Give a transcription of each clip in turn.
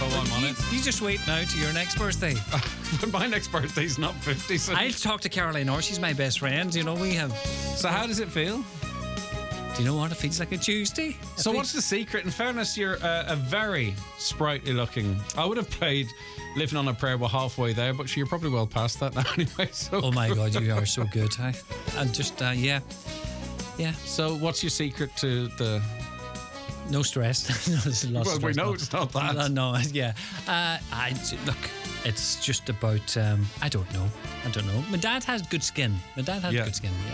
if I want money. You just wait now to your next birthday. But my next birthday's not 50. So. I'll talk to Caroline Orr. She's my best friend. You know, we have... So how does it feel? Do you know what? It feels like a Tuesday. So what's the secret? In fairness, you're a very sprightly looking... I would have played Living on a Prayer. We're halfway there, but you're probably well past that now anyway. So oh my God, you are so good. And just, yeah. So what's your secret to the... No stress. No, there's a lot of Well, stress. we know it's not that. No, yeah. Look, it's just about, I don't know. My dad has good skin. Good skin. Yeah,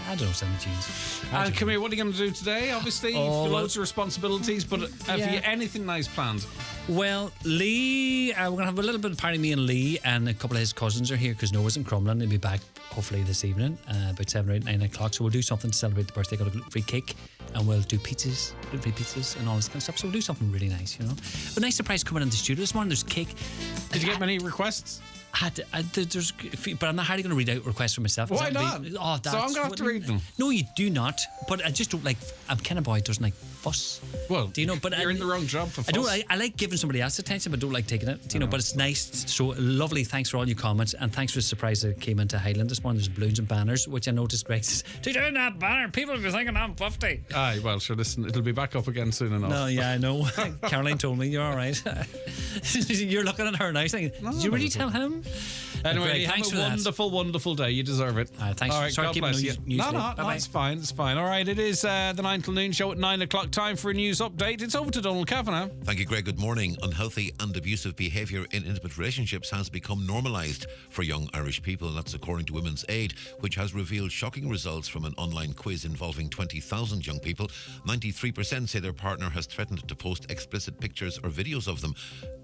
I don't know, some genes. And come here, what are you going to do today? Obviously, loads of responsibilities, but have you anything nice planned? Well, Lee, we're going to have a little bit of party. Me and Lee and a couple of his cousins are here because Noah's in Crumlin. He'll be back hopefully this evening, about 7 or 8, 9 o'clock. So we'll do something to celebrate the birthday. Got a gluten-free cake, and we'll do gluten-free pizzas and all this kind of stuff. So we'll do something really nice, you know. But nice surprise coming in the studio this morning. There's cake. Did you get many requests? There's, but I'm not hardly going to read out requests for myself. Why not? So I'm going to have to read them. No, you do not. But I just don't like. I'm kind of boy who doesn't like fuss. Well, do you know? But you're in the wrong job for fuss. I like giving somebody else attention, but don't like taking it. Do you know? But it's nice. So lovely. Thanks for all your comments, and thanks for the surprise that came into Highland this morning. There's balloons and banners, which I noticed. Greg says, "Did you doing that banner? People will be thinking I'm 50." Aye, well, sure. Listen, it'll be back up again soon enough. No, yeah, I know. Caroline told me you're all right. You're looking at her now, saying, "Did you really tell him?" Anyway, Greg, thanks have a wonderful, wonderful day. You deserve it. Thanks. All right, sorry, God bless you. No, Bye-bye. it's fine. It's fine. All right, it is the 9 till noon show at 9 o'clock. Time for a news update. It's over to Donald Kavanagh. Thank you, Greg. Good morning. Unhealthy and abusive behaviour in intimate relationships has become normalised for young Irish people, and that's according to Women's Aid, which has revealed shocking results from an online quiz involving 20,000 young people. 93% say their partner has threatened to post explicit pictures or videos of them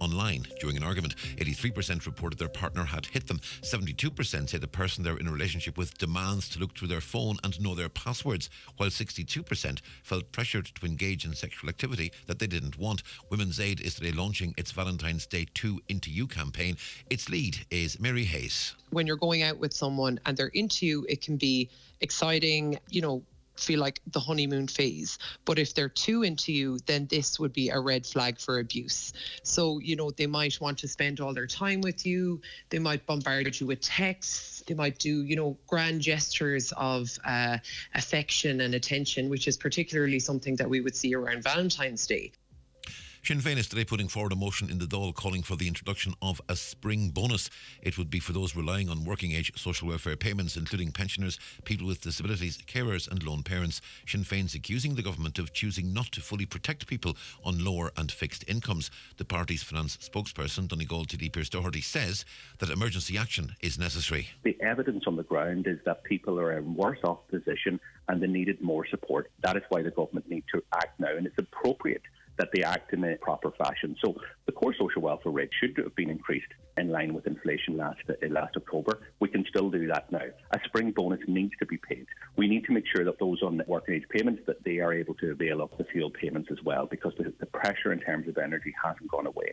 online during an argument. 83% reported their partner had hit them. 72% say the person they're in a relationship with demands to look through their phone and know their passwords, while 62% felt pressured to engage in sexual activity that they didn't want. Women's Aid is today launching its Valentine's Day 2 Into You campaign. Its lead is Mary Hayes. When you're going out with someone and they're into you, it can be exciting, feel like the honeymoon phase. But if they're too into you, then this would be a red flag for abuse. So, they might want to spend all their time with you. They might bombard you with texts. They might do, grand gestures of affection and attention, which is particularly something that we would see around Valentine's Day. Sinn Féin is today putting forward a motion in the Dáil calling for the introduction of a spring bonus. It would be for those relying on working age social welfare payments, including pensioners, people with disabilities, carers and lone parents. Sinn Féin's accusing the government of choosing not to fully protect people on lower and fixed incomes. The party's finance spokesperson, Donegal TD Pierce Doherty, says that emergency action is necessary. The evidence on the ground is that people are in worse off position and they needed more support. That is why the government need to act now, and it's appropriate that they act in a proper fashion. So the core social welfare rate should have been increased in line with inflation last October. We can still do that now. A spring bonus needs to be paid. We need to make sure that those on working age payments, that they are able to avail of the fuel payments as well, because the pressure in terms of energy hasn't gone away.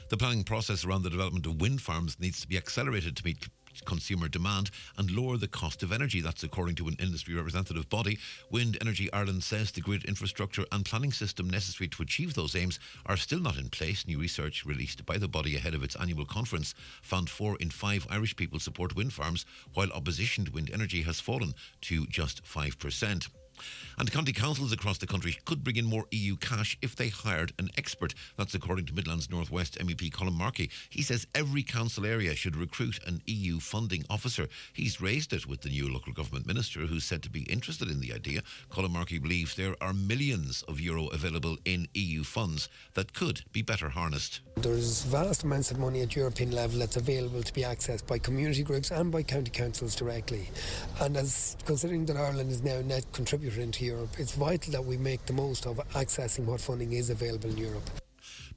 The planning process around the development of wind farms needs to be accelerated to meet consumer demand and lower the cost of energy. That's according to an industry representative body. Wind Energy Ireland says the grid infrastructure and planning system necessary to achieve those aims are still not in place. New research released by the body ahead of its annual conference found 4 in 5 Irish people support wind farms, while opposition to wind energy has fallen to just 5%. And county councils across the country could bring in more EU cash if they hired an expert. That's according to Midlands North West MEP Colin Markey. He says every council area should recruit an EU funding officer. He's raised it with the new local government minister, who's said to be interested in the idea. Colin Markey believes there are millions of euro available in EU funds that could be better harnessed. There's vast amounts of money at European level that's available to be accessed by community groups and by county councils directly. And as considering that Ireland is now a net contributor into Europe, it's vital that we make the most of accessing what funding is available in Europe.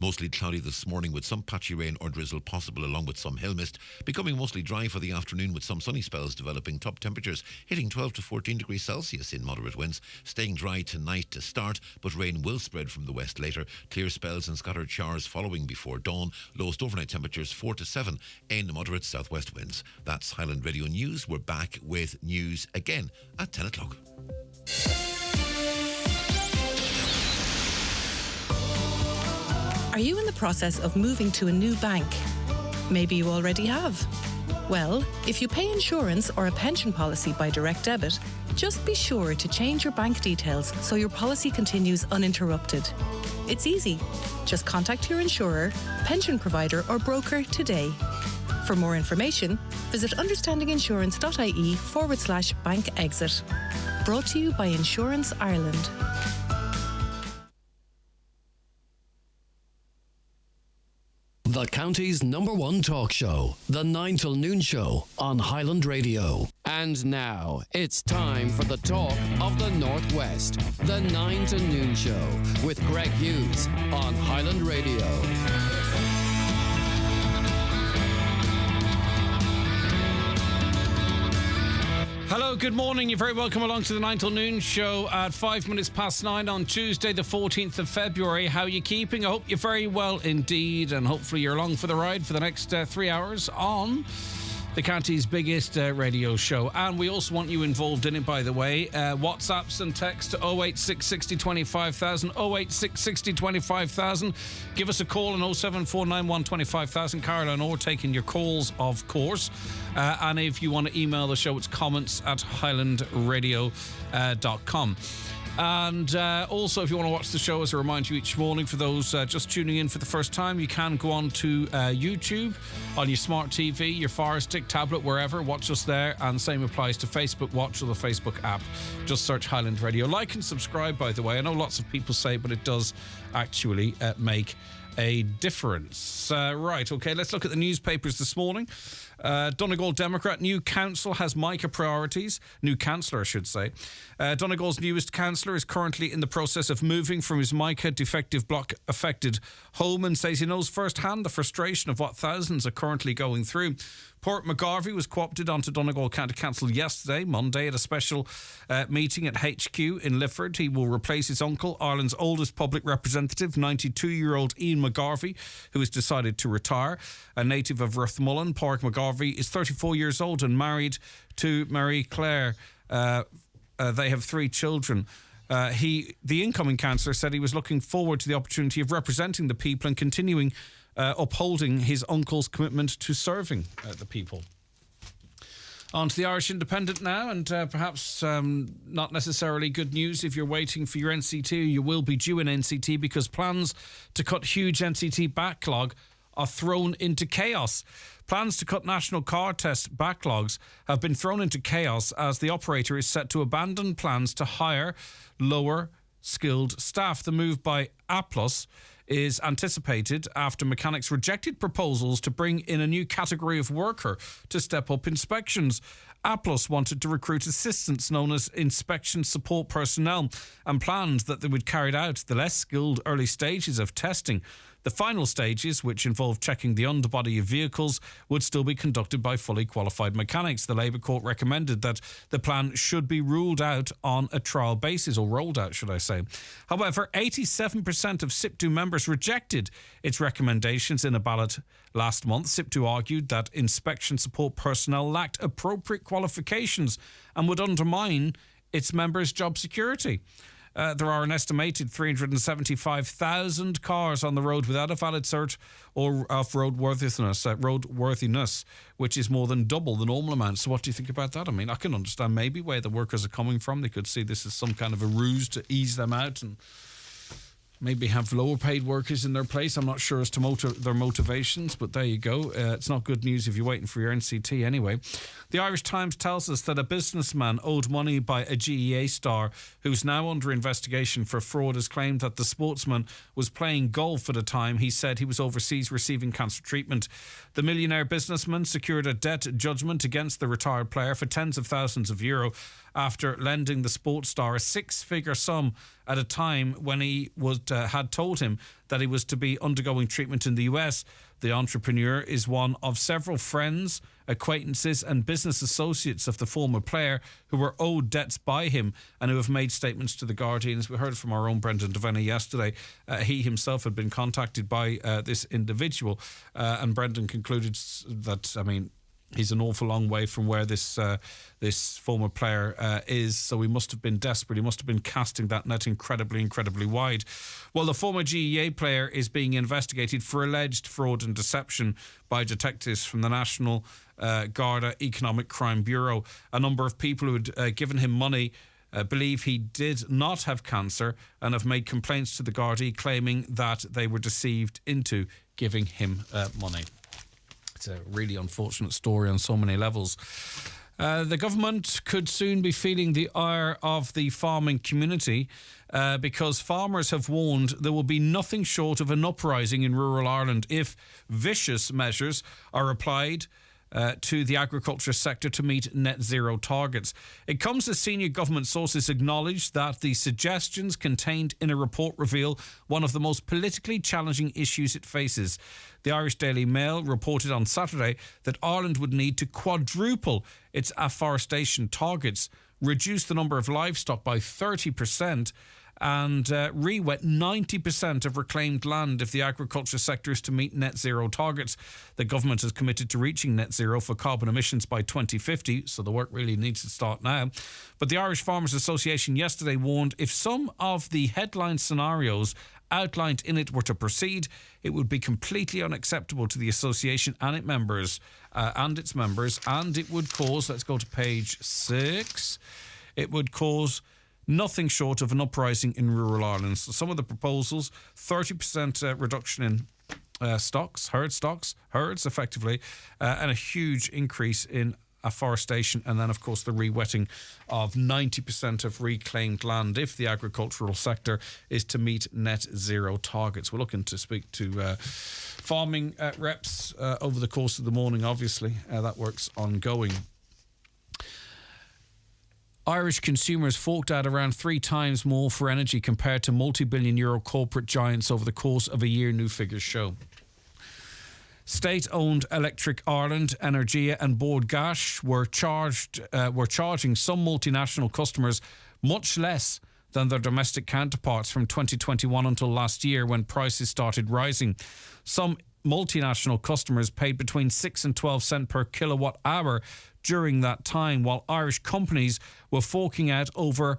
Mostly cloudy this morning with some patchy rain or drizzle possible, along with some hill mist. Becoming mostly dry for the afternoon with some sunny spells developing. Top temperatures hitting 12 to 14 degrees Celsius in moderate winds. Staying dry tonight to start, but rain will spread from the west later. Clear spells and scattered showers following before dawn. Lowest overnight temperatures 4 to 7 in moderate southwest winds. That's Highland Radio News. We're back with news again at 10 o'clock. Are you in the process of moving to a new bank? Maybe you already have. Well, if you pay insurance or a pension policy by direct debit, just be sure to change your bank details so your policy continues uninterrupted. It's easy. Just contact your insurer, pension provider or broker today. For more information, visit understandinginsurance.ie/bank exit. Brought to you by Insurance Ireland. The county's #1 talk show, The 9 till Noon Show on Highland Radio. And now, it's time for the talk of the Northwest, The 9 to Noon Show with Greg Hughes on Highland Radio. Hello, good morning. You're very welcome along to the 9 till Noon Show at 5 minutes past 9 on Tuesday, the 14th of February. How are you keeping? I hope you're very well indeed, and hopefully you're along for the ride for the next 3 hours on the county's biggest radio show. And we also want you involved in it, by the way. WhatsApps and text to 086 60 25,000, 086 60 25,000. Give us a call on 07491 25,000. Caroline Orr taking your calls, of course. And if you want to email the show, it's comments@highlandradio.com. And also, if you want to watch the show, as I remind you each morning, for those just tuning in for the first time, you can go on to YouTube on your smart TV, your Fire Stick, tablet, wherever. Watch us there. And same applies to Facebook Watch or the Facebook app. Just search Highland Radio. Like and subscribe, by the way. I know lots of people say, but it does actually make a difference. Right, okay, let's look at the newspapers this morning. Donegal Democrat, new council has mica priorities. New councillor, I should say. Donegal's newest councillor is currently in the process of moving from his mica defective block affected home and says he knows firsthand the frustration of what thousands are currently going through. Port McGarvey was co-opted onto Donegal County Council yesterday, Monday, at a special meeting at HQ in Lifford. He will replace his uncle, Ireland's oldest public representative, 92-year-old Ian McGarvey, who has decided to retire. A native of Rathmullen, Port McGarvey is 34 years old and married to Marie Claire. They have 3 children. The incoming councillor said he was looking forward to the opportunity of representing the people and continuing upholding his uncle's commitment to serving the people. On to the Irish Independent now, and perhaps not necessarily good news if you're waiting for your NCT. You will be due an NCT because plans to cut huge NCT backlog are thrown into chaos. Plans to cut national car test backlogs have been thrown into chaos as the operator is set to abandon plans to hire lower skilled staff. The move by Applus is anticipated after mechanics rejected proposals to bring in a new category of worker to step up inspections. Applus wanted to recruit assistants known as inspection support personnel and planned that they would carry out the less skilled early stages of testing. The final stages, which involve checking the underbody of vehicles, would still be conducted by fully qualified mechanics. The Labour Court recommended that the plan should be ruled out on a trial basis, or rolled out, should I say. However, 87% of SIPTU members rejected its recommendations in a ballot last month. SIPTU argued that inspection support personnel lacked appropriate qualifications and would undermine its members' job security. There are an estimated 375,000 cars on the road without a valid cert or of roadworthiness, which is more than double the normal amount. So what do you think about that? I mean, I can understand maybe where the workers are coming from. They could see this as some kind of a ruse to ease them out and maybe have lower paid workers in their place. I'm not sure as to their motivations, but there you go. It's not good news if you're waiting for your NCT anyway. The Irish Times tells us that a businessman owed money by a GEA star who's now under investigation for fraud has claimed that the sportsman was playing golf at a time he said he was overseas receiving cancer treatment. The millionaire businessman secured a debt judgment against the retired player for tens of thousands of euro after lending the sports star a 6-figure sum at a time when he had told him that he was to be undergoing treatment in the US. The entrepreneur is one of several friends, acquaintances and business associates of the former player who were owed debts by him and who have made statements to the Guardian. As we heard from our own Brendan Devaney yesterday, he himself had been contacted by this individual and Brendan concluded that, He's an awful long way from where this former player is, so he must have been desperate. He must have been casting that net incredibly wide. Well, the former GEA player is being investigated for alleged fraud and deception by detectives from the National Garda Economic Crime Bureau. A number of people who had given him money believe he did not have cancer and have made complaints to the Gardaí, claiming that they were deceived into giving him money. It's a really unfortunate story on so many levels. The government could soon be feeling the ire of the farming community because farmers have warned there will be nothing short of an uprising in rural Ireland if vicious measures are applied to the agriculture sector to meet net zero targets. It comes as senior government sources acknowledge that the suggestions contained in a report reveal one of the most politically challenging issues it faces. The Irish Daily Mail reported on Saturday that Ireland would need to quadruple its afforestation targets, reduce the number of livestock by 30%, and re-wet 90% of reclaimed land if the agriculture sector is to meet net zero targets. The government is committed to reaching net zero for carbon emissions by 2050, so the work really needs to start now. But the Irish Farmers Association yesterday warned if some of the headline scenarios outlined in it were to proceed, it would be completely unacceptable to the association and its members, and it would cause, let's go to page 6, it would cause nothing short of an uprising in rural Ireland. So some of the proposals, 30% reduction in herds effectively, and a huge increase in afforestation, and then of course the re-wetting of 90% of reclaimed land if the agricultural sector is to meet net zero targets. We're looking to speak to farming reps over the course of the morning, obviously. That work's ongoing. Irish consumers forked out around 3 times more for energy compared to multi-billion euro corporate giants over the course of a year, new figures show. State-owned Electric Ireland, Energia and Bord Gáis were charging some multinational customers much less than their domestic counterparts from 2021 until last year when prices started rising. Some multinational customers paid between 6 and 12 cents per kilowatt hour during that time, while Irish companies were forking out over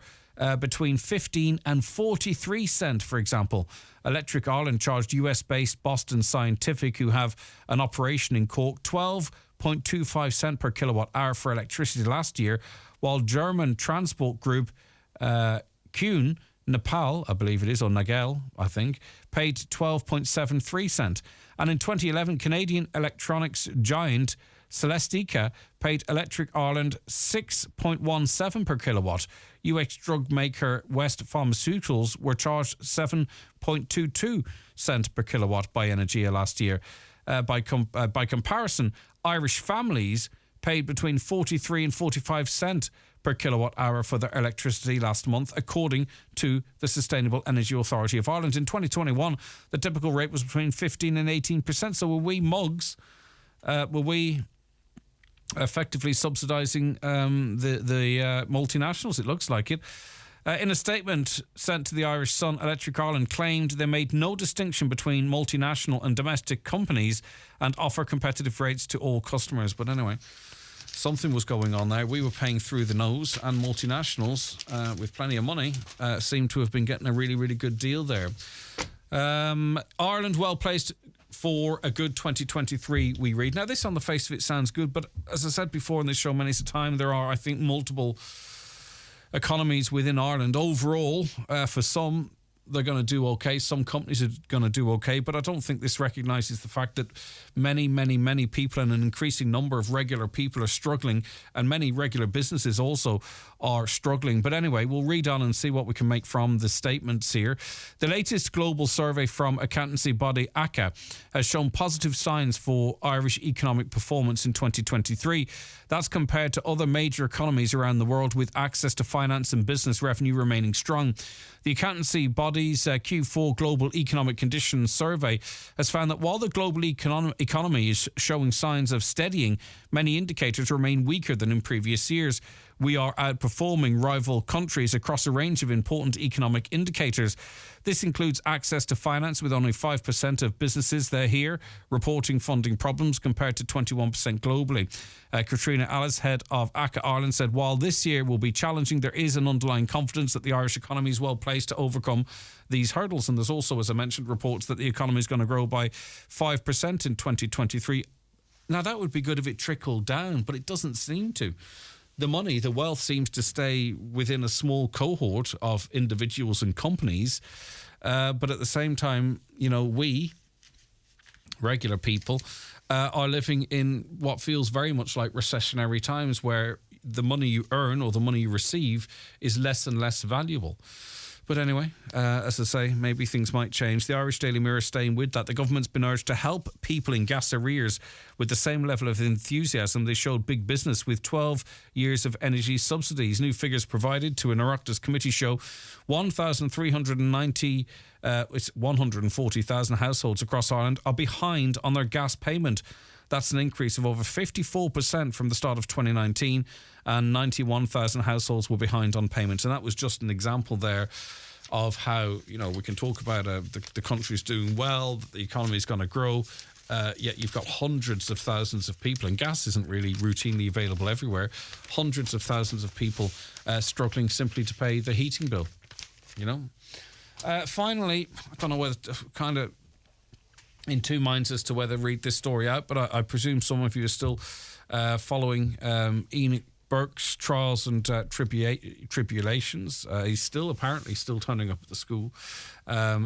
between 15 and 43 cents, for example. Electric Ireland charged US-based Boston Scientific, who have an operation in Cork, 12.25 cents per kilowatt hour for electricity last year, while German transport group Kuhn, Nepal, I believe it is, or Nagel, I think, paid 12.73 cents. And in 2011, Canadian electronics giant Celestica paid Electric Ireland 6.17 per kilowatt. US drug maker West Pharmaceuticals were charged 7.22 cents per kilowatt by Energia last year. By comparison, Irish families paid between 43 and 45 cents per kilowatt hour for their electricity last month, according to the Sustainable Energy Authority of Ireland. In 2021, the typical rate was between 15 and 18%. So were we mugs? Were we effectively subsidising the multinationals? It looks like it. In a statement sent to the Irish Sun, Electric Ireland claimed they made no distinction between multinational and domestic companies and offer competitive rates to all customers. But anyway, something was going on there. We were paying through the nose, and multinationals with plenty of money seem to have been getting a really, really good deal there. Ireland well placed for a good 2023, we read. Now, this on the face of it sounds good, but as I said before in this show many a time, there are, I think, multiple economies within Ireland. Overall, for some, they're going to do okay. Some companies are going to do okay, but I don't think this recognises the fact that many, many, many people and an increasing number of regular people are struggling, and many regular businesses also are struggling. But anyway, we'll read on and see what we can make from the statements here. The latest global survey from accountancy body ACA has shown positive signs for Irish economic performance in 2023. That's compared to other major economies around the world, with access to finance and business revenue remaining strong. The accountancy body's Q4 Global Economic Conditions Survey has found that while the global economy is showing signs of steadying, many indicators remain weaker than in previous years. we are outperforming rival countries across a range of important economic indicators. This includes access to finance, with only 5% of businesses there here reporting funding problems compared to 21% globally. Katrina Ellis, head of ACCA Ireland, said while this year will be challenging, there is an underlying confidence that the Irish economy is well placed to overcome these hurdles. And there's also, as I mentioned, reports that the economy is going to grow by 5% in 2023. Now, that would be good if it trickled down, but it doesn't seem to. The money, the wealth seems to stay within a small cohort of individuals and companies. But at the same time, you know, we, regular people, are living in what feels very much like recessionary times, where the money you earn or the money you receive is less and less valuable. But anyway, as I say, maybe things might change. The Irish Daily Mirror staying with that. The government's been urged to help people in gas arrears with the same level of enthusiasm they showed big business with 12 years of energy subsidies. New figures provided to an Oireachtas committee show 140,000 households across Ireland are behind on their gas payment. That's an increase of over 54% from the start of 2019, and 91,000 households were behind on payments. And that was just an example there of how, you know, we can talk about the country's doing well, the economy is going to grow, yet you've got hundreds of thousands of people, and gas isn't really routinely available everywhere, hundreds of thousands of people struggling simply to pay the heating bill, you know. Finally, I don't know whether kind of in two minds as to whether to read this story out, but I presume some of you are still following Enoch Burke's trials and tribulations. He's apparently still turning up at the school,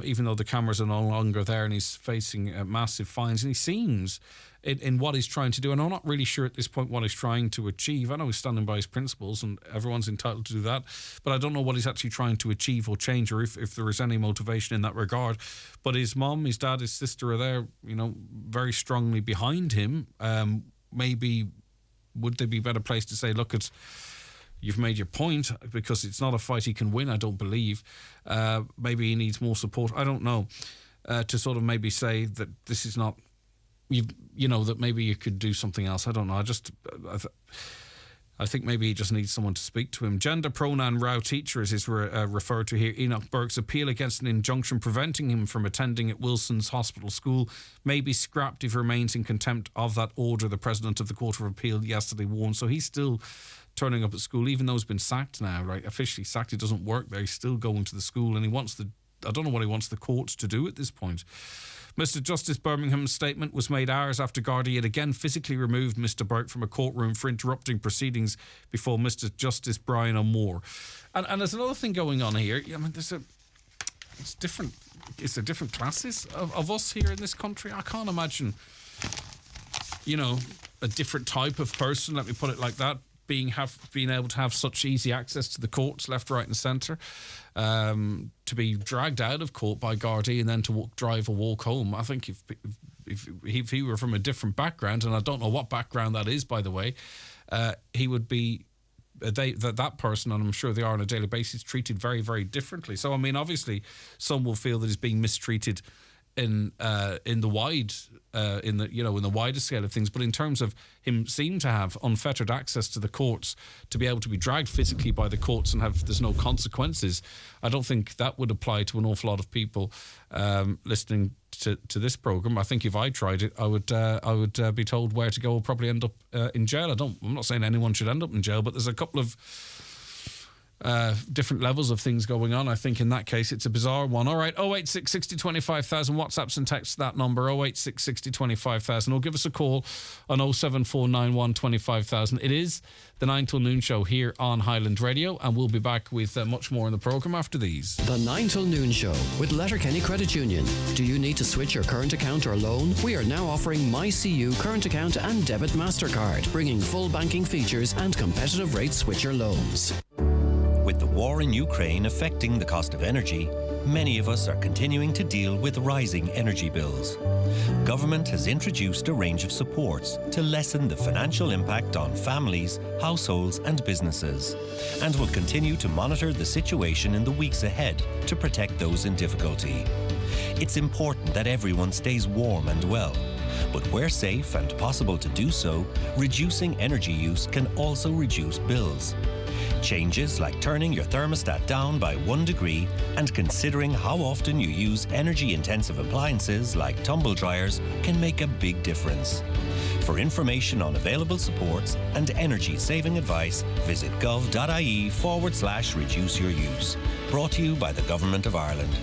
even though the cameras are no longer there, and he's facing massive fines. And he seems, in what he's trying to do, and I'm not really sure at this point what he's trying to achieve. I know he's standing by his principles, and everyone's entitled to do that, but I don't know what he's actually trying to achieve or change, or if there is any motivation in that regard. But his mum, his dad, his sister are there, you know, very strongly behind him. Maybe would they be better placed to say, look, you've made your point, because it's not a fight he can win, I don't believe. Maybe he needs more support. I don't know. To sort of maybe say that this is not, you know, that maybe you could do something else. I don't know. I think maybe he just needs someone to speak to him. Gender pronoun row teacher, as is referred to here. Enoch Burke's appeal against an injunction preventing him from attending at Wilson's Hospital School may be scrapped if he remains in contempt of that order, the President of the Court of Appeal yesterday warned. So he's still turning up at school, even though he's been sacked now, right? Officially sacked. He doesn't work there. He's still going to the school, and I don't know what he wants the courts to do at this point. Mr Justice Birmingham's statement was made hours after Garda yet again physically removed Mr Burke from a courtroom for interrupting proceedings before Mr Justice Brian O'Moore. And there's another thing going on here. I mean, it's different classes of us here in this country. I can't imagine, you know, a different type of person, let me put it like that, being able to have such easy access to the courts, left, right and centre, to be dragged out of court by Gardaí and then to drive or walk home. I think if he were from a different background, and I don't know what background that is, by the way, he would be that person, and I'm sure they are on a daily basis, treated very, very differently. So, I mean, obviously, some will feel that he's being mistreated in the wider scale of things, but in terms of him seem to have unfettered access to the courts, to be able to be dragged physically by the courts and there's no consequences, I don't think that would apply to an awful lot of people listening to this programme. I think if I tried it, I would be told where to go or probably end up in jail. I'm not saying anyone should end up in jail, but there's a couple of different levels of things going on. I think in that case it's a bizarre one. All right, 086 60 25,000, WhatsApps and texts that number, 086 60 25,000, or give us a call on 07491 25,000. It is the 9 till noon show here on Highland Radio, and we'll be back with much more in the programme after these. The 9 till noon show with Letterkenny Credit Union. Do you need to switch your current account or loan? We are now offering MyCU current account and debit MasterCard, bringing full banking features and competitive rate switcher loans. With the war in Ukraine affecting the cost of energy, many of us are continuing to deal with rising energy bills. Government has introduced a range of supports to lessen the financial impact on families, households and businesses, and will continue to monitor the situation in the weeks ahead to protect those in difficulty. It's important that everyone stays warm and well, but where safe and possible to do so, reducing energy use can also reduce bills. Changes like turning your thermostat down by 1 degree and considering how often you use energy-intensive appliances like tumble dryers can make a big difference. For information on available supports and energy-saving advice, visit gov.ie/reduce your use. Brought to you by the Government of Ireland.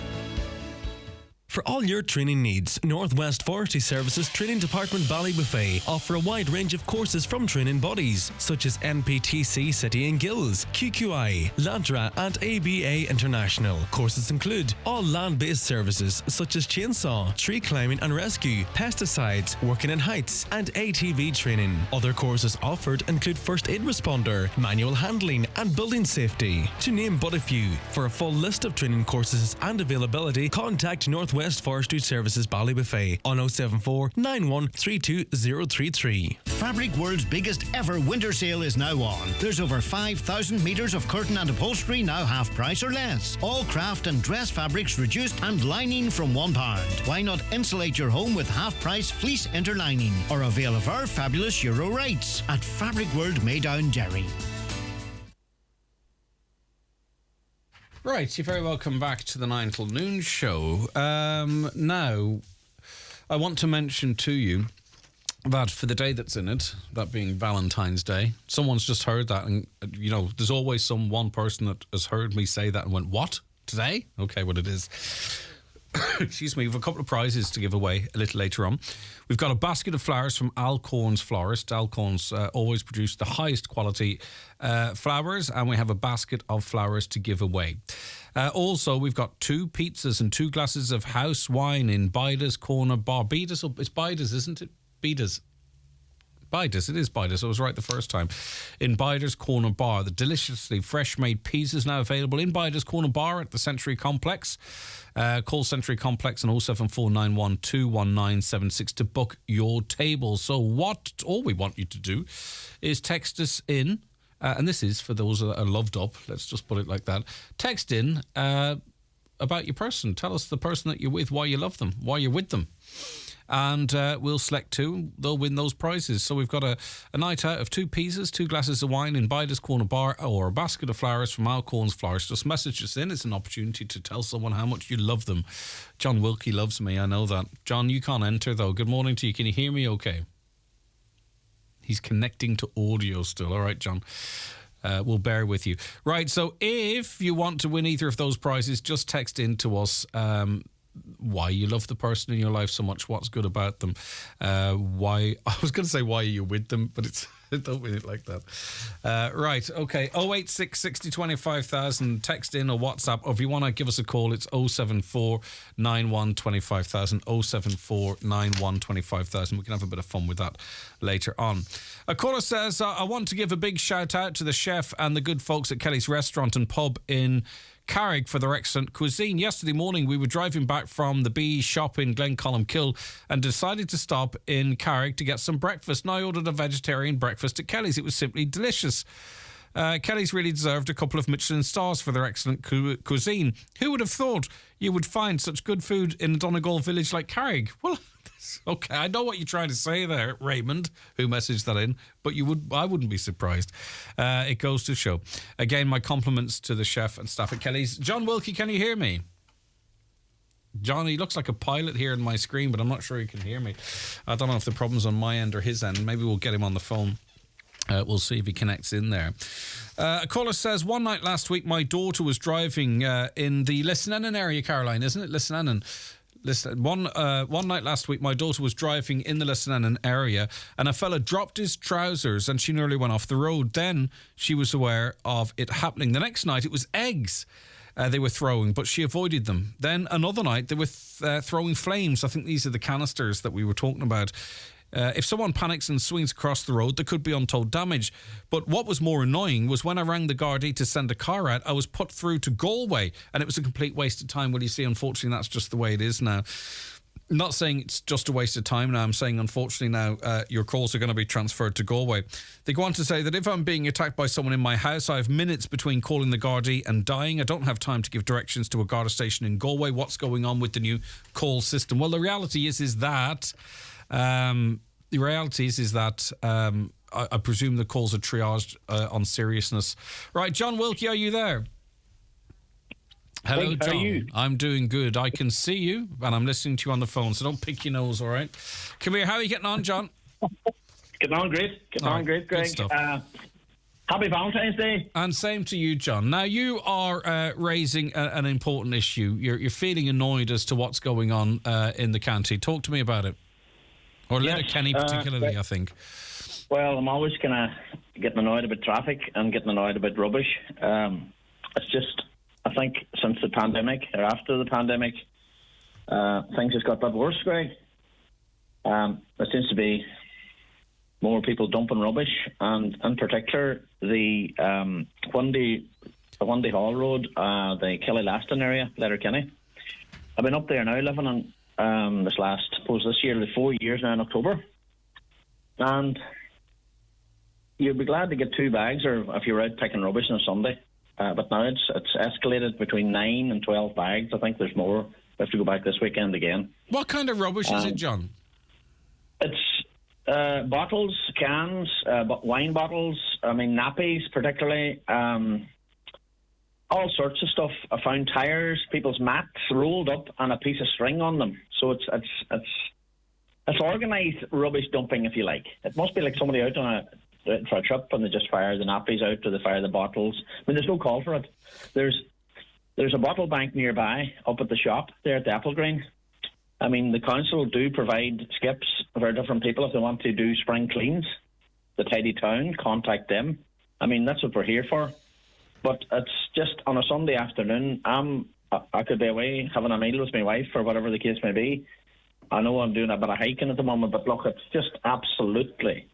For all your training needs, Northwest Forestry Services Training Department Ballybuffet offer a wide range of courses from training bodies such as NPTC City and Guilds, QQI, LADRA and ABA International. Courses include all land-based services such as chainsaw, tree climbing and rescue, pesticides, working in heights and ATV training. Other courses offered include first aid responder, manual handling and building safety, to name but a few. For a full list of training courses and availability, contact Northwest Forestry Services Ballybuffet on 074 9132033. Fabric World's biggest ever winter sale is now on. There's over 5,000 metres of curtain and upholstery now half price or less. All craft and dress fabrics reduced and lining from £1. Why not insulate your home with half price fleece interlining or avail of our fabulous Euro rates at Fabric World Maydown, Derry. Right, you're very welcome back to the 9 till noon show. Now, I want to mention to you that for the day that's in it, that being Valentine's Day, someone's just heard that, and, you know, there's always one person that has heard me say that and went, what? Today? Okay, what it is. Excuse me, we have a couple of prizes to give away a little later on. We've got a basket of flowers from Alcorn's Florist. Alcorn's always produce the highest quality flowers, and we have a basket of flowers to give away. Also, we've got 2 pizzas and 2 glasses of house wine in Bida's Corner Bar. Bida's, it's Bida's, isn't it? Bida's. Bida's, it is Bida's. I was right the first time. In Bida's Corner Bar, the deliciously fresh-made pizza is now available in Bida's Corner Bar at the Century Complex. Call Century Complex on 07491211976 to book your table. So all we want you to do is text us in, and this is for those that are loved up, let's just put it like that. Text in about your person. Tell us the person that you're with, why you love them, why you're with them. And we'll select 2. They'll win those prizes. So we've got a night out of 2 pizzas, 2 glasses of wine in Bida's Corner Bar, or a basket of flowers from Alcorn's Florist. Just message us in. It's an opportunity to tell someone how much you love them. John Wilkie loves me, I know that. John, you can't enter, though. Good morning to you. Can you hear me okay? He's connecting to audio still. All right, John. We'll bear with you. Right, so if you want to win either of those prizes, just text in to us why you love the person in your life so much, what's good about them, why, I was going to say why are you with them, but it's, don't mean it like that. Right, okay, 086 60 25,000, text in or WhatsApp, or if you want to give us a call, it's 074 91 25,000, 074 91 25,000. We can have a bit of fun with that later on. A caller says, I want to give a big shout out to the chef and the good folks at Kelly's Restaurant and Pub in Carrick for their excellent cuisine. Yesterday morning we were driving back from the Bee shop in Glencolmkill and decided to stop in Carrick to get some breakfast. And I ordered a vegetarian breakfast at Kelly's. It was simply delicious. Kelly's really deserved a couple of Michelin stars for their excellent cuisine. Who would have thought you would find such good food in a Donegal village like Carrick? Well, okay, I know what you're trying to say there, Raymond, who messaged that in, but I wouldn't be surprised. It goes to show. Again, my compliments to the chef and staff at Kelly's. John Wilkie, can you hear me? John, he looks like a pilot here on my screen, but I'm not sure he can hear me. I don't know if the problem's on my end or his end. Maybe we'll get him on the phone. We'll see if he connects in there. A caller says, one night last week, my daughter was driving in the Lissanennen area, Caroline, isn't it? Lissanennen. Listen, one night last week, my daughter was driving in the Lissanennen area and a fella dropped his trousers and she nearly went off the road. Then she was aware of it happening. The next night, it was eggs they were throwing, but she avoided them. Then another night, they were throwing flames. I think these are the canisters that we were talking about. If someone panics and swings across the road, there could be untold damage. But what was more annoying was when I rang the Garda to send a car out, I was put through to Galway, and it was a complete waste of time. Well, you see, unfortunately, that's just the way it is now. I'm not saying it's just a waste of time now. I'm saying, unfortunately, now your calls are going to be transferred to Galway. They go on to say that if I'm being attacked by someone in my house, I have minutes between calling the Gardaí and dying. I don't have time to give directions to a Garda station in Galway. What's going on with the new call system? Well, the reality is that... I presume the calls are triaged on seriousness. Right, John Wilkie, are you there? Hello, John. How are you? I'm doing good. I can see you, and I'm listening to you on the phone, so don't pick your nose, all right? Come here. How are you getting on, John? Getting on great. Getting on great, Greg. Happy Valentine's Day. And same to you, John. Now, you are raising an important issue. You're feeling annoyed as to what's going on in the county. Talk to me about it. Or Letterkenny particularly, I think. Well, I'm always kind of getting annoyed about traffic and getting annoyed about rubbish. It's just, I think, since the pandemic or after the pandemic, things have got a bit worse, Greg. There seems to be more people dumping rubbish, and in particular, the Windy Hall Road, the Kelly-Laston area, Letterkenny. I've been up there now, living on this year, the 4 years now in October. And you'd be glad to get 2 bags, or if you're out picking rubbish on a Sunday. But now it's escalated between 9 and 12 bags. I think there's more. We have to go back this weekend again. What kind of rubbish is it, John? It's bottles, cans, wine bottles, nappies particularly, all sorts of stuff. I found tyres, people's mats rolled up and a piece of string on them. So it's organised rubbish dumping, if you like. It must be like somebody out for a trip and they just fire the nappies out, or they fire the bottles. There's no call for it. There's a bottle bank nearby up at the shop there at the Apple Green. The council do provide skips for different people if they want to do spring cleans. The Tidy Town, contact them. That's what we're here for. But it's just on a Sunday afternoon, I could be away having a meal with my wife or whatever the case may be. I know I'm doing a bit of hiking at the moment, but look, it's just absolutely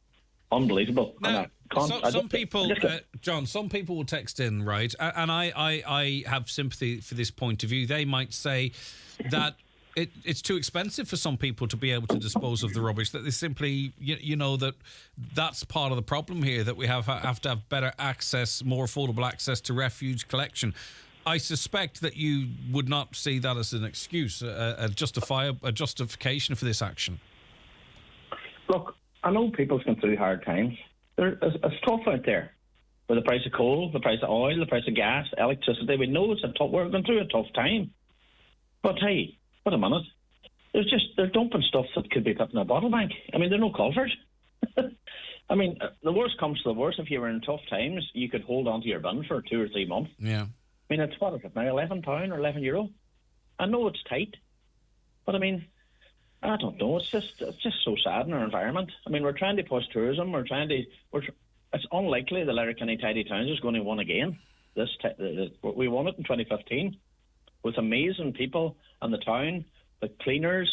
unbelievable. Now, some people, John, some people will text in, right? And I have sympathy for this point of view. They might say that it's too expensive for some people to be able to dispose of the rubbish, that they simply, that's part of the problem here, that we have to have better access, more affordable access to refuge collection. I suspect that you would not see that as an excuse, a justification for this action. Look, I know people's going through hard times. It's tough out there with the price of coal, the price of oil, the price of gas, electricity. We know we're going through a tough time. But hey, wait a minute. They're dumping stuff that could be put in a bottle bank. There's no culvert. The worst comes to the worst. If you were in tough times, you could hold on to your bin for 2 or 3 months. Yeah. It's what is it now, £11 or €11? I know it's tight, but I don't know. It's just so sad in our environment. We're trying to push tourism. It's unlikely the Letterkenny Tidy Towns is going to win again. We won it in 2015 with amazing people in the town, the cleaners.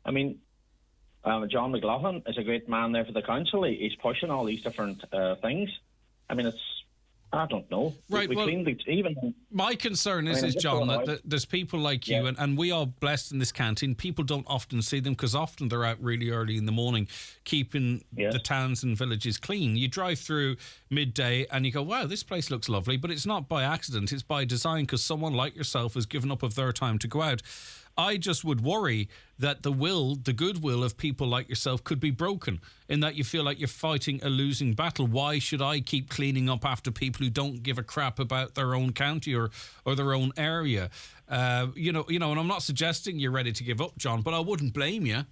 John McLaughlin is a great man there for the council. He's pushing all these different things. I don't know. Right. My concern is, John, that there's people like you, and we are blessed in this canteen. People don't often see them because often they're out really early in the morning keeping the towns and villages clean. You drive through midday and you go, wow, this place looks lovely, but it's not by accident. It's by design because someone like yourself has given up of their time to go out. I just would worry that the goodwill of people like yourself could be broken, in that you feel like you're fighting a losing battle. Why should I keep cleaning up after people who don't give a crap about their own county or their own area? And I'm not suggesting you're ready to give up, John, but I wouldn't blame you.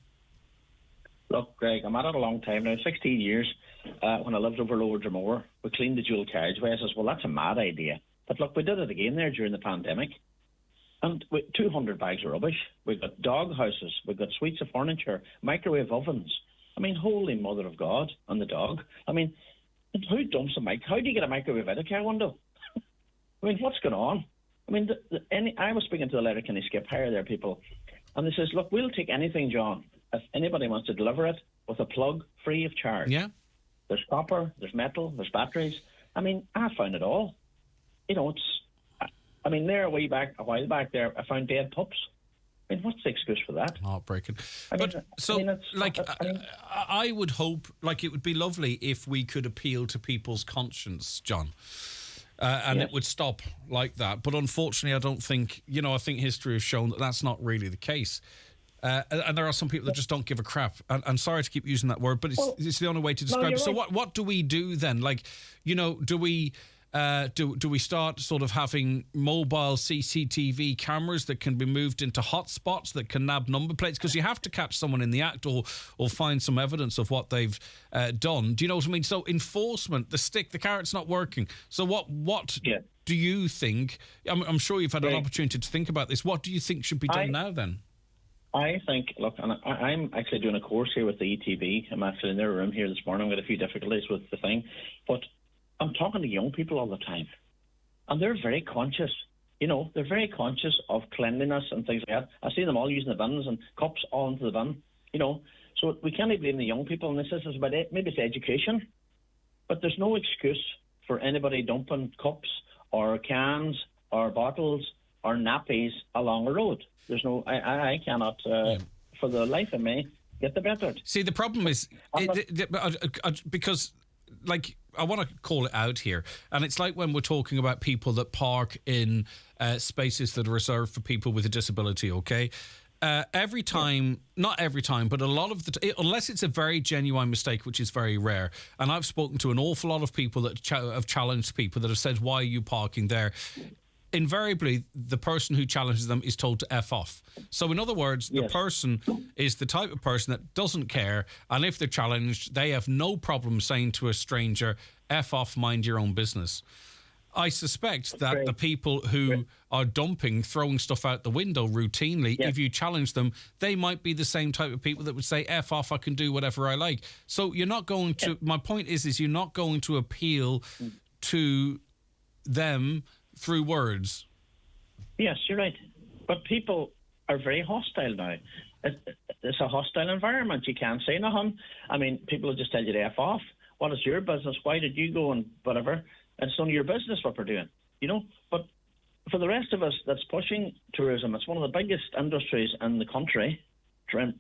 Look, Greg, I'm at it a long time now, 16 years. When I lived over Lower Dromore, we cleaned the dual carriageway. I says, well, that's a mad idea. But look, we did it again there during the pandemic. And with 200 bags of rubbish, we've got dog houses, we've got suites of furniture, microwave ovens. Holy mother of God, and the dog. Who dumps a mic? How do you get a microwave out of a car window? What's going on? I was speaking to the Letterkenny Skip Hire there, people, and they says, look, we'll take anything, John, if anybody wants to deliver it with a plug free of charge. Yeah. There's copper, there's metal, there's batteries. I found it all. There a while back there, I found dead pups. What's the excuse for that? Heartbreaking. I would hope, it would be lovely if we could appeal to people's conscience, John, and it would stop like that. But unfortunately, I don't think, I think history has shown that that's not really the case. And there are some people that just don't give a crap. And I'm sorry to keep using that word, but it's the only way to describe it. So what do we do then? Like, do we start sort of having mobile CCTV cameras that can be moved into hotspots that can nab number plates? Because you have to catch someone in the act or find some evidence of what they've done. Do you know what I mean? So enforcement, the carrot's not working. So what do you think? I'm sure you've had an opportunity to think about this. What do you think should be done now then? I think, look, and I'm actually doing a course here with the ETB. I'm actually in their room here this morning. I've got a few difficulties with the thing. But I'm talking to young people all the time. And they're very conscious. They're very conscious of cleanliness and things like that. I see them all using the bins and cups all into the bin. So we can't blame the young people. And this is about it. Maybe it's education. But there's no excuse for anybody dumping cups or cans or bottles or nappies along a road. There's no, I cannot, for the life of me, get the better. See, the problem is, because, like, I want to call it out here, and it's like when we're talking about people that park in spaces that are reserved for people with a disability, okay? Every time, not every time, but a lot of unless it's a very genuine mistake, which is very rare, and I've spoken to an awful lot of people that have challenged people that have said, why are you parking there? Invariably, the person who challenges them is told to F off. So in other words, the person is the type of person that doesn't care, and if they're challenged, they have no problem saying to a stranger, F off, mind your own business. I suspect that the people who are throwing stuff out the window routinely, if you challenge them, they might be the same type of people that would say, F off, I can do whatever I like. So you're not going to, my point is you're not going to appeal to them through words. Yes, you're right. But people are very hostile now. It's a hostile environment. You can't say nothing. I mean, people will just tell you to F off. What is your business? Why did you go and whatever? It's none of your business what we're doing, But for the rest of us that's pushing tourism, it's one of the biggest industries in the country,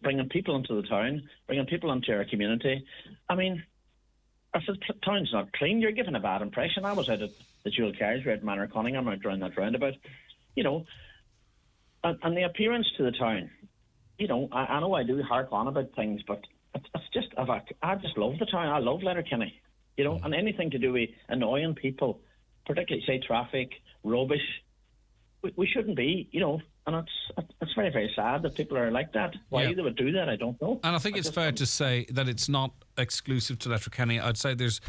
bringing people into the town, bringing people into our community. I mean, if the town's not clean, you're giving a bad impression. I was out at the Jewel Carriage, Red Manor, Cunningham, out around that roundabout, and the appearance to the town. I know I do hark on about things, but it's just, I just love the town. I love Letterkenny, and anything to do with annoying people, particularly, say, traffic, rubbish, we shouldn't be, and it's very, very sad that people are like that. Why they would do that, I don't know. And I think it's fair to say that it's not exclusive to Letterkenny. I'd say there's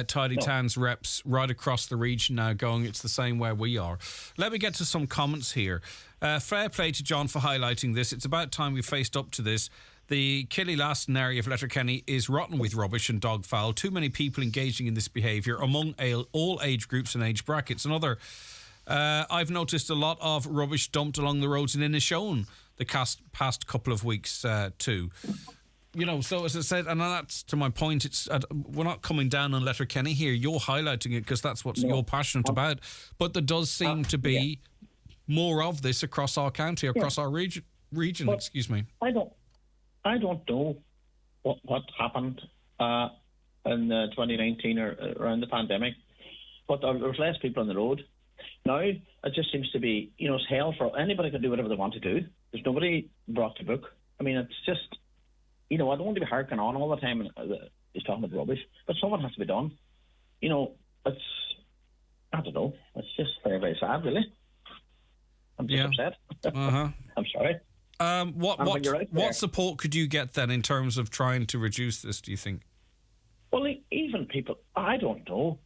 Tidy Towns reps right across the region now going, it's the same where we are. Let me get to some comments here. Fair play to John for highlighting this. It's about time we faced up to this. The Killylaston area of Letterkenny is rotten with rubbish and dog fowl. Too many people engaging in this behaviour among all age groups and age brackets. Another... I've noticed a lot of rubbish dumped along the roads in Inishowen the past couple of weeks too. So as I said, and that's to my point, it's we're not coming down on Letterkenny here. You're highlighting it because that's what you're passionate about. But there does seem to be more of this across our county, across our region. Well, excuse me. I don't know what happened in 2019 or around the pandemic, but there was less people on the road. Now, it just seems to be, it's hell for anybody can do whatever they want to do. There's nobody brought to book. I mean, it's just, I don't want to be harking on all the time and he's talking about rubbish, but something has to be done. It's, I don't know, it's just very, very sad, really. I'm just upset. I'm sorry. What support could you get then in terms of trying to reduce this, do you think? Well, even people, I don't know.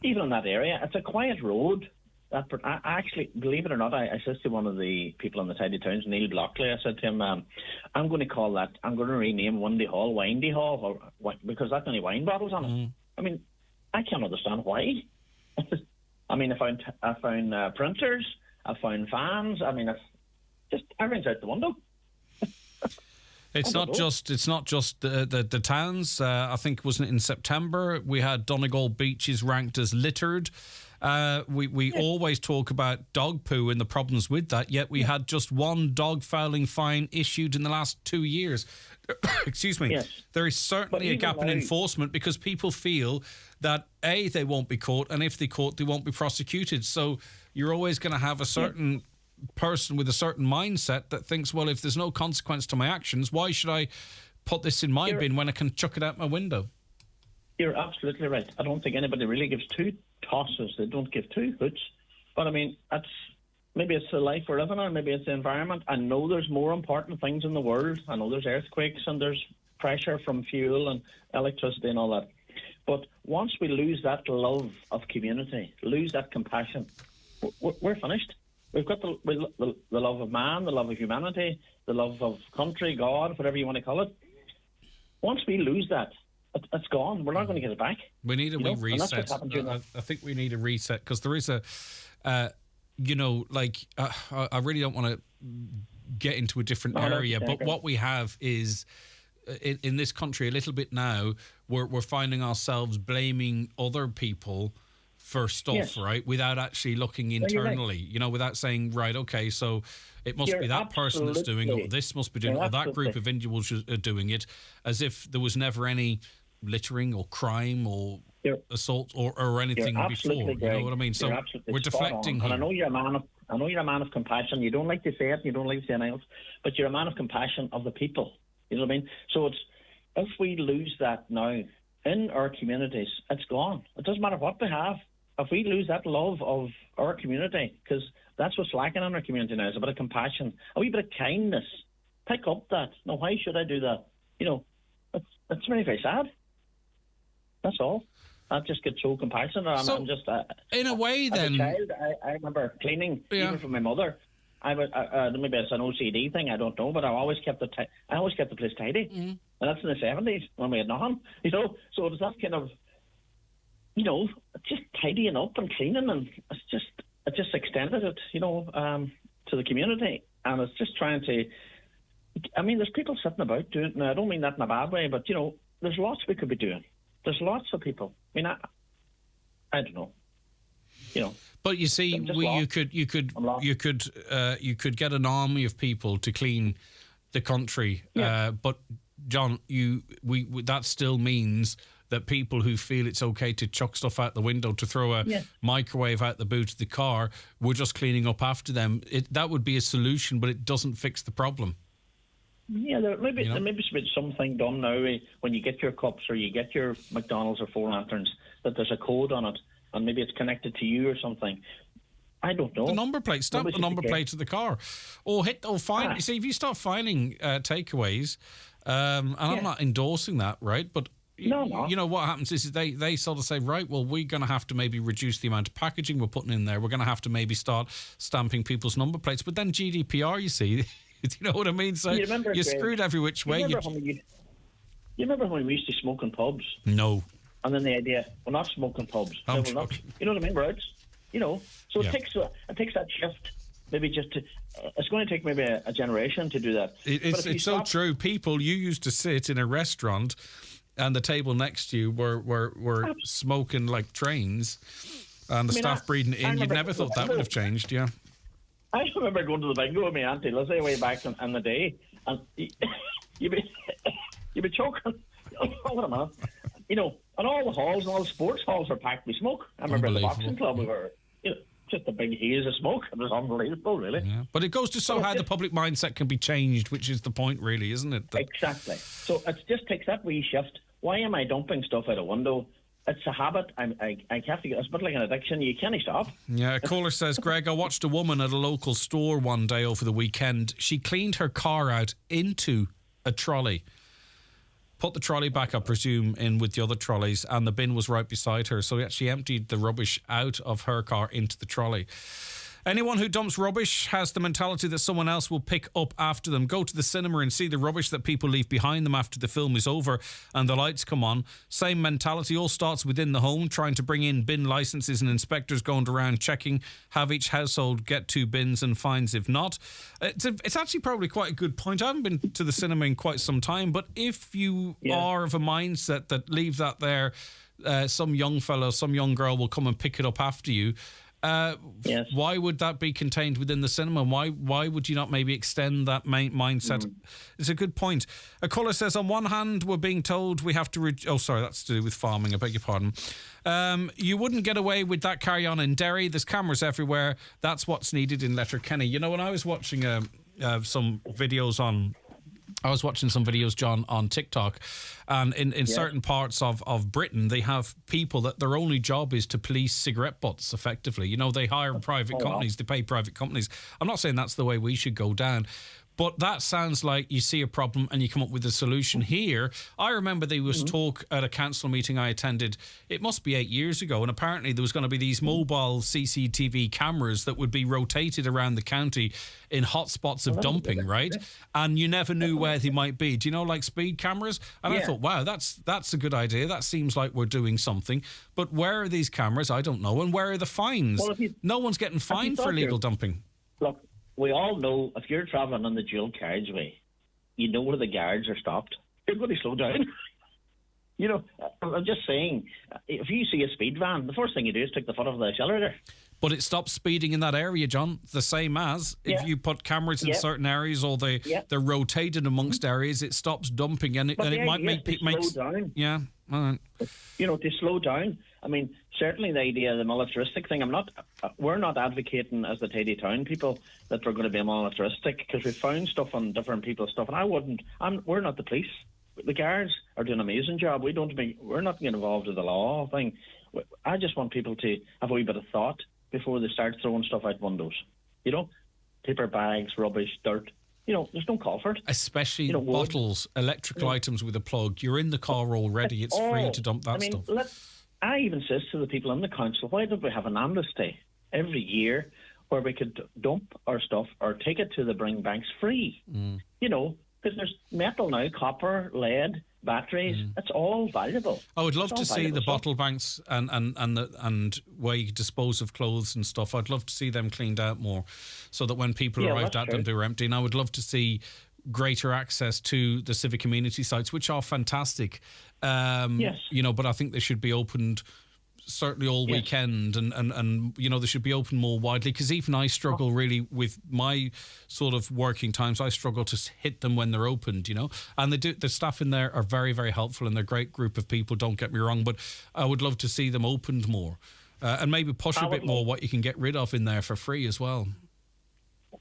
Even in that area, it's a quiet road. I actually, believe it or not, I said to one of the people in the Tidy Towns, Neil Blockley, I said to him, I'm going to rename Windy Hall Windy Hall, because that's only wine bottles on it. I mean, I can't understand why. I mean, I found printers, I found fans. I mean, it's just everything's out the window. It's not just the towns. I think, wasn't it in September, we had Donegal beaches ranked as littered. We always talk about dog poo and the problems with that, yet we had just one dog fouling fine issued in the last 2 years. Excuse me. Yes. There is certainly a gap in enforcement because people feel that, A, they won't be caught, and if they're caught, they won't be prosecuted. So you're always going to have a certain person with a certain mindset that thinks, well, if there's no consequence to my actions, why should I put this in my bin when I can chuck it out my window? You're absolutely right. I don't think anybody really gives two tosses. They don't give two hoots. But I mean, maybe it's the life we're living in, maybe it's the environment. I know there's more important things in the world. I know there's earthquakes and there's pressure from fuel and electricity and all that. But once we lose that love of community, lose that compassion, we're finished. We've got the love of man, the love of humanity, the love of country, God, whatever you want to call it. Once we lose that, it's gone. We're not going to get it back. We need a wee reset. I think we need a reset because there is I really don't want to get into a different area, but what we have is in this country a little bit now, we're finding ourselves blaming other people for stuff, right? Without actually looking internally, without saying, right, okay, so it must be that person that's doing it, or this must be doing it, or that group of individuals are doing it, as if there was never any littering or crime or assault or anything before. You know what I mean? So we're deflecting here. And I know you're a man of compassion. You don't like to say it, you don't like to say anything else, but you're a man of compassion of the people. You know what I mean? So if we lose that now in our communities, it's gone. It doesn't matter what we have. If we lose that love of our community, because that's what's lacking in our community now, is a bit of compassion, a wee bit of kindness. Pick up that. No, why should I do that? It's very, very sad. That's all. I just get so compassionate. I'm just in a way. Then, as a child, I remember cleaning even from my mother. Maybe it's an OCD thing. I don't know, but I always kept the place tidy, and that's in the 70s when we had nothing. So it was that kind of, just tidying up and cleaning, and it just extended it, to the community, and it's just trying to. I mean, there's people sitting about doing it. Now, I don't mean that in a bad way, but there's lots we could be doing. There's lots of people. I mean, I don't know. But you see, you could get an army of people to clean the country. Yeah. But John, that still means that people who feel it's okay to chuck stuff out the window, to throw a microwave out the boot of the car, we're just cleaning up after them. That would be a solution, but it doesn't fix the problem. Yeah, there may be something done now when you get your cups or you get your McDonald's or Four Lanterns, that there's a code on it, and maybe it's connected to you or something. I don't know. The number plate, stamp the number plate of the car, or fine. You see, if you start finding takeaways, and I'm not endorsing that, right? But no. What happens is they sort of say, right, well, we're going to have to maybe reduce the amount of packaging we're putting in there. We're going to have to maybe start stamping people's number plates. But then GDPR, you see. You know what I mean? So you're screwed every which way. You remember when we used to smoke in pubs? No. And then the idea, we're not smoking pubs. You know what I mean? Right? So it takes that shift. Maybe it's going to take maybe a generation to do that. It's so true. People, you used to sit in a restaurant, and the table next to you were smoking like trains, and the staff breathing in. You'd never thought that would have changed, yeah. I remember going to the bingo with my auntie Lizzie way back in the day, and you'd be choking. What a man. And all the halls and all the sports halls were packed with smoke. I remember the boxing club, we were just a big haze of smoke. It was unbelievable, really. Yeah. But it goes to show how the public mindset can be changed, which is the point, really, isn't it? Exactly. So it just takes that wee shift. Why am I dumping stuff out a window? It's a habit. I have to get. It's a bit like an addiction. You can't stop. Yeah. A caller says, Greg, I watched a woman at a local store one day over the weekend. She cleaned her car out into a trolley. Put the trolley back, I presume, in with the other trolleys, and the bin was right beside her. So she emptied the rubbish out of her car into the trolley. Anyone who dumps rubbish has the mentality that someone else will pick up after them. Go to the cinema and see the rubbish that people leave behind them after the film is over and the lights come on. Same mentality, all starts within the home, trying to bring in bin licenses and inspectors going around checking, have each household get 2 bins and fines if not. It's actually probably quite a good point. I haven't been to the cinema in quite some time, but if you are of a mindset that leave that there, some young fellow, some young girl will come and pick it up after you, Yes. Why would that be contained within the cinema? Why would you not maybe extend that mindset? It's a good point. A caller says, on one hand, we're being told we have to... oh, sorry, that's to do with farming. I beg your pardon. You wouldn't get away with that carry-on in Derry. There's cameras everywhere. That's what's needed in Letterkenny. You know, when I was watching some videos on... I was watching some videos, John, on TikTok, and in certain parts of Britain, they have people that their only job is to police cigarette butts, effectively. You know, they hire private companies, they pay private companies. I'm not saying that's the way we should go down, but that sounds like you see a problem and you come up with a solution. Here, I remember there was talk at a council meeting I attended, it must be 8 years ago, and apparently there was going to be these mobile CCTV cameras that would be rotated around the county in hot spots of dumping, right? And you never knew where they might be. Do you know, like speed cameras? And I thought, wow, that's a good idea. That seems like we're doing something. But where are these cameras? I don't know. And where are the fines? Well, no one's getting fined for illegal dumping. Look, we all know if you're travelling on the dual carriageway, you know where the guards are stopped. You're going to slow down. You know, I'm just saying, if you see a speed van, the first thing you do is take the foot off the accelerator. But it stops speeding in that area, John, the same as if you put cameras in certain areas or they're rotated amongst areas, it stops dumping and it might make slow down. Yeah, all right. You know, to slow down. I mean, certainly the idea of the militaristic thing, we're not advocating as the Tidy Town people that we're going to be militaristic, because we found stuff on different people's stuff, and we're not the police. The guards are doing an amazing job. We're not getting involved with the law thing. I just want people to have a wee bit of thought before they start throwing stuff out windows. You know, paper bags, rubbish, dirt. You know, there's no call for it. Especially bottles, electrical items with a plug. You're in the car already. It's free to dump that stuff. I even says to the people in the council, why don't we have an amnesty every year where we could dump our stuff or take it to the bring banks free? You know, because there's metal now, copper, lead, batteries. It's all valuable. I would love to see the bottle banks and where you dispose of clothes and stuff. I'd love to see them cleaned out more, so that when people arrived at them, they were empty. And I would love to see greater access to the civic community sites, which are fantastic. You know, but I think they should be opened certainly all weekend, and you know, they should be open more widely, because even I struggle really with my sort of working times. I struggle to hit them when they're opened, you know, and the staff in there are very, very helpful, and they're a great group of people, don't get me wrong, but I would love to see them opened more, and maybe push a bit more what you can get rid of in there for free as well.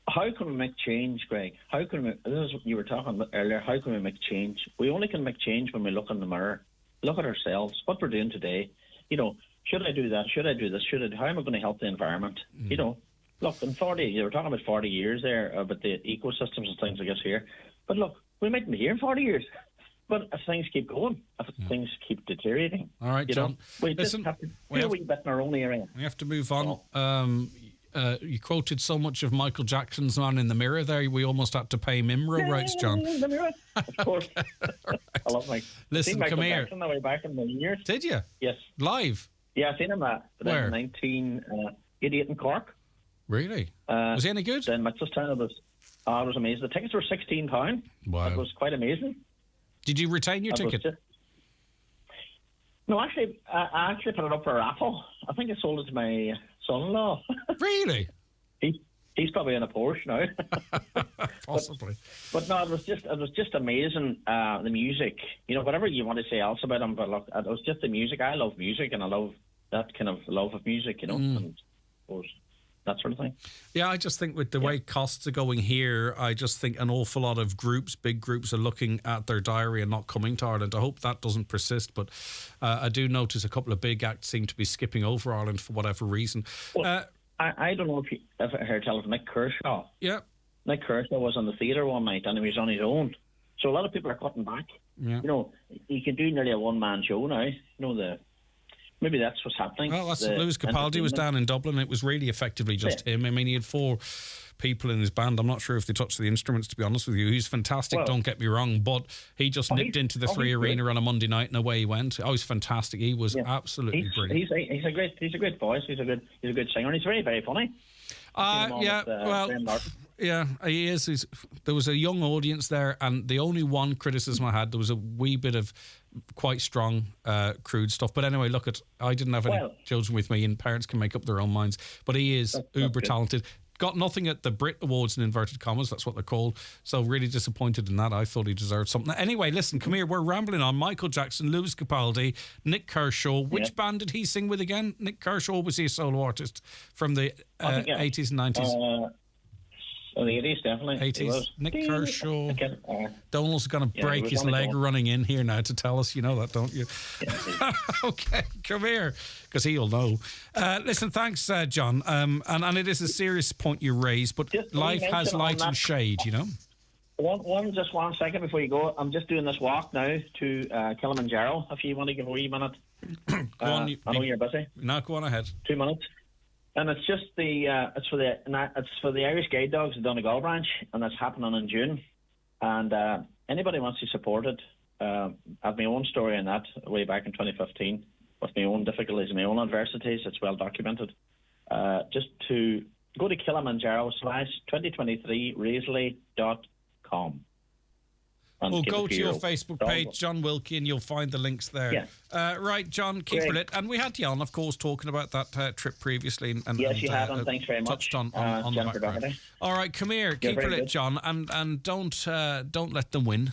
How can we make change, Greg? This is what you were talking about earlier. How can we make change? We only can make change when we look in the mirror, look at ourselves, what we're doing today. You know, should I do that? Should I do this? How am I going to help the environment? You know, look, in 40, you were talking about 40 years there, about the ecosystems and things, I guess, here. But look, we might be here in 40 years. But if things keep going, if things keep deteriorating, all right, John, we just have to do a wee bit in our own area. We have to move on. You quoted so much of Michael Jackson's Man in the Mirror there, we almost had to pay him IMRA rights, John. The mirror, of course. Right. I love Mike. Listen, Michael come here. Jackson that way back in the years. Did you? Yes. Live? Yeah, I seen him Where? in 1988 in Cork. Really? Was he any good? In Mitchelstown, it was amazing. The tickets were £16. Wow. It was quite amazing. Did you retain your ticket? No, actually, I actually put it up for a raffle. I think I sold it to my son-in-law. Really? He's probably in a Porsche now. Possibly. But no, it was just amazing. The music, you know, whatever you want to say else about him, but look, it was just the music. I love music, and I love that kind of love of music, you know, and that sort of thing. Yeah, I just think with the way costs are going here, I just think an awful lot of big groups are looking at their diary and not coming to Ireland. I hope that doesn't persist, but I do notice a couple of big acts seem to be skipping over Ireland for whatever reason. Well, I don't know if I heard tell of Nick Kershaw. Yeah. Nick Kershaw was on the theatre one night and he was on his own. So a lot of people are cutting back. Yeah. You know, you can do nearly a one-man show now. You know, maybe that's what's happening. Well, that's Lewis Capaldi was down in Dublin. It was really effectively just him. I mean, he had 4 people in his band. I'm not sure if they touched the instruments, to be honest with you. He's fantastic, don't get me wrong, but he just nipped into the 3 Arena on a Monday night and away he went. Oh, he's fantastic. He was absolutely brilliant. He's a great voice. He's a good singer, and he's very, very funny. Yeah, he is. There was a young audience there, and the only one criticism I had, there was a wee bit of quite strong crude stuff. But anyway, look, I didn't have any children with me, and parents can make up their own minds. But he is uber talented. Got nothing at the Brit Awards in inverted commas, that's what they're called. So really disappointed in that. I thought he deserved something. Anyway, listen, come here, we're rambling on. Michael Jackson, Lewis Capaldi, Nick Kershaw. Which band did he sing with again? Nick Kershaw, was he a solo artist from the 80s and 90s? The 80s, definitely. 80s. Nick Kershaw. Donald's going to break his leg running in here now to tell us. You know that, don't you? Yeah, okay, come here, because he'll know. Listen, thanks, John. And it is a serious point you raise, but life has light and shade, you know? Just 1 second before you go. I'm just doing this walk now to Kilimanjaro, if you want to give a wee minute. Go on, I know you're busy. No, go on ahead. 2 minutes. And it's just it's for the Irish Guide Dogs of Donegal branch, and that's happening in June. And anybody wants to support it, I have my own story on that way back in 2015 with my own difficulties, my own adversities. It's well documented. Just to go to Kilimanjaro/2023Raisley.com. Well, go to your Facebook page, John Wilkie, and you'll find the links there. Yeah. Right, John, keep it. And we had Jan, of course, talking about that trip previously. Yes, you had, and thanks very much. Touched on the background. All right, come here, keep it, John, and don't let them win.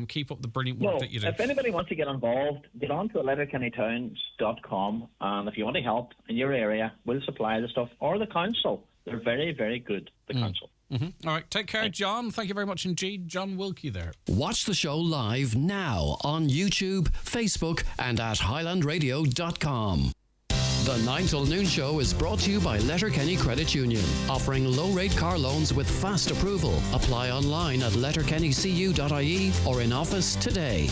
Keep up the brilliant work that you do. If anybody wants to get involved, get on to letterkennytowns.com, and if you want to help in your area, we'll supply the stuff, or the council. They're very, very good, the council. Mm-hmm. All right, take care, John. Thank you very much indeed. John Wilkie there. Watch the show live now on YouTube, Facebook, and at highlandradio.com. The 9 till noon show is brought to you by Letterkenny Credit Union, offering low-rate car loans with fast approval. Apply online at letterkennycu.ie or in office today.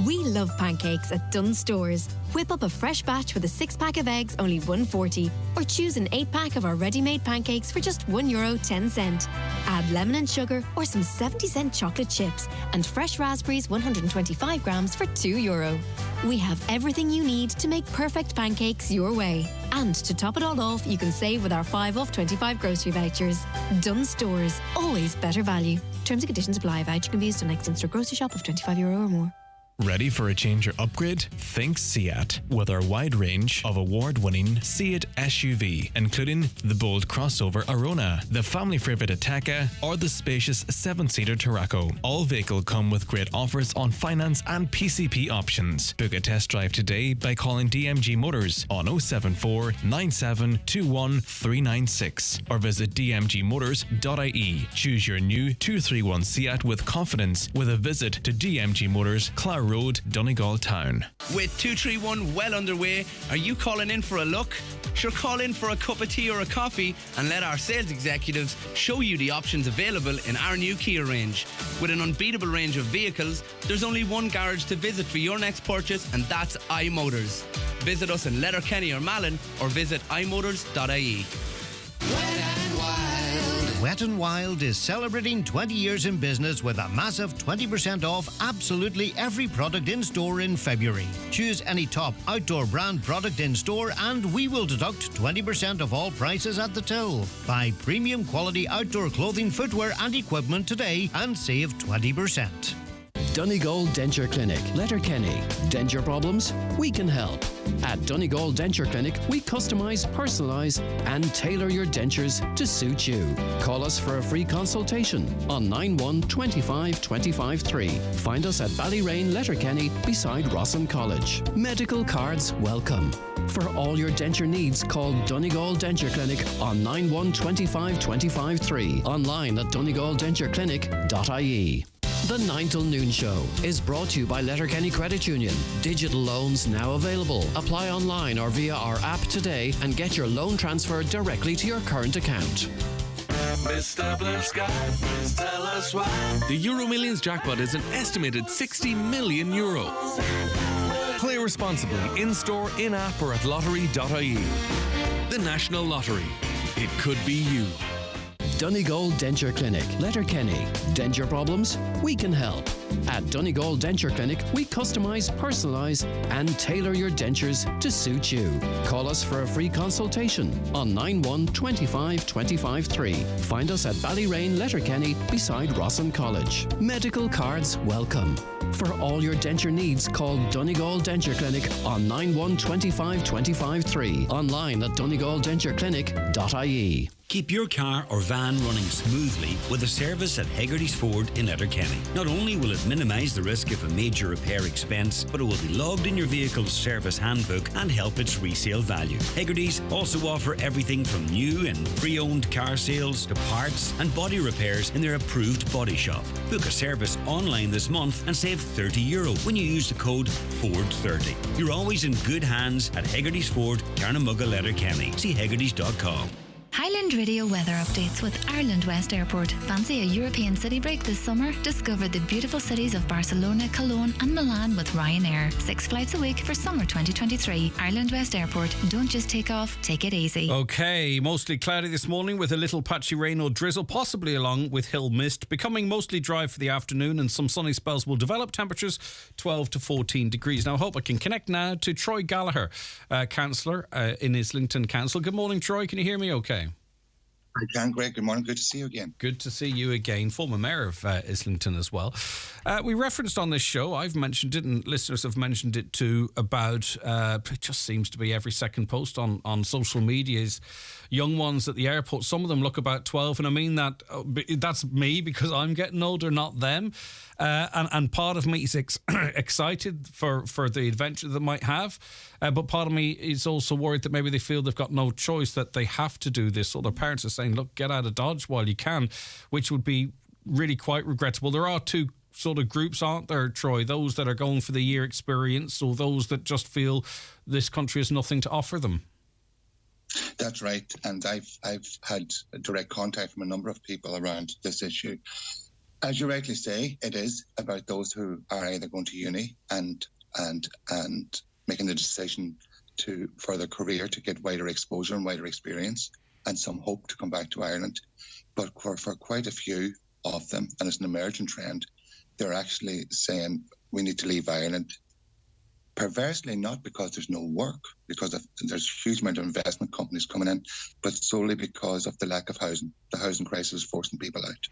We love pancakes at Dunnes Stores. Whip up a fresh batch with a 6-pack of eggs, only $1.40, or choose an 8-pack of our ready-made pancakes for just €1.10. Add lemon and sugar or some 70-cent chocolate chips and fresh raspberries 125 grams for €2. We have everything you need to make perfect pancakes your way. And to top it all off, you can save with our 5 off 25 grocery vouchers. Dunnes Stores, always better value. Terms and conditions apply. Voucher can be used on next in-store grocery shop of €25 or more. Ready for a change or upgrade? Think Seat. With our wide range of award-winning Seat SUV, including the bold crossover Arona, the family favourite Ateca, or the spacious 7-seater Tarraco. All vehicles come with great offers on finance and PCP options. Book a test drive today by calling DMG Motors on 074 9721 396 or visit dmgmotors.ie. Choose your new 231 Seat with confidence with a visit to DMG Motors, Clare Road, Donegal Town. With 231 well underway, are you calling in for a look? Sure, call in for a cup of tea or a coffee and let our sales executives show you the options available in our new Kia range. With an unbeatable range of vehicles, there's only one garage to visit for your next purchase, and that's iMotors. Visit us in Letterkenny or Malin, or visit imotors.ie. Wet n Wild is celebrating 20 years in business with a massive 20% off absolutely every product in store in February. Choose any top outdoor brand product in store and we will deduct 20% of all prices at the till. Buy premium quality outdoor clothing, footwear and equipment today and save 20%. Donegal Denture Clinic, Letterkenny. Denture problems? We can help. At Donegal Denture Clinic, we customise, personalise and tailor your dentures to suit you. Call us for a free consultation on 91 25 25 3. Find us at Ballyrain, Letterkenny, beside Rossin College. Medical cards welcome. For all your denture needs, call Donegal Denture Clinic on 91 25 25 3. Online at donegaldentureclinic.ie. The 9 till noon show is brought to you by Letterkenny Credit Union. Digital loans now available. Apply online or via our app today and get your loan transferred directly to your current account. Mr. Blue Sky, please tell us why. The Euro Millions jackpot is an estimated €60 million. Play responsibly in-store, in-app or at lottery.ie. The National Lottery. It could be you. Donegal Denture Clinic, Letterkenny. Denture problems? We can help. At Donegal Denture Clinic, we customise, personalise and tailor your dentures to suit you. Call us for a free consultation on 91 25 25 3. Find us at Ballyrain, Letterkenny, beside Rossin College. Medical cards welcome. For all your denture needs, call Donegal Denture Clinic on 9125 253. Online at donegaldentureclinic.ie. Keep your car or van running smoothly with a service at Hegarty's Ford in Letterkenny. Not only will it minimise the risk of a major repair expense, but it will be logged in your vehicle's service handbook and help its resale value. Hegarty's also offer everything from new and pre-owned car sales to parts and body repairs in their approved body shop. Book a service online this month and save €30 when you use the code FORD30. You're always in good hands at Hegarty's Ford, Carnamugga, Letterkenny. See hegartys.com. Highland Radio weather updates with Ireland West Airport. Fancy a European city break this summer? Discover the beautiful cities of Barcelona, Cologne and Milan with Ryanair. 6 flights a week for summer 2023. Ireland West Airport. Don't just take off, take it easy. Okay, mostly cloudy this morning with a little patchy rain or drizzle, possibly along with hill mist. Becoming mostly dry for the afternoon and some sunny spells will develop. Temperatures 12 to 14 degrees. Now I hope I can connect now to Troy Gallagher, Councillor in Islington Council. Good morning, Troy. Can you hear me okay? I can, Greg. Good morning. Good to see you again. Good to see you again. Former Mayor of Islington as well. We referenced on this show, I've mentioned it and listeners have mentioned it too, about it just seems to be every second post on social media is young ones at the airport. Some of them look about 12 and I mean that that's me because I'm getting older, not them. And part of me is excited for the adventure they might have. But part of me is also worried that maybe they feel they've got no choice, that they have to do this. Or their parents are saying, look, get out of Dodge while you can, which would be really quite regrettable. There are two sort of groups, aren't there, Troy? Those that are going for the year experience or those that just feel this country has nothing to offer them. That's right. And I've had direct contact from a number of people around this issue. As you rightly say, it is about those who are either going to uni and making the decision for their career to get wider exposure and wider experience and some hope to come back to Ireland. But for quite a few of them, and it's an emerging trend, they're actually saying we need to leave Ireland. Perversely, not because there's no work, because there's a huge amount of investment companies coming in, but solely because of the lack of housing. The housing crisis is forcing people out.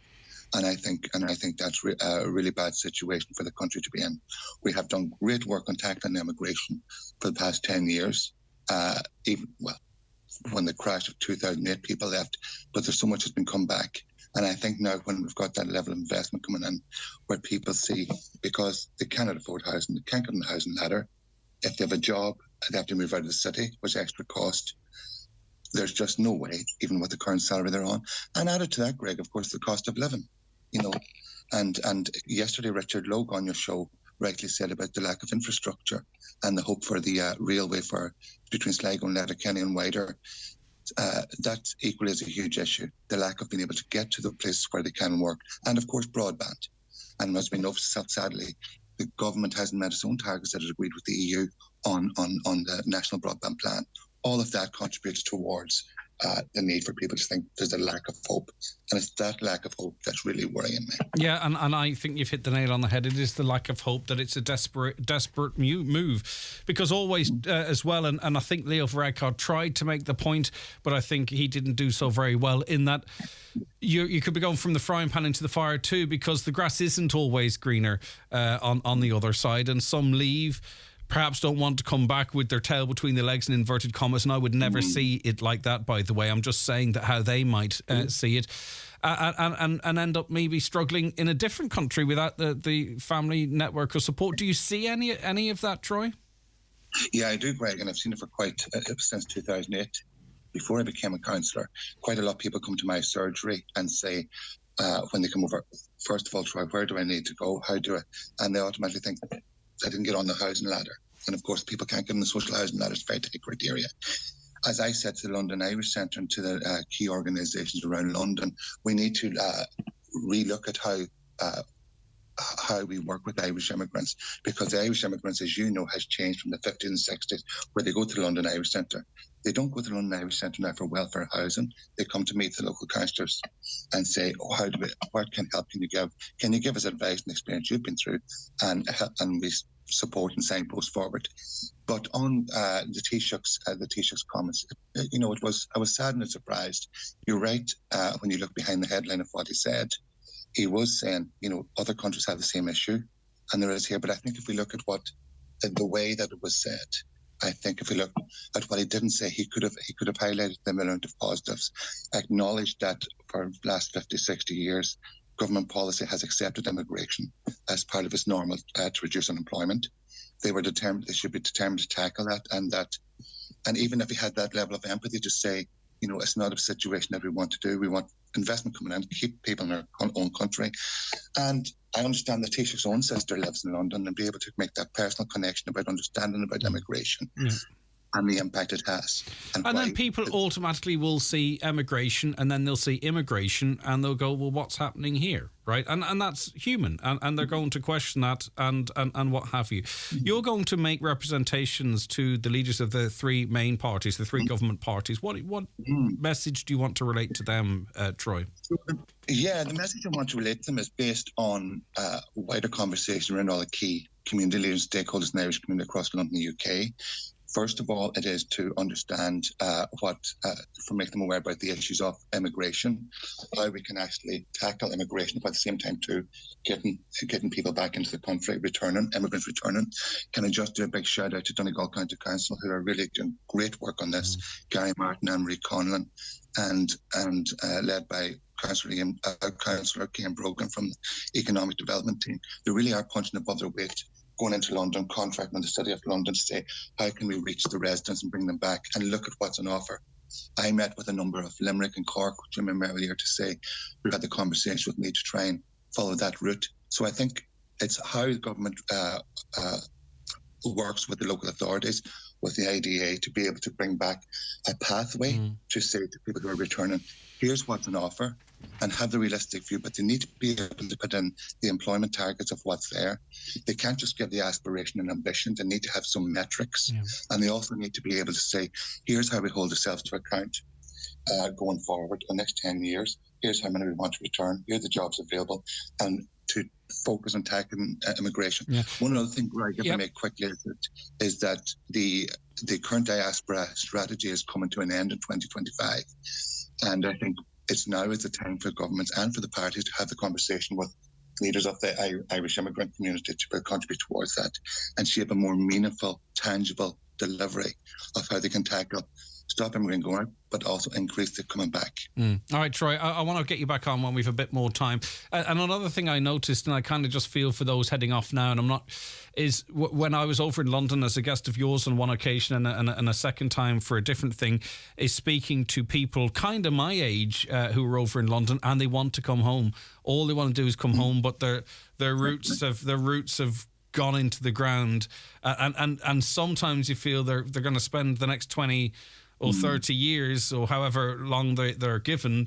And I think that's a really bad situation for the country to be in. We have done great work on tackling immigration for the past 10 years. When the crash of 2008, people left, but there's so much has been come back. And I think now when we've got that level of investment coming in, where people see, because they cannot afford housing, they can't get on the housing ladder. If they have a job, they have to move out of the city, which extra cost. There's just no way, even with the current salary they're on. And added to that, Greg, of course, the cost of living. And yesterday Richard Logue on your show rightly said about the lack of infrastructure and the hope for the railway between Sligo and Letterkenny and wider. That equally is a huge issue, the lack of being able to get to the places where they can work, and of course broadband. And as we know, sadly, the government hasn't met its own targets that it agreed with the EU on the national broadband plan. All of that contributes towards the need for people to think there's a lack of hope. And it's that lack of hope that's really worrying me. Yeah, and I think you've hit the nail on the head. It is the lack of hope, that it's a desperate move. Because always as well, and I think Leo Varadkar tried to make the point, but I think he didn't do so very well in that you could be going from the frying pan into the fire too, because the grass isn't always greener on the other side, and some leave, perhaps don't want to come back with their tail between the legs in inverted commas, and I would never see it like that, by the way. I'm just saying that how they might see it, and end up maybe struggling in a different country without the family network of support. Do you see any of that, Troy? Yeah, I do, Greg, and I've seen it for since 2008. Before I became a councillor, quite a lot of people come to my surgery and say, when they come over, first of all, Troy, where do I need to go? How do I? And they automatically think, I didn't get on the housing ladder. And of course, people can't get on the social housing ladder. It's very tight criteria. As I said to the London Irish Centre and to the key organisations around London, we need to relook at how we work with Irish immigrants, because the Irish immigrants, as you know, has changed from the 50s and 60s, where they go to the London Irish Centre. They don't go to the London Irish Centre now for welfare housing. They come to meet the local councillors and say, what can help can you give? Can you give us advice and experience you've been through, and we support and signpost forward. But on the Taoiseach's comments, I was saddened and surprised. You're right when you look behind the headline of what he said. He was saying, other countries have the same issue, and there is here. But I think if we look at the way that it was said, I think if we look at what he didn't say, he could have highlighted the amount of positives, acknowledged that for the last 50, 60 years, government policy has accepted immigration as part of its normal to reduce unemployment. They should be determined to tackle that, and even if he had that level of empathy to say, it's not a situation that we want to do. We want investment coming in, keep people in our own country. And I understand that Taoiseach's own sister lives in London, and be able to make that personal connection about understanding about immigration and the impact it has. And then people automatically will see emigration, and then they'll see immigration, and they'll go, well, what's happening here, right? And that's human, and they're going to question that and what have you. You're going to make representations to the leaders of the three main parties, the three government parties. What message do you want to relate to them, Troy? Yeah, the message I want to relate to them is based on wider conversation around all the key community leaders, stakeholders in the Irish community across London and the UK. First of all, it is to understand make them aware about the issues of immigration, how we can actually tackle immigration, but at the same time too, getting people back into the country, immigrants returning. Can I just do a big shout out to Donegal County Council, who are really doing great work on this, Gary Martin and Marie Conlon, and led by Councillor Cian Brogan from the Economic Development Team. They really are punching above their weight, going into London, contracting with the City of London to say, how can we reach the residents and bring them back and look at what's on offer. I met with a number of Limerick and Cork, which I remember earlier, to say, who had the conversation with me to try and follow that route. So I think it's how the government works with the local authorities, with the IDA, to be able to bring back a pathway to say to people who are returning, here's what's on offer, and have the realistic view, but they need to be able to put in the employment targets of what's there. They can't just give the aspiration and ambition. They need to have some metrics, and they also need to be able to say, here's how we hold ourselves to account going forward the next 10 years. Here's how many we want to return. Here are the jobs available, and to focus on tackling immigration. One other thing, Greg, if I make quickly, is that the current diaspora strategy is coming to an end in 2025, and I think it's now is the time for governments and for the parties to have the conversation with leaders of the Irish immigrant community to contribute towards that and shape a more meaningful, tangible delivery of how they can tackle stop immigrant going out, but also increase the coming back. All right, Troy, I want to get you back on when we've a bit more time. And another thing I noticed, and I kind of just feel for those heading off now, and I'm not, is when I was over in London as a guest of yours on one occasion and a second time for a different thing, is speaking to people kind of my age who are over in London, and they want to come home. All they want to do is come home, but their roots have gone into the ground, and sometimes you feel they're going to spend the next 20 or 30 years or however long they're given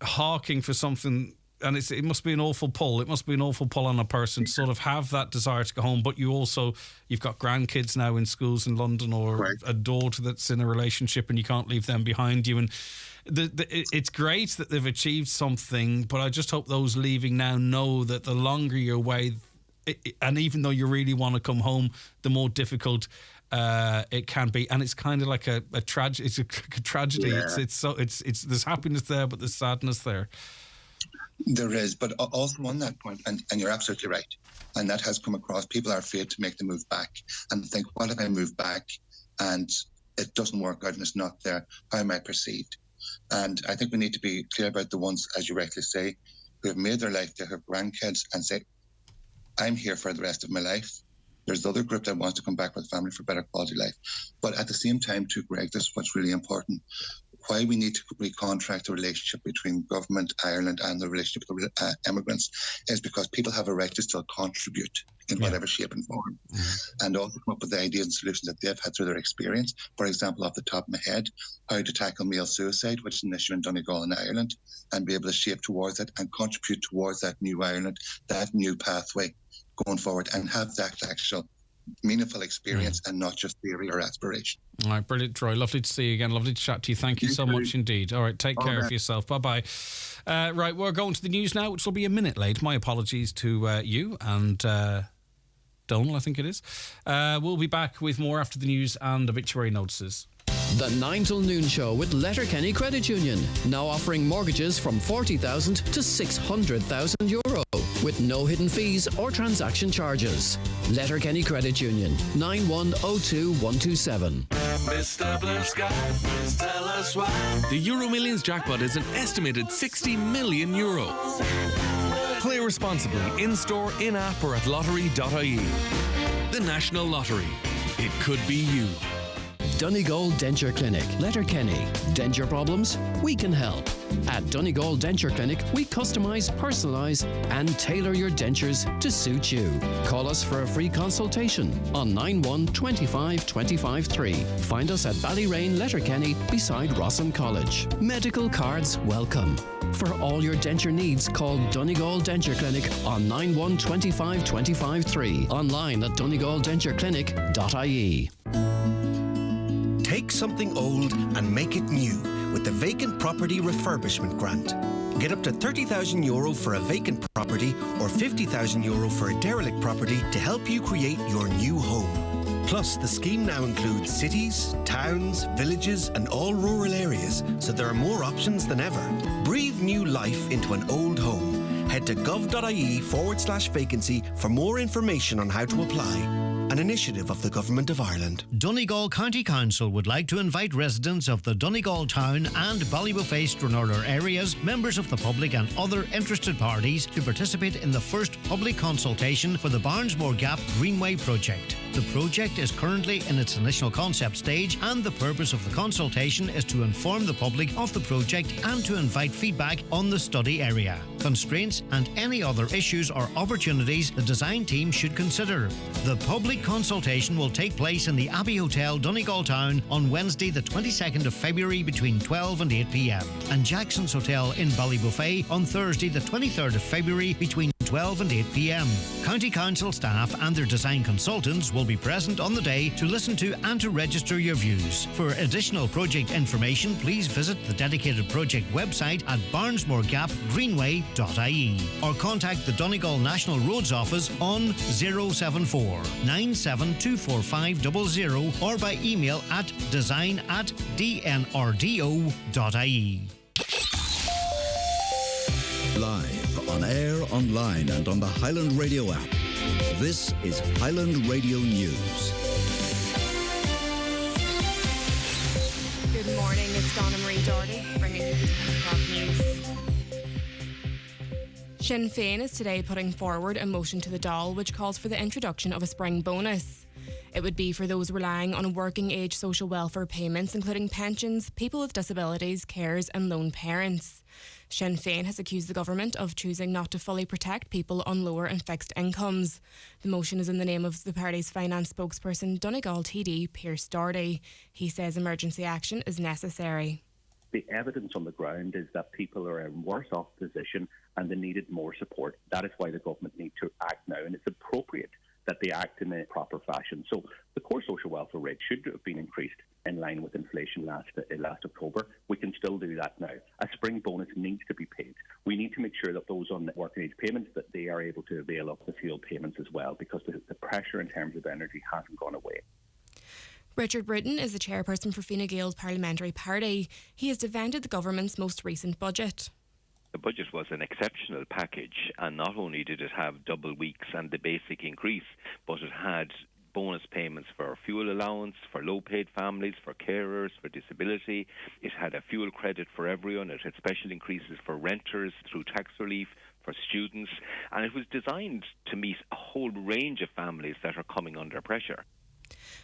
hawking for something, and it must be an awful pull. It must be an awful pull on a person to sort of have that desire to go home, but you've got grandkids now in schools in London, or a daughter that's in a relationship and you can't leave them behind you, and it's great that they've achieved something, but I just hope those leaving now know that the longer you're away, and even though you really want to come home, the more difficult it can be, and it's kind of like a tragedy. It's a tragedy. Yeah. It's there's happiness there, but there's sadness there. There is, but also on that point, and you're absolutely right, and that has come across. People are afraid to make the move back and think, what if I move back and it doesn't work out and it's not there? How am I perceived? And I think we need to be clear about the ones, as you rightly say, who have made their life, they have grandkids, and say, I'm here for the rest of my life. There's the other group that wants to come back with family for better quality life. But at the same time, too, Greg, this is what's really important. Why we need to recontract the relationship between government, Ireland, and the relationship with immigrants is because people have a right to still contribute in whatever shape and form, and also come up with the ideas and solutions that they've had through their experience. For example, off the top of my head, how to tackle male suicide, which is an issue in Donegal in Ireland, and be able to shape towards it and contribute towards that new Ireland, that new pathway going forward, and have that actual meaningful experience and not just theory or aspiration. All right, brilliant, Troy. Lovely to see you again. Lovely to chat to you. Thank you so much indeed. All right, take care of yourself. Bye-bye. Right, we're going to the news now, which will be a minute late. My apologies to you and Donal, I think it is. We'll be back with more after the news and obituary notices. The 9 till noon show with Letterkenny Credit Union, now offering mortgages from €40,000 to €600,000. with no hidden fees or transaction charges. Letterkenny Credit Union, 9102127. Mr. Blue Sky, please tell us why. The Euro Millions jackpot is an estimated 60 million euro. Play responsibly in-store, in-app or at lottery.ie. The National Lottery. It could be you. Donegal Denture Clinic, Letterkenny. Denture problems? We can help. At Donegal Denture Clinic, we customise, personalise and tailor your dentures to suit you. Call us for a free consultation on 91 25 25 3. Find us at Ballyrain, Letterkenny, beside Rossin College. Medical cards welcome. For all your denture needs, call Donegal Denture Clinic on 91 25 25 3. Online at donegaldentureclinic.ie. Take something old and make it new with the Vacant Property Refurbishment Grant. Get up to €30,000 for a vacant property or €50,000 for a derelict property to help you create your new home. Plus, the scheme now includes cities, towns, villages and all rural areas, so there are more options than ever. Breathe new life into an old home. Head to gov.ie/vacancy for more information on how to apply. An initiative of the Government of Ireland. Donegal County Council would like to invite residents of the Donegal Town and Ballybofey-Stranorlar areas, members of the public and other interested parties to participate in the first public consultation for the Barnesmore Gap Greenway project. The project is currently in its initial concept stage, and the purpose of the consultation is to inform the public of the project and to invite feedback on the study area, constraints and any other issues or opportunities the design team should consider. The public consultation will take place in the Abbey Hotel, Donegal Town on Wednesday the 22nd of February between 12 and 8 p.m. and Jackson's Hotel in Ballybofey on Thursday the 23rd of February between 12 and 8 p.m. County Council staff and their design consultants will be present on the day to listen to and to register your views. For additional project information, please visit the dedicated project website at barnesmoregapgreenway.ie or contact the Donegal National Roads Office on 074 972450 or by email at design@dnrdo.ie. Live, on air, online and on the Highland Radio app. This is Highland Radio News. Good morning, it's Donna Marie Doherty bringing you the 10 o'clock news. Sinn Féin is today putting forward a motion to the Dáil which calls for the introduction of a spring bonus. It would be for those relying on working age social welfare payments, including pensions, people with disabilities, carers and lone parents. Sinn Féin has accused the government of choosing not to fully protect people on lower and fixed incomes. The motion is in the name of the party's finance spokesperson, Donegal TD Pierce Doherty. He says emergency action is necessary. The evidence on the ground is that people are in worse off position and they needed more support. That is why the government need to act now, and it's appropriate that they act in a proper fashion. So the core social welfare rate should have been increased in line with inflation last October. We can still do that now. A spring bonus needs to be paid. We need to make sure that those on working age payments, that they are able to avail of the fuel payments as well, because the pressure in terms of energy hasn't gone away. Richard Britton is the chairperson for Fine Gael's parliamentary party. He has defended the government's most recent budget. The budget was an exceptional package, and not only did it have double weeks and the basic increase, but it had bonus payments for fuel allowance, for low-paid families, for carers, for disability. It had a fuel credit for everyone. It had special increases for renters through tax relief, for students, and it was designed to meet a whole range of families that are coming under pressure.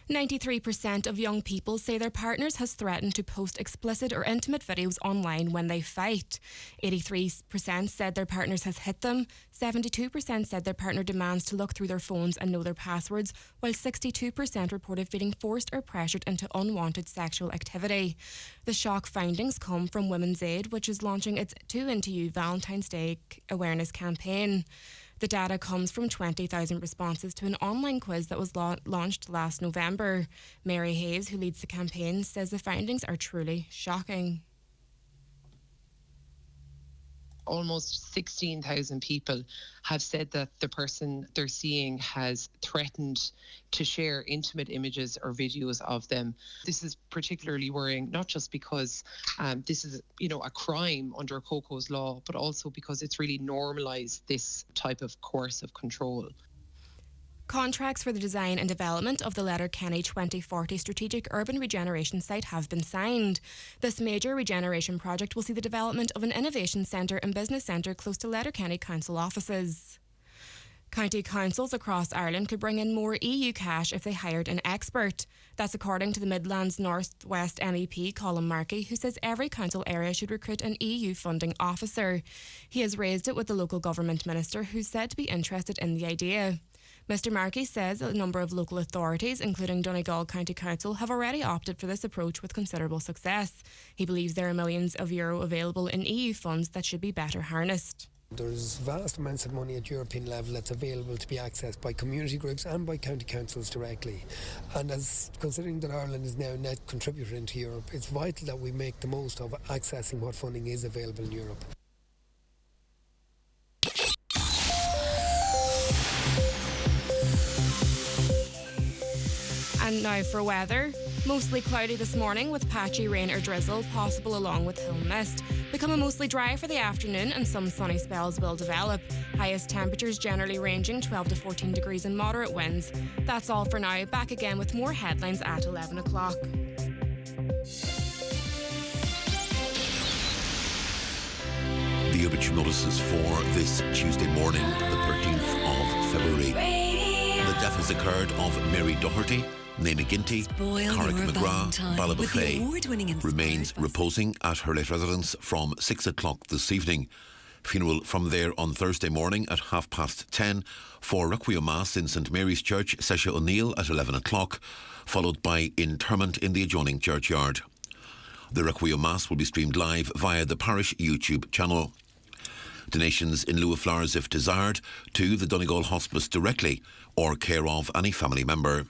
93% of young people say their partners has threatened to post explicit or intimate videos online when they fight. 83% said their partners has hit them. 72% said their partner demands to look through their phones and know their passwords, while 62% reported feeling forced or pressured into unwanted sexual activity. The shock findings come from Women's Aid, which is launching its 2 Into You Valentine's Day awareness campaign. The data comes from 20,000 responses to an online quiz that was launched last November. Mary Hayes, who leads the campaign, says the findings are truly shocking. almost 16,000 people have said that the person they're seeing has threatened to share intimate images or videos of them. This is particularly worrying, not just because this is, a crime under Coco's law, but also because it's really normalised this type of coercive control. Contracts for the design and development of the Letterkenny 2040 Strategic Urban Regeneration Site have been signed. This major regeneration project will see the development of an innovation centre and business centre close to Letterkenny Council offices. County councils across Ireland could bring in more EU cash if they hired an expert. That's according to the Midlands North West MEP Colin Markey, who says every council area should recruit an EU funding officer. He has raised it with the local government minister, who's said to be interested in the idea. Mr Markey says a number of local authorities, including Donegal County Council, have already opted for this approach with considerable success. He believes there are millions of euro available in EU funds that should be better harnessed. There's vast amounts of money at European level that's available to be accessed by community groups and by county councils directly. And as considering that Ireland is now a net contributor into Europe, it's vital that we make the most of accessing what funding is available in Europe. And now for weather. Mostly cloudy this morning with patchy rain or drizzle possible along with hill mist. Becoming mostly dry for the afternoon and some sunny spells will develop. Highest temperatures generally ranging 12 to 14 degrees and moderate winds. That's all for now. Back again with more headlines at 11 o'clock. The obituary notices for this Tuesday morning, the 13th of February. The death has occurred of Mary Doherty, Nana Ginty, Carrick McGrath, Ballybofey, remains reposing at her late residence from 6 o'clock this evening. Funeral from there on Thursday morning at 10:30 for Requiem Mass in St Mary's Church, Sesha O'Neill at 11 o'clock, followed by interment in the adjoining churchyard. The Requiem Mass will be streamed live via the parish YouTube channel. Donations in lieu of flowers, if desired, to the Donegal Hospice directly or care of any family member.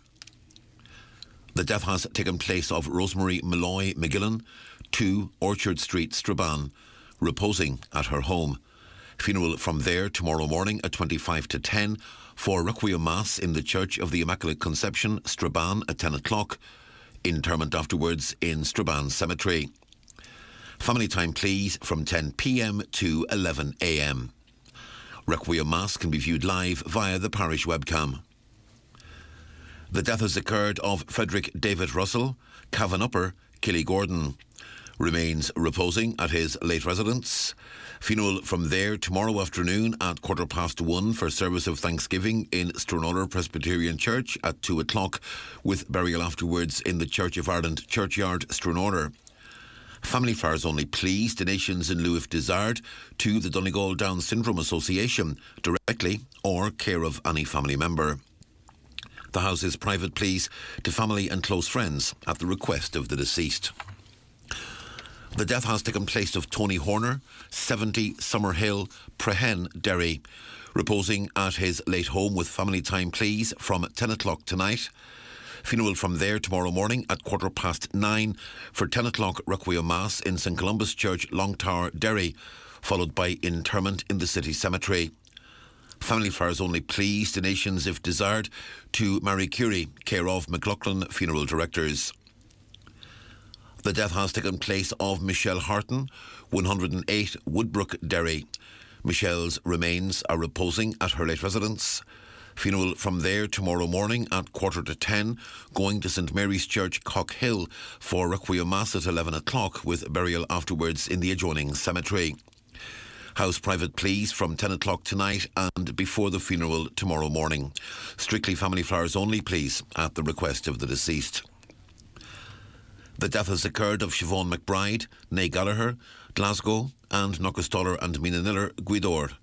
The death has taken place of Rosemary Malloy McGillan, 2 Orchard Street, Strabane, reposing at her home. Funeral from there tomorrow morning at 10:25 for Requiem Mass in the Church of the Immaculate Conception, Strabane at 10 o'clock. Interment afterwards in Strabane Cemetery. Family time, please, from 10 p.m. to 11 a.m. Requiem Mass can be viewed live via the parish webcam. The death has occurred of Frederick David Russell, Cavan Upper, Killygordon. Remains reposing at his late residence. Funeral from there tomorrow afternoon at 1:15 for service of Thanksgiving in Stranora Presbyterian Church at 2 o'clock, with burial afterwards in the Church of Ireland Churchyard, Stranora. Family flowers only, please. Donations in lieu if desired to the Donegal Down Syndrome Association directly or care of any family member. The house is private, please, to family and close friends at the request of the deceased. The death has taken place of Tony Horner, 70 Summerhill, Prehen, Derry, reposing at his late home with family time, please, from 10 o'clock tonight. Funeral from there tomorrow morning at 9:15 for 10 o'clock Requiem Mass in St Columbus Church, Long Tower, Derry, followed by interment in the city cemetery. Family flowers only, please. Donations, if desired, to Mary Curie, care of McLaughlin Funeral Directors. The death has taken place of Michelle Harton, 108 Woodbrook, Derry. Michelle's remains are reposing at her late residence. Funeral from there tomorrow morning at 9:45, going to St Mary's Church, Cockhill, for Requiem Mass at 11 o'clock, with burial afterwards in the adjoining cemetery. House private, please, from 10 o'clock tonight and before the funeral tomorrow morning. Strictly family flowers only, please, at the request of the deceased. The death has occurred of Siobhan McBride, née Gallagher, Glasgow, and Knockastallar and Mina Niller, Gweedore.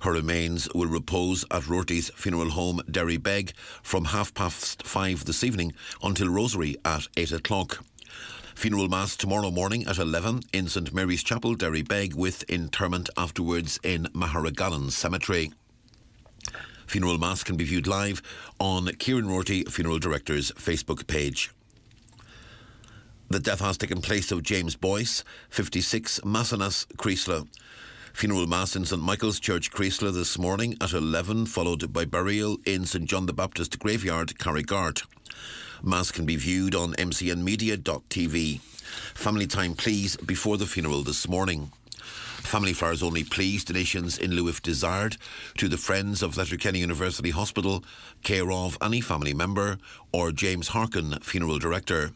Her remains will repose at Rorty's Funeral Home, Derry Beg, from 5:30 this evening until Rosary at 8 o'clock. Funeral Mass tomorrow morning at 11 in St Mary's Chapel, Derry Beg, with interment afterwards in Maharagallan Cemetery. Funeral Mass can be viewed live on Kieran Rorty Funeral Director's Facebook page. The death has taken place of James Boyce, 56, Massanas, Creasla. Funeral Mass in St Michael's Church, Creasla this morning at 11, followed by burial in St John the Baptist Graveyard, Carrigart. Mass can be viewed on mcnmedia.tv. Family time, please, before the funeral this morning. Family flowers only, please. Donations in lieu if desired to the Friends of Letterkenny University Hospital, care of any family member or James Harkin, funeral director.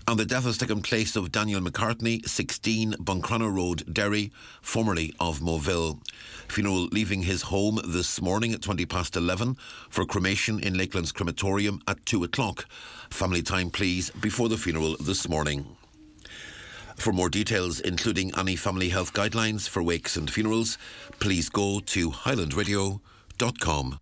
And the death has taken place of Daniel McCartney, 16 Buncrana Road, Derry, formerly of Moville. Funeral leaving his home this morning at 11:20 for cremation in Lakeland's crematorium at 2 o'clock. Family time, please, before the funeral this morning. For more details, including any family health guidelines for wakes and funerals, please go to highlandradio.com.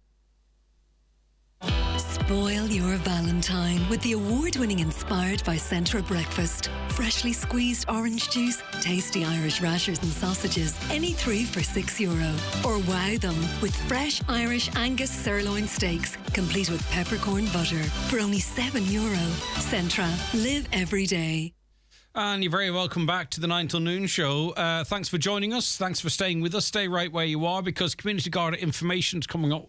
Spoil your Valentine with the award-winning Inspired by Centra breakfast. Freshly squeezed orange juice, tasty Irish rashers and sausages, any three for €6. Or wow them with fresh Irish Angus sirloin steaks, complete with peppercorn butter for only €7. Centra, live every day. And you're very welcome back to the 9 till noon show. Thanks for joining us. Thanks for staying with us. Stay right where you are, because Community Garda information is coming up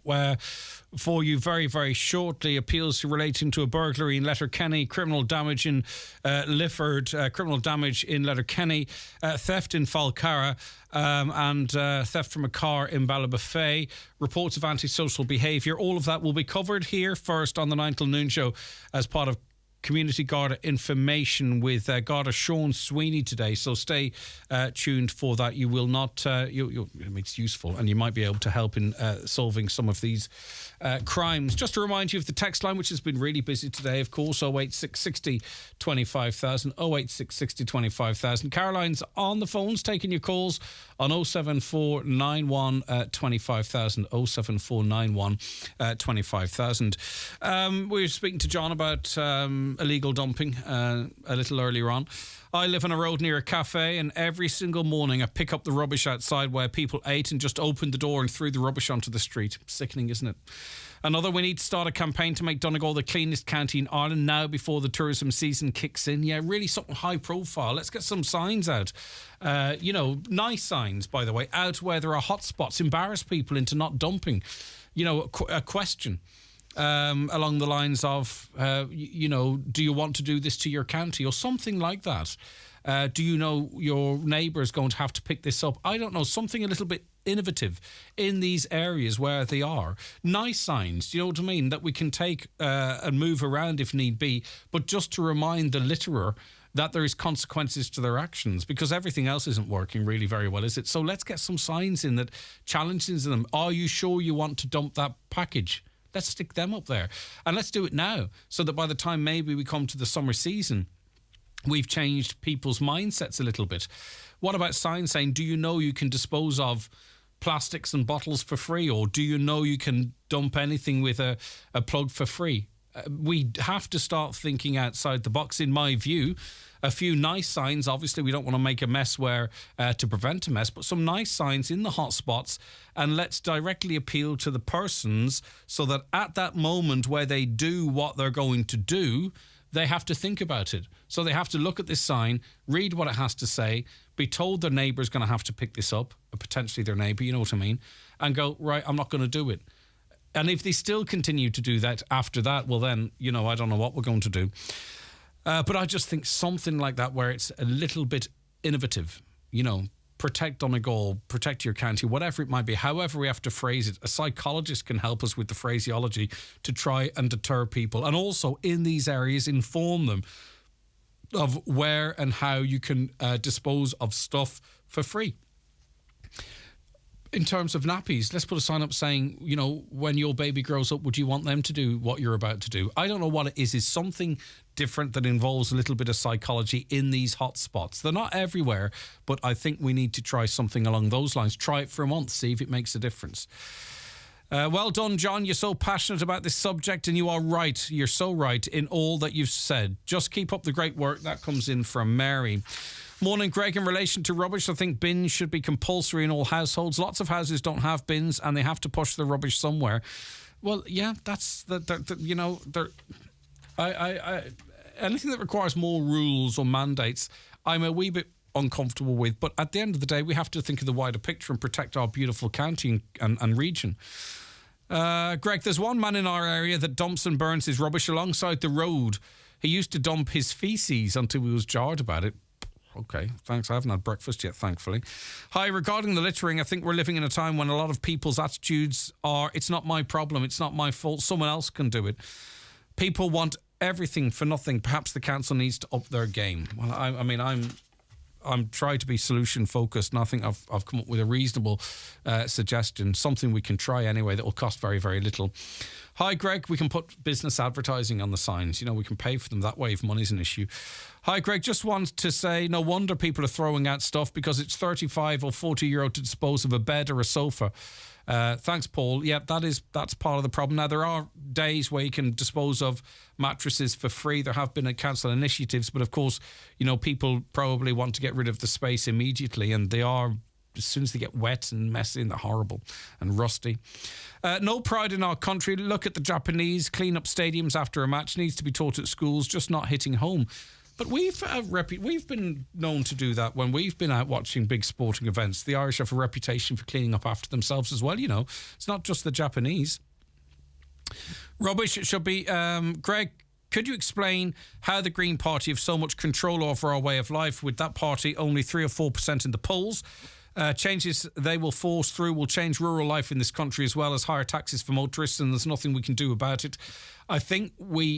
for you very, very shortly. Appeals relating to a burglary in Letterkenny, criminal damage in Lifford, criminal damage in Letterkenny, theft in Falcarra, and theft from a car in Ballybofey, reports of antisocial behaviour. All of that will be covered here first on the 9 till noon show as part of Community Garda information with Garda Sean Sweeney today, so stay tuned for that. You will not, it's useful, and you might be able to help in solving some of these crimes. Just to remind you of the text line, which has been really busy today, of course, 08660 25000, 08660 25000. Caroline's on the phones taking your calls on 07491 25000, 07491 25000. We were speaking to John about illegal dumping a little earlier on. I live on a road near a cafe, and every single morning I pick up the rubbish outside where people ate and just opened the door and threw the rubbish onto the street. Sickening, isn't it? Another, we need to start a campaign to make Donegal the cleanest county in Ireland now before the tourism season kicks in. Yeah, really something high profile. Let's get some signs out. Nice signs, by the way, out where there are hot spots. Embarrass people into not dumping. A question. Along the lines of, do you want to do this to your county or something like that? Do you know your neighbour is going to have to pick this up? I don't know, something a little bit innovative in these areas where they are. Nice signs, do you know what I mean, that we can take and move around if need be, but just to remind the litterer that there is consequences to their actions, because everything else isn't working really very well, is it? So let's get some signs in that challenges them. Are you sure you want to dump that package? Let's stick them up there. And let's do it now, so that by the time maybe we come to the summer season, we've changed people's mindsets a little bit. What about signs saying, do you know you can dispose of plastics and bottles for free? Or do you know you can dump anything with a plug for free? We have to start thinking outside the box, in my view. A few nice signs. Obviously, we don't want to make a mess to prevent a mess, but some nice signs in the hot spots, and let's directly appeal to the persons so that at that moment where they do what they're going to do, they have to think about it. So they have to look at this sign, read what it has to say, be told their neighbour's going to have to pick this up, or potentially their neighbour, you know what I mean, and go, right, I'm not going to do it. And if they still continue to do that after that, well then, I don't know what we're going to do. But I just think something like that where it's a little bit innovative, protect Donegal, protect your county, whatever it might be, however we have to phrase it. A psychologist can help us with the phraseology to try and deter people. And also in these areas, inform them of where and how you can dispose of stuff for free. In terms of nappies, let's put a sign up saying, when your baby grows up, would you want them to do what you're about to do? I don't know what it is. It's something different that involves a little bit of psychology in these hot spots. They're not everywhere, but I think we need to try something along those lines. Try it for a month, see if it makes a difference. Well done, John. You're so passionate about this subject, and you are right. You're so right in all that you've said. Just keep up the great work. That comes in from Mary. Morning, Greg. In relation to rubbish, I think bins should be compulsory in all households. Lots of houses don't have bins, and they have to push the rubbish somewhere. Well, yeah, that's anything that requires more rules or mandates, I'm a wee bit uncomfortable with. But at the end of the day, we have to think of the wider picture and protect our beautiful county and region. Greg, there's one man in our area that dumps and burns his rubbish alongside the road. He used to dump his feces until he was jarred about it. Okay, thanks. I haven't had breakfast yet, thankfully. Hi, regarding the littering, I think we're living in a time when a lot of people's attitudes are, it's not my problem, it's not my fault, someone else can do it. People want everything for nothing. Perhaps the council needs to up their game. Well, I'm trying to be solution focused, and I think I've come up with a reasonable suggestion, something we can try anyway that will cost very, very little. Hi, Greg, we can put business advertising on the signs. We can pay for them that way if money's an issue. Hi, Greg, just want to say no wonder people are throwing out stuff because it's 35 or 40 euro to dispose of a bed or a sofa. Thanks, Paul. Yeah, that's part of the problem. Now, there are days where you can dispose of mattresses for free. There have been council initiatives, but of course, people probably want to get rid of the space immediately, and they are, as soon as they get wet and messy, and they're horrible and rusty. No pride in our country. Look at the Japanese. Clean up stadiums after a match. Needs to be taught at schools, just not hitting home. But we've been known to do that when we've been out watching big sporting events. The Irish have a reputation for cleaning up after themselves as well, It's not just the Japanese. Rubbish should be... Greg, could you explain how the Green Party have so much control over our way of life, with that party only 3 or 4% in the polls? Changes they will force through will change rural life in this country, as well as higher taxes for motorists, and there's nothing we can do about it. I think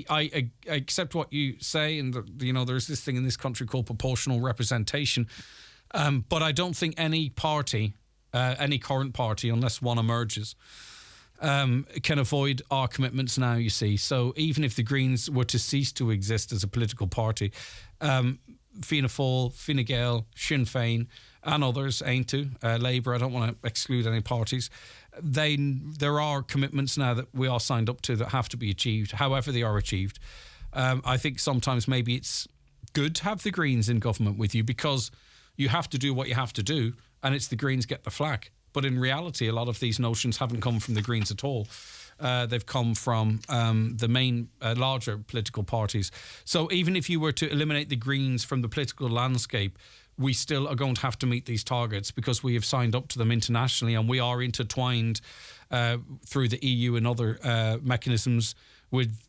I accept what you say, and there's this thing in this country called proportional representation, but I don't think any party, any current party, unless one emerges, can avoid our commitments now, you see. So even if the Greens were to cease to exist as a political party, Fianna Fáil, Fine Gael, Sinn Féin and others ain't to, Labour, I don't want to exclude any parties, there are commitments now that we are signed up to that have to be achieved, however they are achieved. I think sometimes maybe it's good to have the Greens in government with you, because you have to do what you have to do, and it's the Greens get the flack. But in reality, a lot of these notions haven't come from the Greens at all. They've come from the main larger political parties. So even if you were to eliminate the Greens from the political landscape, we still are going to have to meet these targets, because we have signed up to them internationally, and we are intertwined through the EU and other mechanisms with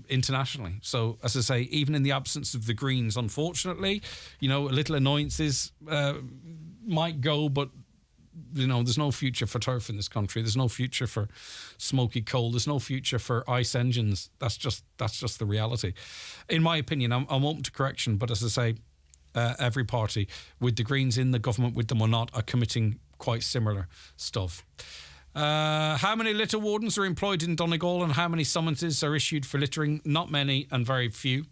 internationally. So, as I say, even in the absence of the Greens, unfortunately, a little annoyances might go, but there's no future for turf in this country. There's no future for smoky coal. There's no future for ice engines. That's just the reality. In my opinion, I'm open to correction, but as I say, every party, with the Greens in the government with them or not, are committing quite similar stuff. How many litter wardens are employed in Donegal, and how many summonses are issued for littering? Not many, and very few.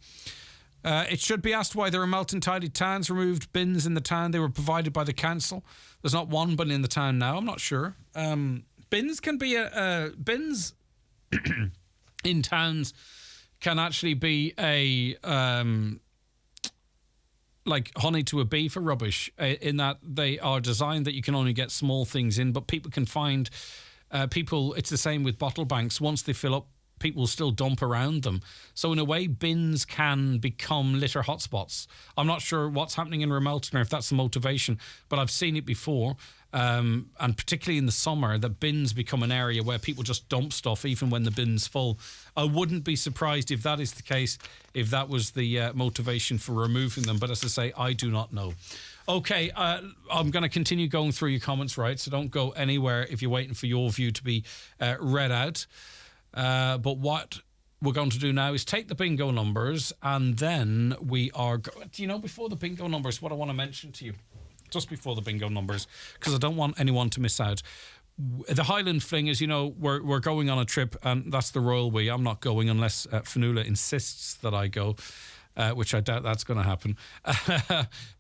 It should be asked why there are Melton Tidy Towns removed bins in the town. They were provided by the council. There's not one bin in the town now. I'm not sure. Bins can be bins in towns can actually be like honey to a bee for rubbish, in that they are designed that you can only get small things in, but people can find it's the same with bottle banks. Once they fill up, people still dump around them. So in a way, bins can become litter hotspots. I'm not sure what's happening in Ramelton or if that's the motivation, but I've seen it before, and particularly in the summer, that bins become an area where people just dump stuff even when the bin's full. I wouldn't be surprised if that is the case, if that was the motivation for removing them, but as I say, I do not know. Okay, I'm going to continue going through your comments, right? So don't go anywhere if you're waiting for your view to be read out. But what we're going to do now is take the bingo numbers, and then we are... before the bingo numbers, what I want to mention to you, just before the bingo numbers, because I don't want anyone to miss out. The Highland Fling, as you know, we're going on a trip, and that's the royal we. I'm not going unless Fionnuala insists that I go, which I doubt that's going to happen.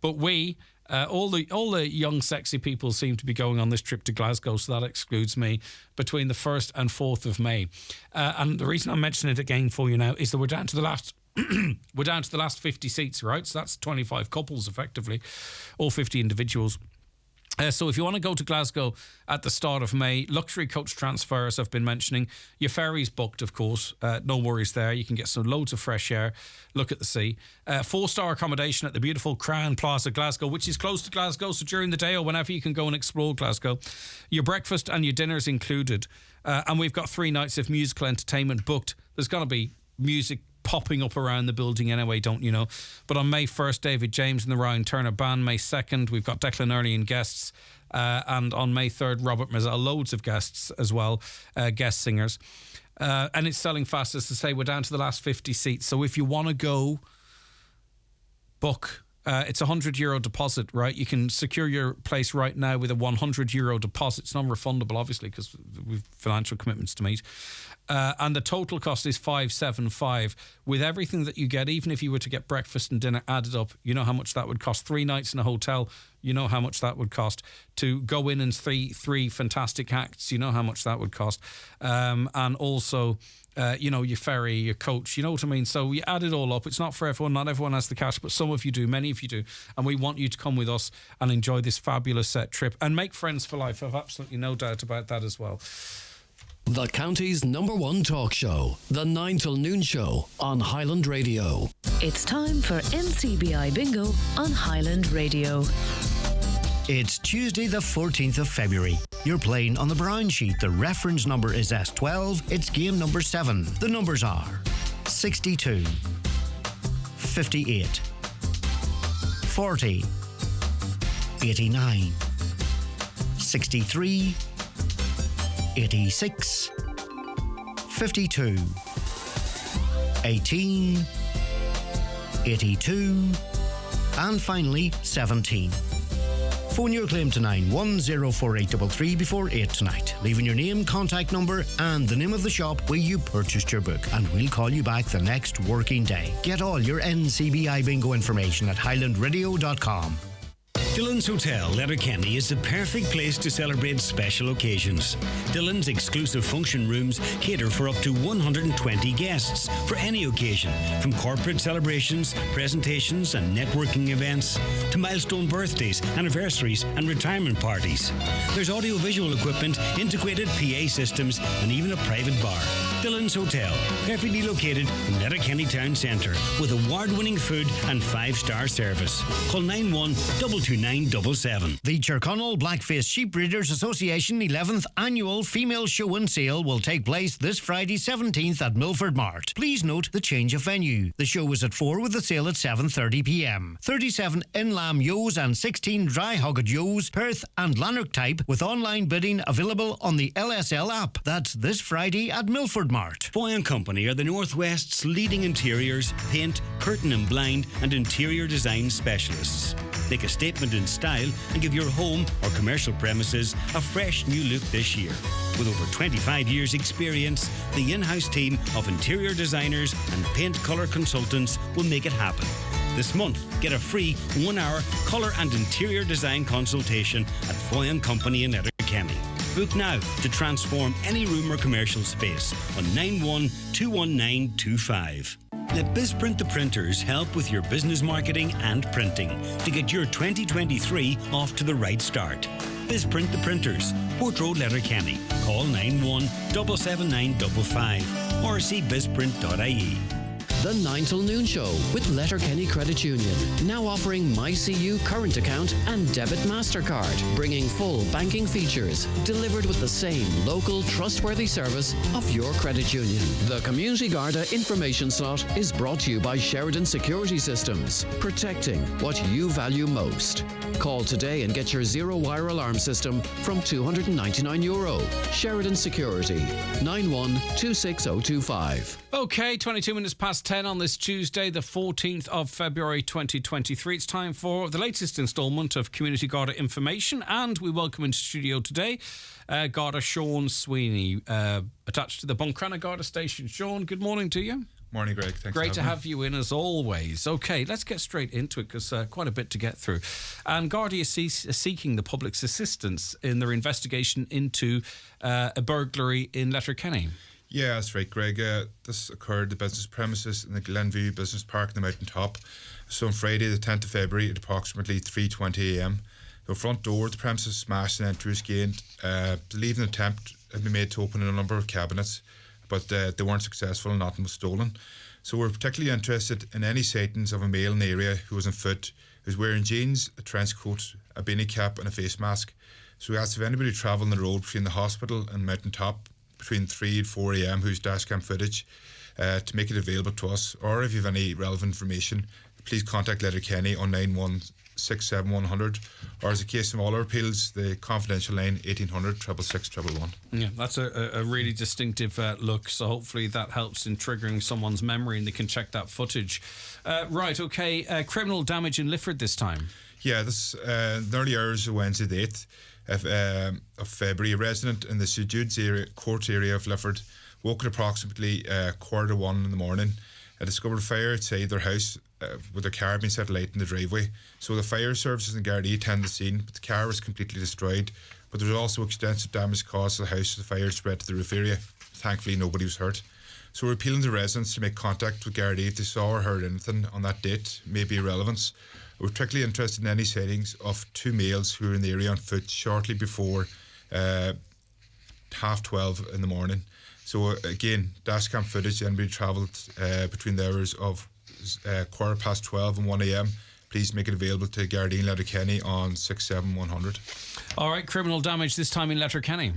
But we... all the young, sexy people seem to be going on this trip to Glasgow, so that excludes me, between the 1st and 4th of May. And the reason I'm mentioning it again for you now is that we're down to the last... we're down to the last 50 seats, right? So that's 25 couples, effectively, or 50 individuals. So if you want to go to Glasgow at the start of May, luxury coach transfers I've been mentioning. Your ferry's booked, of course. No worries there. You can get some loads of fresh air, look at the sea. 4-star accommodation at the beautiful Crown Plaza Glasgow, which is close to Glasgow, so during the day or whenever you can go and explore Glasgow. Your breakfast and your dinner's included. And we've got 3 nights of musical entertainment booked. There's going to be music popping up around the building anyway, don't you know? But on May 1st, David James and the Ryan Turner Band. May 2nd, we've got Declan Early and guests. And on May 3rd, Robert Mazzell, loads of guests as well, guest singers. And it's selling fast, as to say, we're down to the last 50 seats. So if you want to go, book. It's a €100 deposit, right? You can secure your place right now with a €100 deposit. It's non-refundable, obviously, because we've financial commitments to meet. And the total cost is $575. With everything that you get, even if you were to get breakfast and dinner added up, you know how much that would cost. 3 nights in a hotel, you know how much that would cost. To go in and three fantastic acts, you know how much that would cost. And also, your ferry, your coach, you know what I mean? So you add it all up. It's not for everyone. Not everyone has the cash, but some of you do. Many of you do. And we want you to come with us and enjoy this fabulous trip and make friends for life. I've absolutely no doubt about that as well. The county's #1 talk show, the 9 till noon show on Highland Radio. It's time for NCBI Bingo on Highland Radio. It's Tuesday the 14th of February. You're playing on the brown sheet. The reference number is S12. It's game number 7. The numbers are 62, 58, 40, 89, 63, 86, 52, 18, 82, and finally 17. Phone your claim to 9104833 before 8 tonight, leaving your name, contact number and the name of the shop where you purchased your book, and we'll call you back the next working day. Get all your NCBI bingo information at highlandradio.com. Dillon's Hotel, Letterkenny, is the perfect place to celebrate special occasions. Dillon's exclusive function rooms cater for up to 120 guests for any occasion, from corporate celebrations, presentations and networking events, to milestone birthdays, anniversaries and retirement parties. There's audio-visual equipment, integrated PA systems and even a private bar. Dillon's Hotel, perfectly located in Letterkenny Town Centre, with award-winning food and 5-star service. Call 91-22977. The Tyrconnell Blackfaced Sheep Breeders Association 11th Annual Female Show and Sale will take place this Friday 17th at Milford Mart. Please note the change of venue. The show is at 4 with the sale at 7:30pm. 37 in-lamb ewes and 16 dry-hogged ewes, Perth and Lanark type, with online bidding available on the LSL app. That's this Friday at Milford Mart. Foy & Company are the Northwest's leading interiors, paint, curtain and blind and interior design specialists. Make a statement in style and give your home or commercial premises a fresh new look this year. With over 25 years experience, the in-house team of interior designers and paint colour consultants will make it happen. This month, get a free 1-hour colour and interior design consultation at Foy & Company in Letterkenny. Book now to transform any room or commercial space on 91-21925. Let BizPrint the Printers help with your business marketing and printing to get your 2023 off to the right start. BizPrint the Printers, Port Road, Letterkenny. Call 91-77955 or see bizprint.ie. The 9 till noon show with Letterkenny Credit Union, now offering MyCU current account and debit MasterCard, bringing full banking features, delivered with the same local trustworthy service of your credit union. The Community Garda information slot is brought to you by Sheridan Security Systems, protecting what you value most. Call today and get your zero-wire alarm system from €299. Sheridan Security, 91-26025. Okay, 22 minutes past 10 on this Tuesday, the 14th of February 2023. It's time for the latest instalment of Community Garda information, and we welcome into studio today Garda Sean Sweeney, attached to the Buncrana Garda station. Sean, good morning to you. Morning, Greg. Thanks. Great to have you in as always. Okay, let's get straight into it because quite a bit to get through. And Garda is seeking the public's assistance in their investigation into a burglary in Letterkenny. Yeah, that's right, Greg. This occurred at the business premises in the Glenview Business Park in the Mountain Top. So on Friday, the 10th of February, at approximately 3:20am, The front door of the premises smashed and entry was gained. The leaving attempt had been made to open a number of cabinets, but they weren't successful and nothing was stolen. So we're particularly interested in any sightings of a male in the area who was on foot, who's wearing jeans, a trench coat, a beanie cap and a face mask. So we asked if anybody travelling the road between the hospital and Mountain Top between 3 and 4 a.m. whose dashcam footage to make it available to us, or if you have any relevant information, please contact Letterkenny on 9167100, or as a case of all our appeals, the confidential line 1800 666 111. Yeah, that's a really distinctive look, so hopefully that helps in triggering someone's memory and they can check that footage. Right, okay, criminal damage in Lifford this time. Yeah, this in the early hours of Wednesday the 8th of February, a resident in the St Jude's Court area of Lifford woke at approximately 1:15 in the morning and discovered a fire outside their house with their car being set alight in the driveway. So the fire services and Garda attended the scene, but the car was completely destroyed. But there was also extensive damage caused to the house as the fire spread to the roof area. Thankfully, nobody was hurt. So we're appealing to residents to make contact with Garda if they saw or heard anything on that date, maybe irrelevance. We're particularly interested in any sightings of 2 males who were in the area on foot shortly before 12:30 in the morning. So again, dashcam footage, anybody travelled between the hours of 12:15 and 1 a.m. Please make it available to Garda Letterkenny on 67100. All right, criminal damage this time in Letterkenny.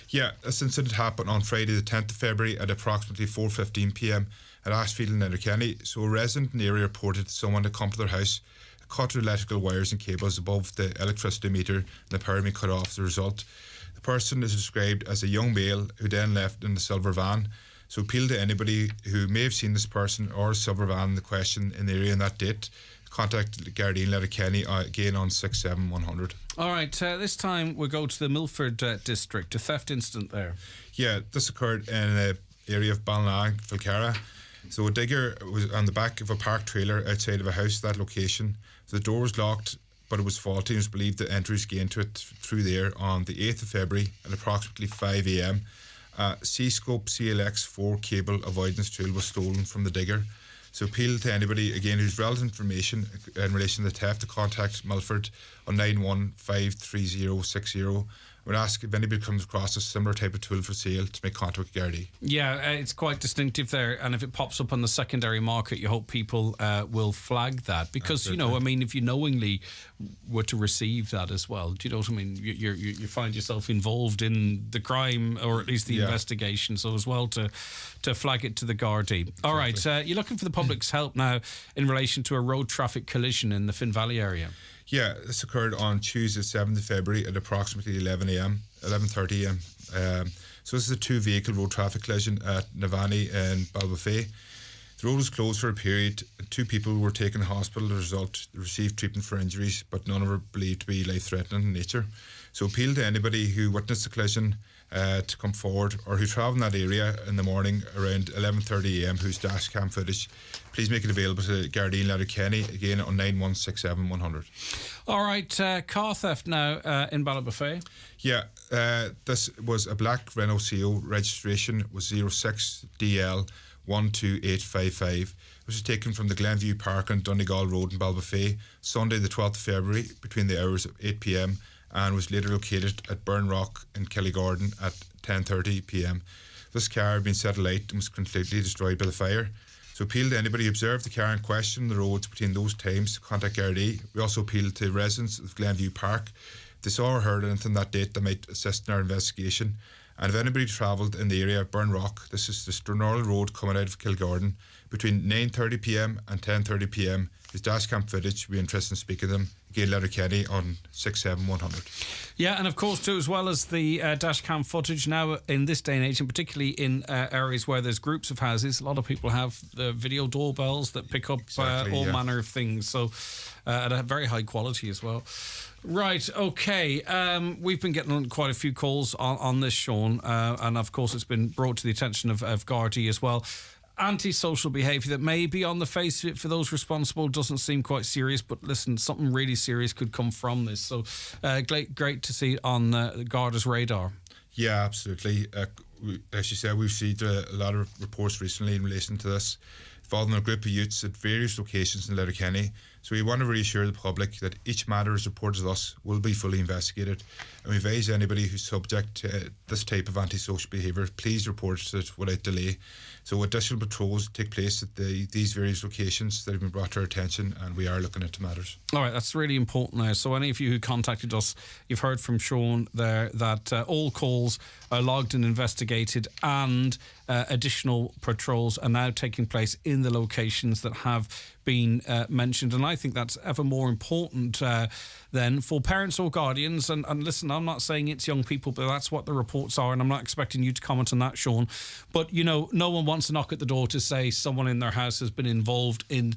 Yeah, this incident happened on Friday the 10th of February at approximately 4:15 p.m. at Ashfield in Letterkenny. So a resident in the area reported someone had come to their house, cut electrical wires and cables above the electricity meter, and the power had been cut off as a result. The person is described as a young male who then left in the silver van. So appeal to anybody who may have seen this person or silver van in the question in the area on that date. Contact Garda Letterkenny again on 67100. All right, this time we'll go to the Milford district, a theft incident there. Yeah, this occurred in an area of Ballinagh, Falcara. So a digger was on the back of a parked trailer outside of a house at that location. So the door was locked, but it was faulty and it was believed that entry was gained to it through there on the 8th of February at approximately 5 a.m. C-scope CLX4 cable avoidance tool was stolen from the digger. So appeal to anybody, again, who's relevant information in relation to the theft to contact Milford on 9153060. We'd ask if anybody comes across a similar type of tool for sale to make contact with Garda. Yeah, it's quite distinctive there, and if it pops up on the secondary market, you hope people will flag that, because absolutely. You know, I mean, if you knowingly were to receive that as well, do you know what I mean? You find yourself involved in the crime, or at least the investigation, so as well to flag it to the Garda. Exactly. All right, you're looking for the public's help now in relation to a road traffic collision in the Finn Valley area. Yeah, this occurred on Tuesday, 7th of February at approximately 11:30 a.m. So this is a 2-vehicle road traffic collision at Navani and Balbuffet. The road was closed for a period. 2 people were taken to hospital as a result. They received treatment for injuries, but none were believed to be life-threatening in nature. So appeal to anybody who witnessed the collision to come forward, or who travel in that area in the morning around 11:30 a.m. whose dashcam footage. Please make it available to Garda Letterkenny again on 9167100. All right, car theft now in Ballybuffet. Yeah, this was a black Renault CO. Registration was 06DL12855. It was taken from the Glenview Park on Donegal Road in Ballybuffet Sunday the 12th of February between the hours of 8 p.m. and was later located at Burnrock in Kellygordon at 10:30 p.m. This car had been set alight and was completely destroyed by the fire. So appeal to anybody who observed the car in question on the roads between those times to contact Garda. We also appeal to residents of Glenview Park. If they saw or heard anything that date, they might assist in our investigation. And if anybody travelled in the area of Burnrock, this is the Stranraer Road coming out of Kilgordon, between 9:30 p.m. and 10:30 p.m. His dashcam footage, we're interested in speaking to them. Again, Letterkenny on 67100. Yeah, and of course too, as well as the dashcam footage now in this day and age, and particularly in areas where there's groups of houses, a lot of people have the video doorbells that pick up all manner of things, so at a very high quality as well. Right, okay. We've been getting quite a few calls on this, Sean, and of course it's been brought to the attention of Garda as well. Antisocial behaviour that may be on the face of it for those responsible doesn't seem quite serious, but listen, something really serious could come from this. So great to see it on Garda's radar. Yeah, absolutely. As you said, we've seen a lot of reports recently in relation to this. involving a group of youths at various locations in Letterkenny. So we want to reassure the public that each matter as reported to us will be fully investigated, and we advise anybody who's subject to this type of antisocial behaviour, please report it without delay. So additional patrols take place at these various locations that have been brought to our attention, and we are looking into matters. All right, that's really important now. So any of you who contacted us, you've heard from Sean there that all calls are logged and investigated, and additional patrols are now taking place in the locations that have been mentioned. And I think that's ever more important then for parents or guardians. And listen, I'm not saying it's young people, but that's what the reports are, and I'm not expecting you to comment on that, Sean. But, you know, no one wants to knock at the door to say someone in their house has been involved in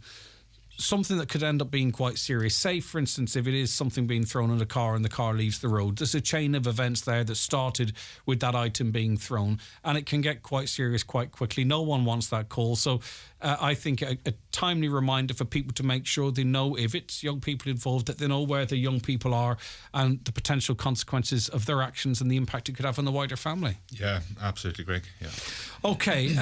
something that could end up being quite serious. Say, for instance, if it is something being thrown in a car and the car leaves the road, there's a chain of events there that started with that item being thrown, and it can get quite serious quite quickly. No one wants that call. So I think a timely reminder for people to make sure they know, if it's young people involved, that they know where the young people are and the potential consequences of their actions and the impact it could have on the wider family. Yeah, absolutely, Greg. Yeah. Okay,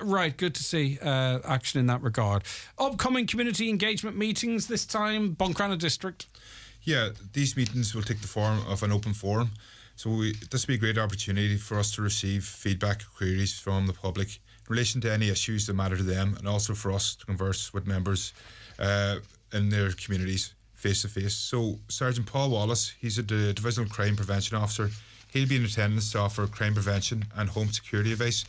right, good to see action in that regard. Upcoming community engagement meetings, this time Buncrana District. Yeah, these meetings will take the form of an open forum. So this will be a great opportunity for us to receive feedback, queries from the public in relation to any issues that matter to them, and also for us to converse with members in their communities face to face. So Sergeant Paul Wallace, he's a Divisional Crime Prevention Officer. He'll be in attendance to offer crime prevention and home security advice.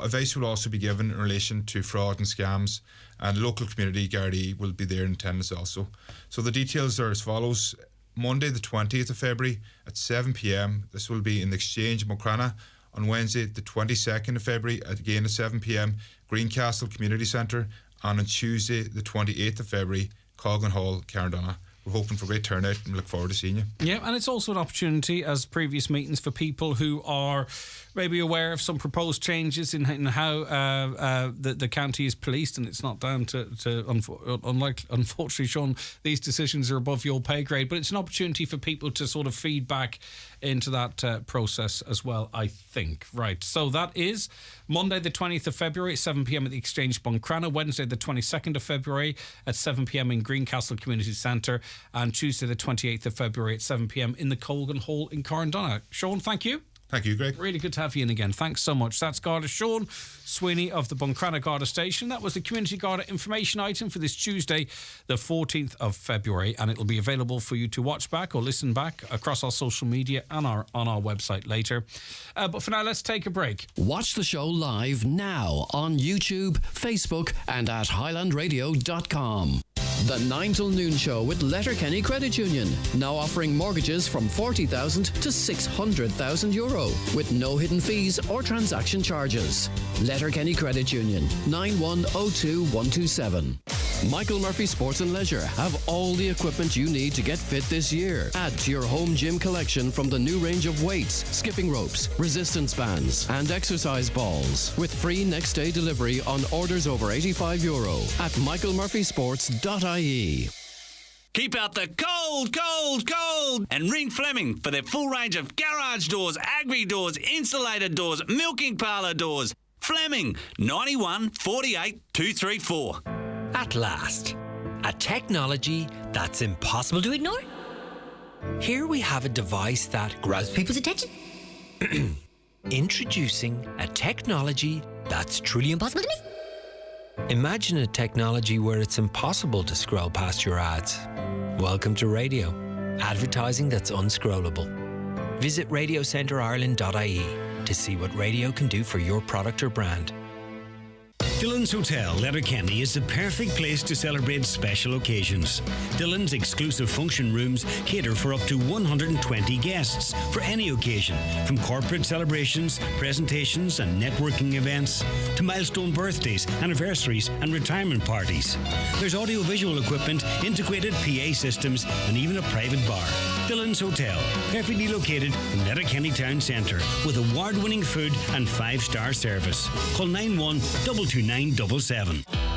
Advice will also be given in relation to fraud and scams, and local community Garda will be there in attendance also. So the details are as follows. Monday the 20th of February at 7 p.m. This will be in the Exchange, Buncrana. On Wednesday the 22nd of February, again at 7 p.m, Greencastle Community Centre. And on Tuesday the 28th of February, Colgan Hall, Carndonna. We're hoping for a great turnout and we look forward to seeing you. Yeah, and it's also an opportunity, as previous meetings, for people who are maybe aware of some proposed changes in how the county is policed, and it's not down to unfortunately, Sean, these decisions are above your pay grade, but it's an opportunity for people to sort of feed back into that process as well, I think. Right, so that is Monday the 20th of February at 7 p.m. at the Exchange, Buncrana, Wednesday the 22nd of February at 7 p.m. in Greencastle Community Centre, and Tuesday the 28th of February at 7 p.m. in the Colgan Hall in Carndonna. Sean, thank you. Thank you, Greg. Really good to have you in again. Thanks so much. That's Garda Sean Sweeney of the Buncrana Garda Station. That was the Community Garda information item for this Tuesday, the 14th of February, and it'll be available for you to watch back or listen back across our social media and on our website later. But for now, let's take a break. Watch the show live now on YouTube, Facebook, and at highlandradio.com. The 9 till noon show with Letterkenny Credit Union, now offering mortgages from 40,000 to 600,000 euro with no hidden fees or transaction charges. Letterkenny Credit Union, 9102127. Michael Murphy Sports and Leisure have all the equipment you need to get fit this year. Add to your home gym collection from the new range of weights, skipping ropes, resistance bands, and exercise balls, with free next day delivery on orders over €85 at michaelmurphysports.ie. Keep out the cold, cold, cold, and ring Fleming for their full range of garage doors, agri doors, insulated doors, milking parlour doors. Fleming, 91 48 234. At last, a technology that's impossible to ignore. Here we have a device that grabs people's attention. Introducing a technology that's truly impossible to miss. Imagine a technology where it's impossible to scroll past your ads. Welcome to radio, advertising that's unscrollable. Visit radiocenterireland.ie to see what radio can do for your product or brand. Dillon's Hotel, Letterkenny is the perfect place to celebrate special occasions. Dillon's exclusive function rooms cater for up to 120 guests for any occasion, from corporate celebrations, presentations and networking events, to milestone birthdays, anniversaries and retirement parties. There's audio-visual equipment, integrated PA systems and even a private bar. Dillon's Hotel, perfectly located in Letterkenny Town Centre with award-winning food and 5-star service. Call 91-22977.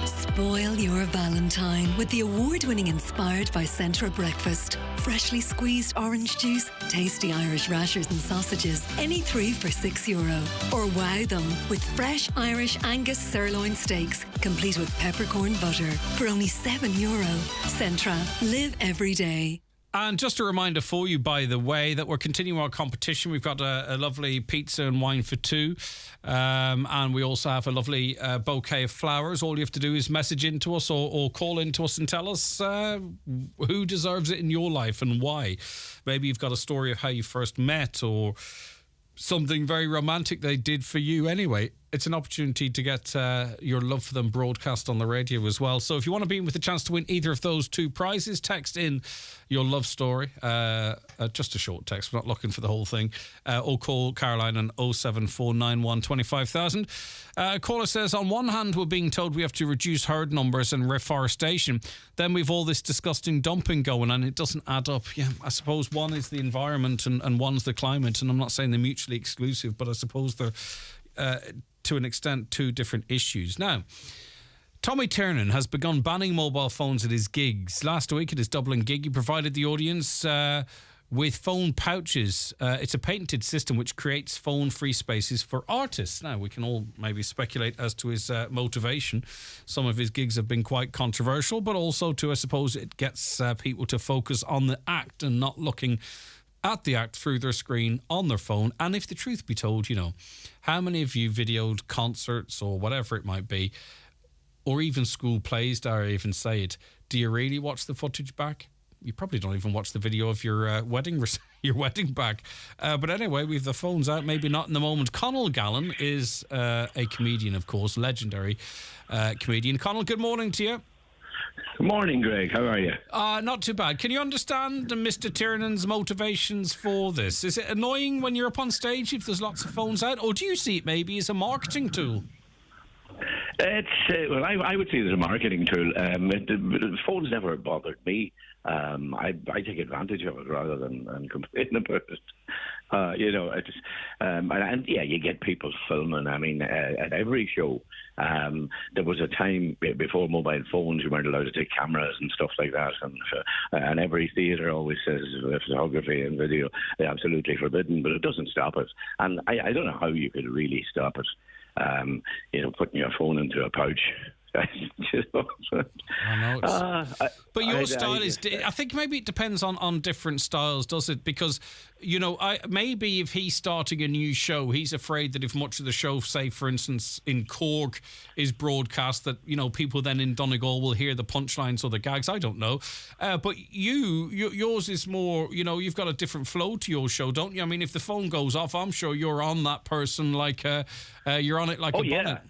Spoil your Valentine with the award-winning Inspired by Centra breakfast. freshly squeezed orange juice, tasty Irish rashers and sausages, any 3 for €6. Or wow them with fresh Irish Angus sirloin steaks, complete with peppercorn butter for only €7. Centra, live every day. And just a reminder for you, by the way, that we're continuing our competition. We've got a lovely pizza and wine for two. And we also have a lovely bouquet of flowers. All you have to do is message into us or call into us and tell us who deserves it in your life and why. Maybe you've got a story of how you first met or something very romantic they did for you. Anyway, it's an opportunity to get your love for them broadcast on the radio as well. So if you want to be in with a chance to win either of those two prizes, text in your love story, just a short text, we're not looking for the whole thing, or call Caroline on 07491 25,000. Caller says, on one hand, we're being told we have to reduce herd numbers and reforestation. Then we've all this disgusting dumping going and it doesn't add up. Yeah, I suppose one is the environment and one's the climate. And I'm not saying they're mutually exclusive, but I suppose they're, to an extent, two different issues. Now, Tommy Tiernan has begun banning mobile phones at his gigs. Last week at his Dublin gig, he provided the audience with phone pouches. It's a patented system which creates phone-free spaces for artists. Now, we can all maybe speculate as to his motivation. Some of his gigs have been quite controversial, but also I suppose it gets people to focus on the act and not looking at the act through their screen on their phone. And if the truth be told, how many of you videoed concerts or whatever it might be, or even school plays, dare I even say it? Do you really watch the footage back? You probably don't even watch the video of your wedding back. But anyway, we've the phones out, maybe not in the moment. Conal Gallen is a comedian, of course, legendary comedian. Conal, good morning to you. Good morning, Greg. How are you? Not too bad. Can you understand Mr. Tiernan's motivations for this? Is it annoying when you're up on stage if there's lots of phones out, or do you see it maybe as a marketing tool? It's well, I would see it as a marketing tool. The phone's never bothered me. I take advantage of it rather than complain about it. And you get people filming. I mean, at every show, there was a time before mobile phones, you weren't allowed to take cameras and stuff like that. And every theatre always says photography and video are absolutely forbidden, but it doesn't stop it. And I don't know how you could really stop it. Putting your phone into a pouch. I know but your style is. I think maybe it depends on different styles, does it? Because maybe if he's starting a new show, he's afraid that if much of the show, say for instance in Cork, is broadcast, that people then in Donegal will hear the punchlines or the gags. I don't know, but yours is more. You've got a different flow to your show, don't you? I mean, if the phone goes off, I'm sure you're on that person like you're on it like a bonnet.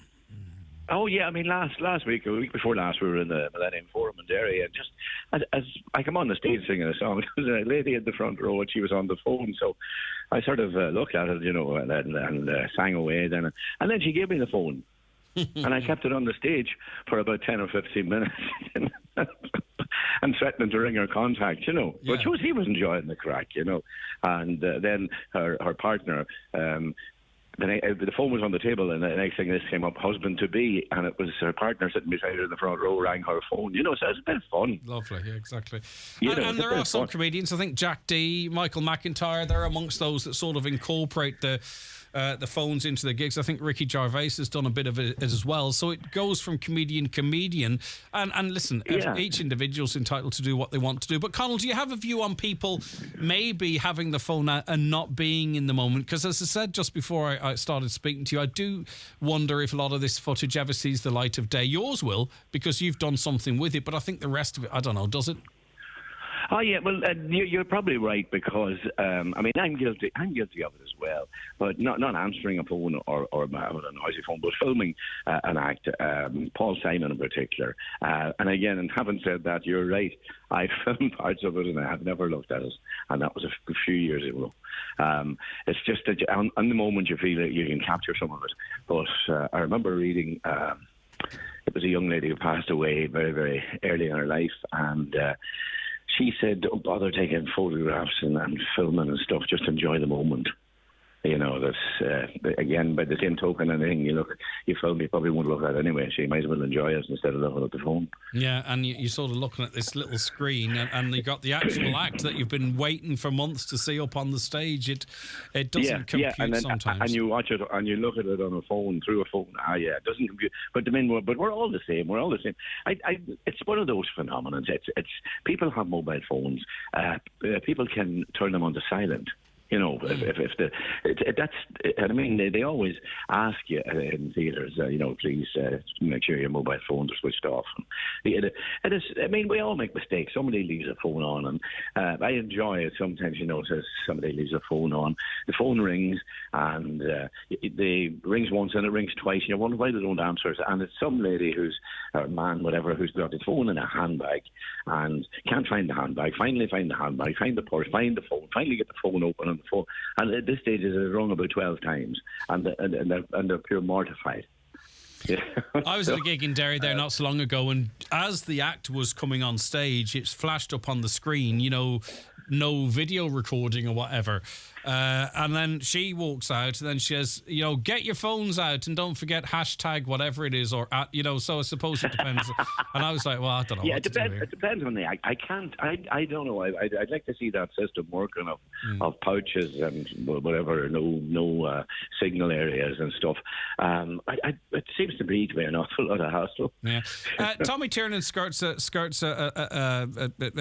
Oh yeah, I mean last week, or the week before last, we were in the Millennium Forum in Derry, and just as I come on the stage singing a song, there was a lady in the front row and she was on the phone, so I sort of looked at it, and sang away then, and then she gave me the phone, and I kept it on the stage for about 10 or 15 minutes, and threatening to ring her contact, but he was enjoying the crack, and then her partner. The phone was on the table, and the next thing this came up, husband-to-be, and it was her partner sitting beside her in the front row, rang her phone, so it's a bit of fun. Lovely, yeah, exactly. And there are some comedians, I think Jack D, Michael McIntyre, they're amongst those that sort of incorporate the phones into the gigs. I think Ricky Gervais has done a bit of it as well. So it goes from comedian. And listen, each individual's entitled to do what they want to do. But Conal, do you have a view on people maybe having the phone out and not being in the moment? Because as I said just before I started speaking to you, I do wonder if a lot of this footage ever sees the light of day. Yours will, because you've done something with it. But I think the rest of it, I don't know, does it? Oh yeah, well you're probably right, because I'm guilty of it as well, but not answering a phone or a noisy phone, but filming an act. Paul Simon in particular, and again, and having said that, you're right. I filmed parts of it and I have never looked at it, and that was a few years ago. It's just that on the moment you feel that you can capture some of it. But I remember reading. It was a young lady who passed away very, very early in her life, and she said, don't bother taking photographs and filming and stuff, just enjoy the moment. You know, that's again, by the same token, anything you probably won't look at anyway, so you might as well enjoy it instead of looking at the phone. Yeah, and you're sort of looking at this little screen, and you got the actual act that you've been waiting for months to see up on the stage. It doesn't compute sometimes. And you watch it, and you look at it on a phone, through a phone. It doesn't compute. But we're all the same. We're all the same. It's one of those phenomena. It's people have mobile phones. People can turn them on to silent. You know, they always ask you in theatres, please make sure your mobile phones are switched off. We all make mistakes. Somebody leaves a phone on, and I enjoy it sometimes. Says somebody leaves a phone on, the phone rings, and it rings once and it rings twice. You wonder why they don't answer it, and it's some lady or man, whatever, who's got his phone in a handbag and can't find the handbag. Finally find the handbag, find the purse, find the phone, finally get the phone open on the phone. And at this stage, it's rung about 12 times, and they're pure mortified. Yeah. I was at a gig in Derry there not so long ago, and as the act was coming on stage, it's flashed up on the screen, no video recording or whatever. And then she walks out, and then she says, get your phones out and don't forget hashtag whatever it is, or so I suppose it depends. And I was like, well, I don't know. Yeah, it depends on the act. I don't know. I'd like to see that system working of pouches and whatever, no signal areas and stuff. It seems to be an awful lot of hassle. Yeah. Tommy Tiernan skirts a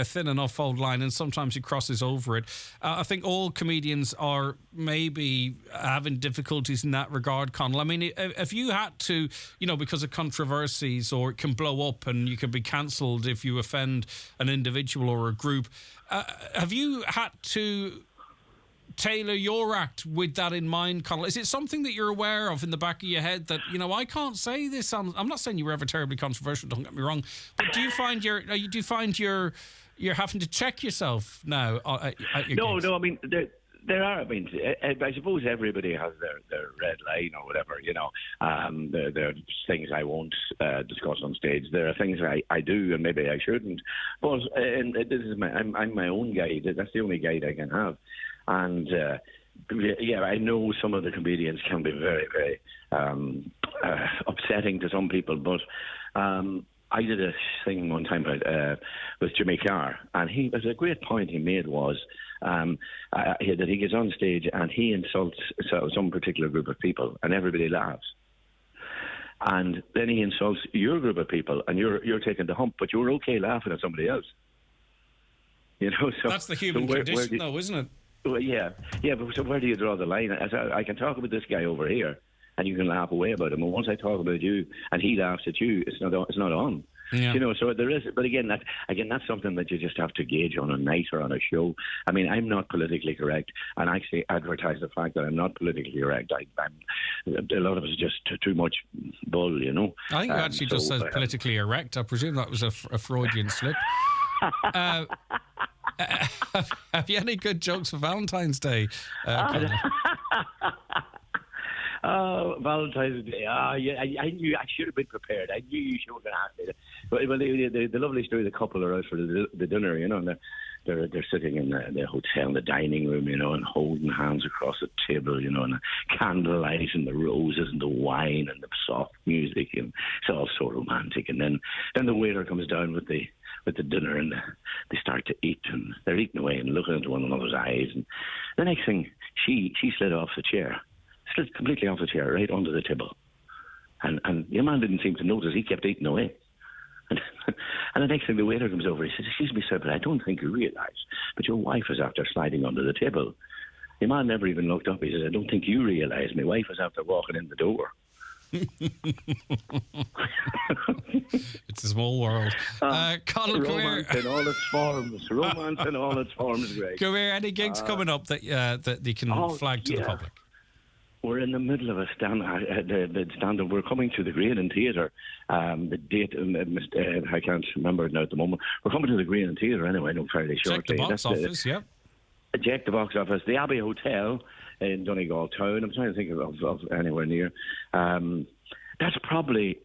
thin enough old line, and sometimes he crosses over it. I think all comedians are maybe having difficulties in that regard, Conal. I mean, if you had to, because of controversies, or it can blow up and you can be cancelled if you offend an individual or a group, have you had to tailor your act with that in mind, Conal? Is it something that you're aware of in the back of your head that, I can't say this? I'm not saying you were ever terribly controversial, don't get me wrong, but do you find you're having to check yourself now at your gigs? No, I mean, there are. I mean, I suppose everybody has their red line or whatever, There are things I won't discuss on stage. There are things I do and maybe I shouldn't. But this is I'm my own guide. That's the only guide I can have. And I know some of the comedians can be very, very upsetting to some people, but I did a thing one time with Jimmy Carr, and it was a great point he made was that he gets on stage and he insults some particular group of people, and everybody laughs. And then he insults your group of people, and you're taking the hump, but you're okay laughing at somebody else. So that's the human condition, though, isn't it? Well, yeah, but so where do you draw the line? I can talk about this guy over here, and you can laugh away about him. And once I talk about you, and he laughs at you, it's not on. Yeah. So there is, but again, that's something that you just have to gauge on a night or on a show. I mean, I'm not politically correct, and I actually advertise the fact that I'm not politically correct. A lot of it's just too much bull, I think it actually just says politically erect. I presume that was a Freudian slip. Have you any good jokes for Valentine's Day? Valentine's Day. I knew I should have been prepared. I knew you were going to ask me that. Well, the lovely story. The couple are out for the dinner, and they're sitting in the hotel in the dining room, and holding hands across the table, and the candlelight and the roses and the wine and the soft music, and it's all so romantic. And then the waiter comes down with the dinner, and they start to eat, and they're eating away and looking into one another's eyes. And the next thing, she slid completely off the chair, right under the table. And your man didn't seem to notice. He kept eating away. And the next thing, the waiter comes over. He says, "Excuse me, sir, but I don't think you realise, but your wife is after sliding under the table." Your man never even looked up. He says, "I don't think you realise my wife is after walking in the door." It's a small world. Conal, romance in all its forms. Romance in all its forms, Greg. Come here. Any gigs coming up that you can flag to the public? We're in the middle of a stand-up. We're coming to the Green Theatre. The date, I can't remember it now at the moment. We're coming to the Green Theatre anyway, I know fairly shortly. Check the box office, yeah. Check the box office. The Abbey Hotel in Donegal Town. I'm trying to think of anywhere near. That's probably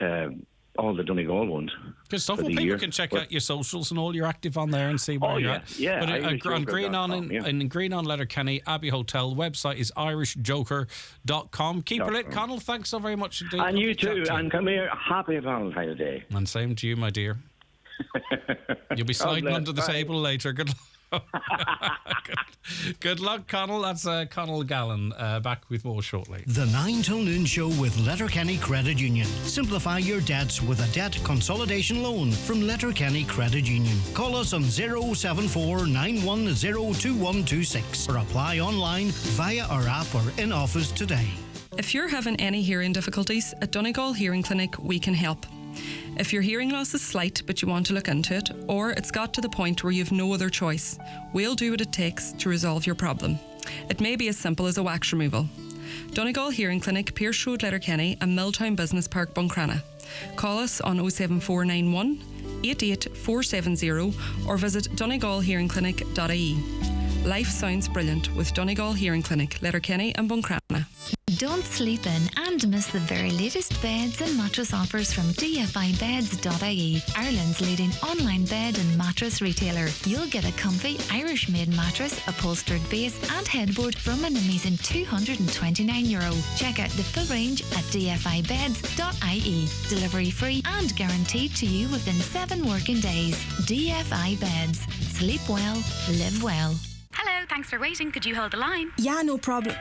all the Donegal ones. Good stuff. Well, people can check out your socials and all. You're active on there and see where you're at. Yeah, but on Green On in Green On Letterkenny, Abbey Hotel, website is irishjoker.com. Keep it lit, Connell. Thanks so very much indeed. And you too. And come here. Happy Valentine's Day. And same to you, my dear. You'll be sliding under the table later. Good luck. Good luck, Connell. That's Connell Gallen back with more shortly. The 9 till noon show with Letterkenny Credit Union. Simplify your debts with a debt consolidation loan from Letterkenny Credit Union. Call us on 074 910 2126 or apply online via our app or in office today. If you're having any hearing difficulties, at Donegal Hearing Clinic we can help. If your hearing loss is slight but you want to look into it, or it's got to the point where you've no other choice, we'll do what it takes to resolve your problem. It may be as simple as a wax removal. Donegal Hearing Clinic, Pierce Road, Letterkenny and Milltown Business Park, Buncrana. Call us on 07491 88470 or visit donegalhearingclinic.ie. Life sounds brilliant with Donegal Hearing Clinic, Letterkenny and Buncrana. Don't sleep in and miss the very latest beds and mattress offers from dfibeds.ie, Ireland's leading online bed and mattress retailer. You'll get a comfy Irish-made mattress, upholstered base and headboard from an amazing €229. Check out the full range at dfibeds.ie. Delivery free and guaranteed to you within 7 working days. DFI Beds. Sleep well, live well. Hello, thanks for waiting. Could you hold the line? Yeah, no problem.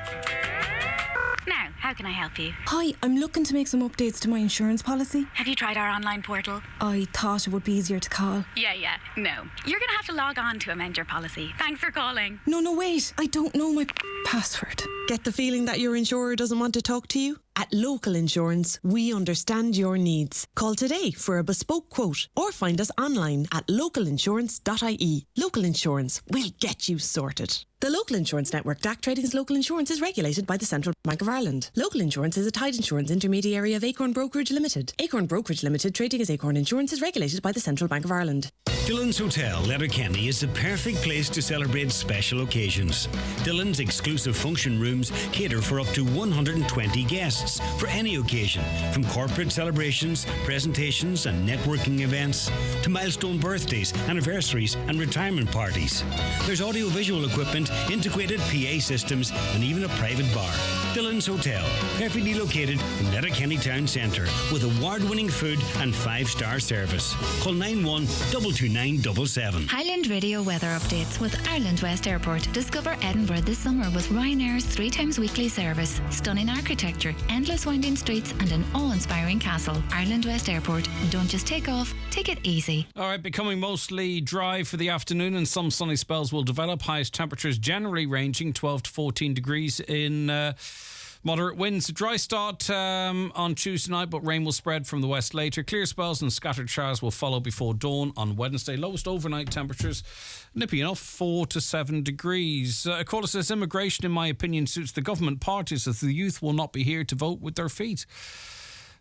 Now, how can I help you? Hi, I'm looking to make some updates to my insurance policy. Have you tried our online portal? I thought it would be easier to call. Yeah. No. You're going to have to log on to amend your policy. Thanks for calling. No, wait. I don't know my password. Get the feeling that your insurer doesn't want to talk to you? At Local Insurance, we understand your needs. Call today for a bespoke quote or find us online at localinsurance.ie. Local Insurance will get you sorted. The Local Insurance Network, DAC Trading's Local Insurance, is regulated by the Central Bank of Ireland. Local Insurance is a tied insurance intermediary of Acorn Brokerage Limited. Acorn Brokerage Limited, trading as Acorn Insurance, is regulated by the Central Bank of Ireland. Dillon's Hotel, Letterkenny, is the perfect place to celebrate special occasions. Dillon's exclusive function rooms cater for up to 120 guests for any occasion, from corporate celebrations, presentations and networking events, to milestone birthdays, anniversaries and retirement parties. There's audio-visual equipment, integrated PA systems and even a private bar. Dillon's Hotel, perfectly located in Letterkenny Town Centre with award-winning food and 5-star service. Call 91-22977. Highland Radio weather updates with Ireland West Airport. Discover Edinburgh this summer with Ryanair's 3 times weekly service. Stunning architecture, endless winding streets and an awe-inspiring castle. Ireland West Airport. Don't just take off, take it easy. All right, becoming mostly dry for the afternoon and some sunny spells will develop. Highest temperatures generally ranging 12 to 14 degrees in moderate winds. A dry start on Tuesday night, but rain will spread from the west later. Clear spells and scattered showers will follow before dawn on Wednesday. Lowest overnight temperatures, nippy enough, 4 to 7 degrees. A caller says, immigration, in my opinion, suits the government parties as the youth will not be here to vote with their feet.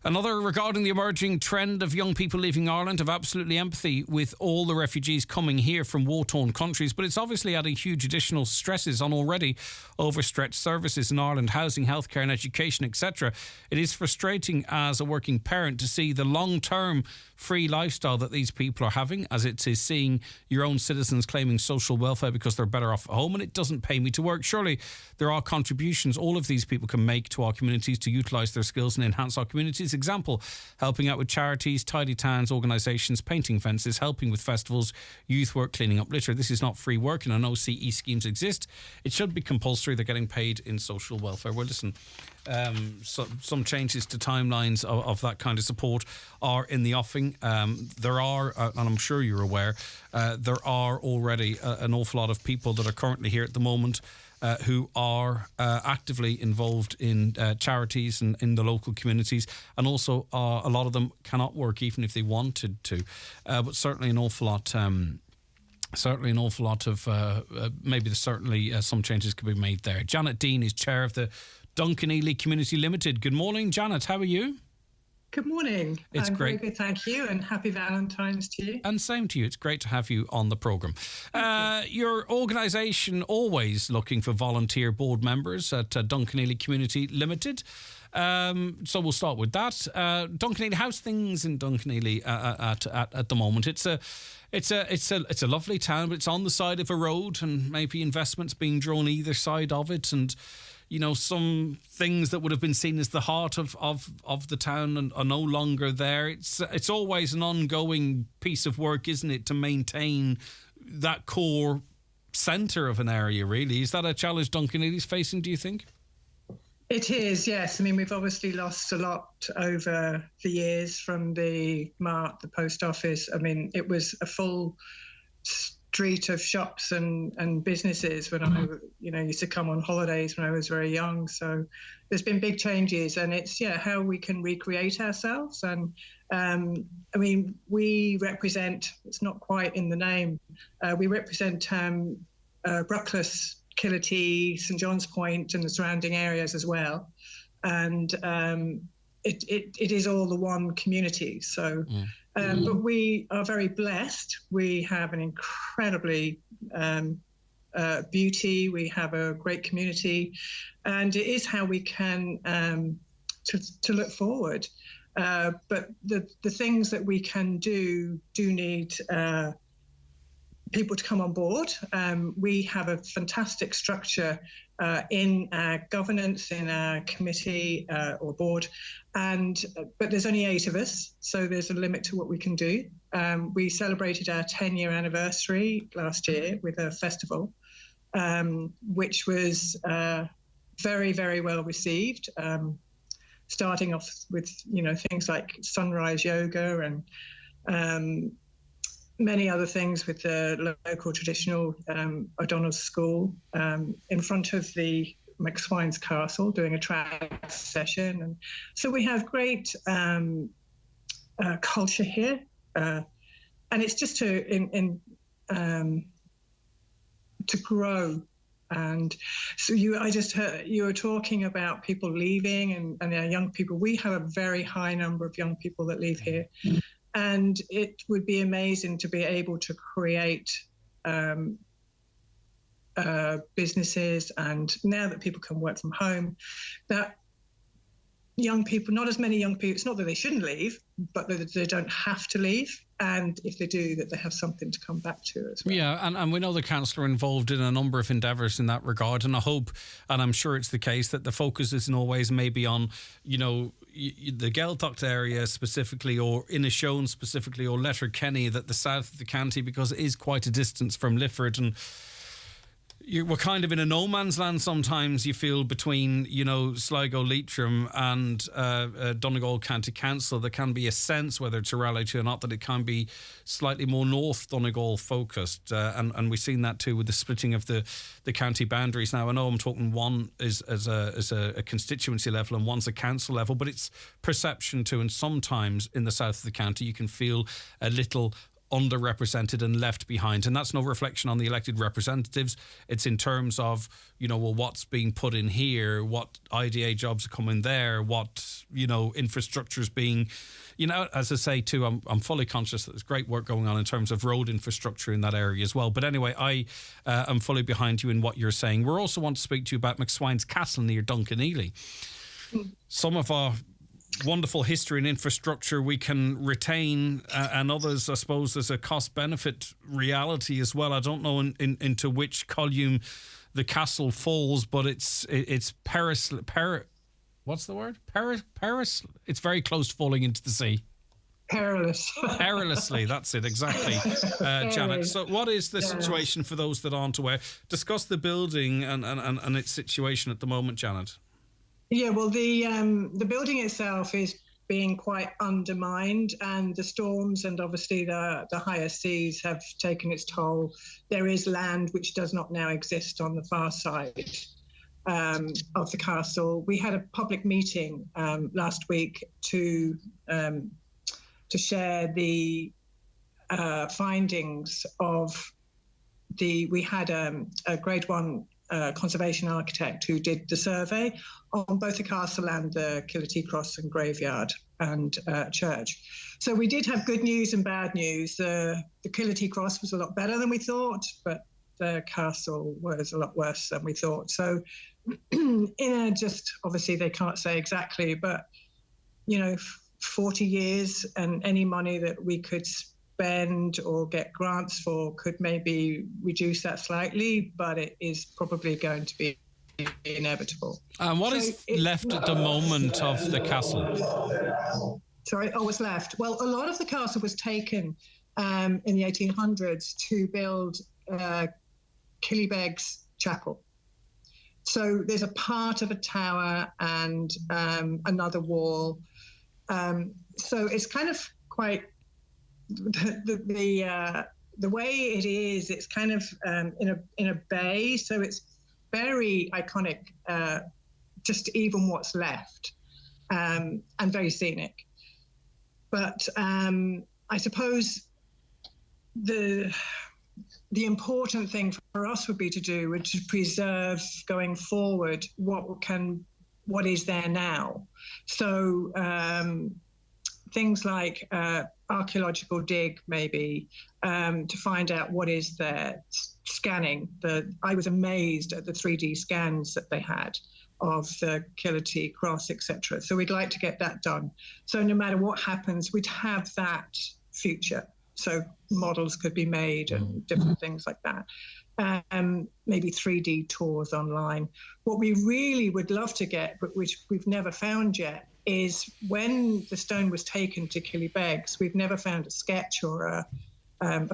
Another regarding the emerging trend of young people leaving Ireland. Have absolutely empathy with all the refugees coming here from war-torn countries, but it's obviously adding huge additional stresses on already overstretched services in Ireland, housing, healthcare and education, etc. It is frustrating as a working parent to see the long-term free lifestyle that these people are having, as it is seeing your own citizens claiming social welfare because they're better off at home, and it doesn't pay me to work. Surely there are contributions all of these people can make to our communities to utilise their skills and enhance our communities. Example, helping out with charities, tidy towns, organisations, painting fences, helping with festivals, youth work, cleaning up litter. This is not free work, and I know CE schemes exist. It should be compulsory. They're getting paid in social welfare. Well, listen, some changes to timelines of that kind of support are in the offing. There are, and I'm sure you're aware, there are already an awful lot of people that are currently here at the moment who are actively involved in charities and in the local communities, and also a lot of them cannot work even if they wanted to, but certainly an awful lot of maybe there's certainly some changes could be made there. Janet Dean is chair of the Duncan Ely Community Limited. Good morning, Janet. How are you? Good morning. It's I'm great. Very good, thank you, and happy Valentine's to you. And same to you. It's great to have you on the programme. Your organisation always looking for volunteer board members at Duncan Ely Community Limited. So we'll start with that. Duncanely, how's things in Duncanely at the moment? It's a lovely town, but it's on the side of a road, and maybe investments being drawn either side of it, and some things that would have been seen as the heart of the town are no longer there. It's always an ongoing piece of work, isn't it, to maintain that core centre of an area, really. Is that a challenge Duncanely's facing, do you think? It is, yes. I mean, we've obviously lost a lot over the years from the mart, the post office. I mean, it was a full street of shops and businesses when I used to come on holidays when I was very young. So there's been big changes, and it's how we can recreate ourselves. And I mean, we represent, it's not quite in the name, we represent Bruckless, Killarty, St John's Point and the surrounding areas as well. And it is all the one community. So, but we are very blessed. We have an incredibly beauty. We have a great community, and it is how we can to look forward. But the things that we can do need people to come on board. We have a fantastic structure in our governance, in our committee or board, but there's only 8 of us, so there's a limit to what we can do. We celebrated our 10-year anniversary last year with a festival, which was very, very well received. Starting off with things like sunrise yoga and many other things with the local traditional O'Donnell's School in front of the McSwine's Castle, doing a track session. And so we have great culture here, and it's just to grow. And so I just heard you were talking about people leaving and our young people. We have a very high number of young people that leave here. And it would be amazing to be able to create businesses. And now that people can work from home, that young people, not as many young people, it's not that they shouldn't leave, but that they don't have to leave. And if they do, that they have something to come back to as well. Yeah, and we know the councillor involved in a number of endeavours in that regard, and I hope, and I'm sure it's the case, that the focus isn't always maybe on, the Geltocht area specifically, or Inishowen specifically, or Letterkenny, that the south of the county, because it is quite a distance from Lifford, and we're kind of in a no man's land sometimes, you feel, between, Sligo, Leitrim and Donegal County Council. There can be a sense, whether it's a reality or not, that it can be slightly more North Donegal focused. And we've seen that too with the splitting of the county boundaries. Now, I know I'm talking one is as a constituency level and one's a council level, but it's perception too. And sometimes in the south of the county, you can feel a little underrepresented and left behind, and that's no reflection on the elected representatives. It's in terms of what's being put in here, what IDA jobs are coming there, what infrastructure is being, as I say too, I'm fully conscious that there's great work going on in terms of road infrastructure in that area as well. But anyway, I am fully behind you in what you're saying. We also want to speak to you about McSwine's Castle near Duncanely. Some of our wonderful history and infrastructure we can retain, and others, I suppose, there's a cost-benefit reality as well. I don't know into which column the castle falls, but it's what's the word? Paris? It's very close to falling into the sea. Perilous. Perilously, that's it, exactly, Janet. So what is the situation for those that aren't aware? Discuss the building and its situation at the moment, Janet. Yeah, well, the building itself is being quite undermined, and the storms and obviously the higher seas have taken its toll. There is land which does not now exist on the far side of the castle. We had a public meeting last week to share the findings of we had a grade 1 conservation architect who did the survey on both the castle and the Killarty Cross and graveyard and church. So we did have good news and bad news. The Killarty Cross was a lot better than we thought, but the castle was a lot worse than we thought. So just obviously they can't say exactly, but 40 years, and any money that we could spend or get grants for could maybe reduce that slightly, but it is probably going to be inevitable. And what is left at the moment of the castle? Sorry, what's left? Well, a lot of the castle was taken in the 1800s to build Killybegs Chapel. So there's a part of a tower and another wall. So it's kind of quite the way it is. It's kind of in a bay, so it's very iconic. Just even what's left, and very scenic. But I suppose the important thing for us would be to preserve going forward what is there now. So things like archaeological dig, maybe, to find out what is there. Scanning. I was amazed at the 3D scans that they had of the Killer T cross, etc. So we'd like to get that done. So no matter what happens, we'd have that future. So models could be made and different things like that. Maybe 3D tours online. What we really would love to get, but which we've never found yet, is when the stone was taken to Killybegs, we've never found a sketch or a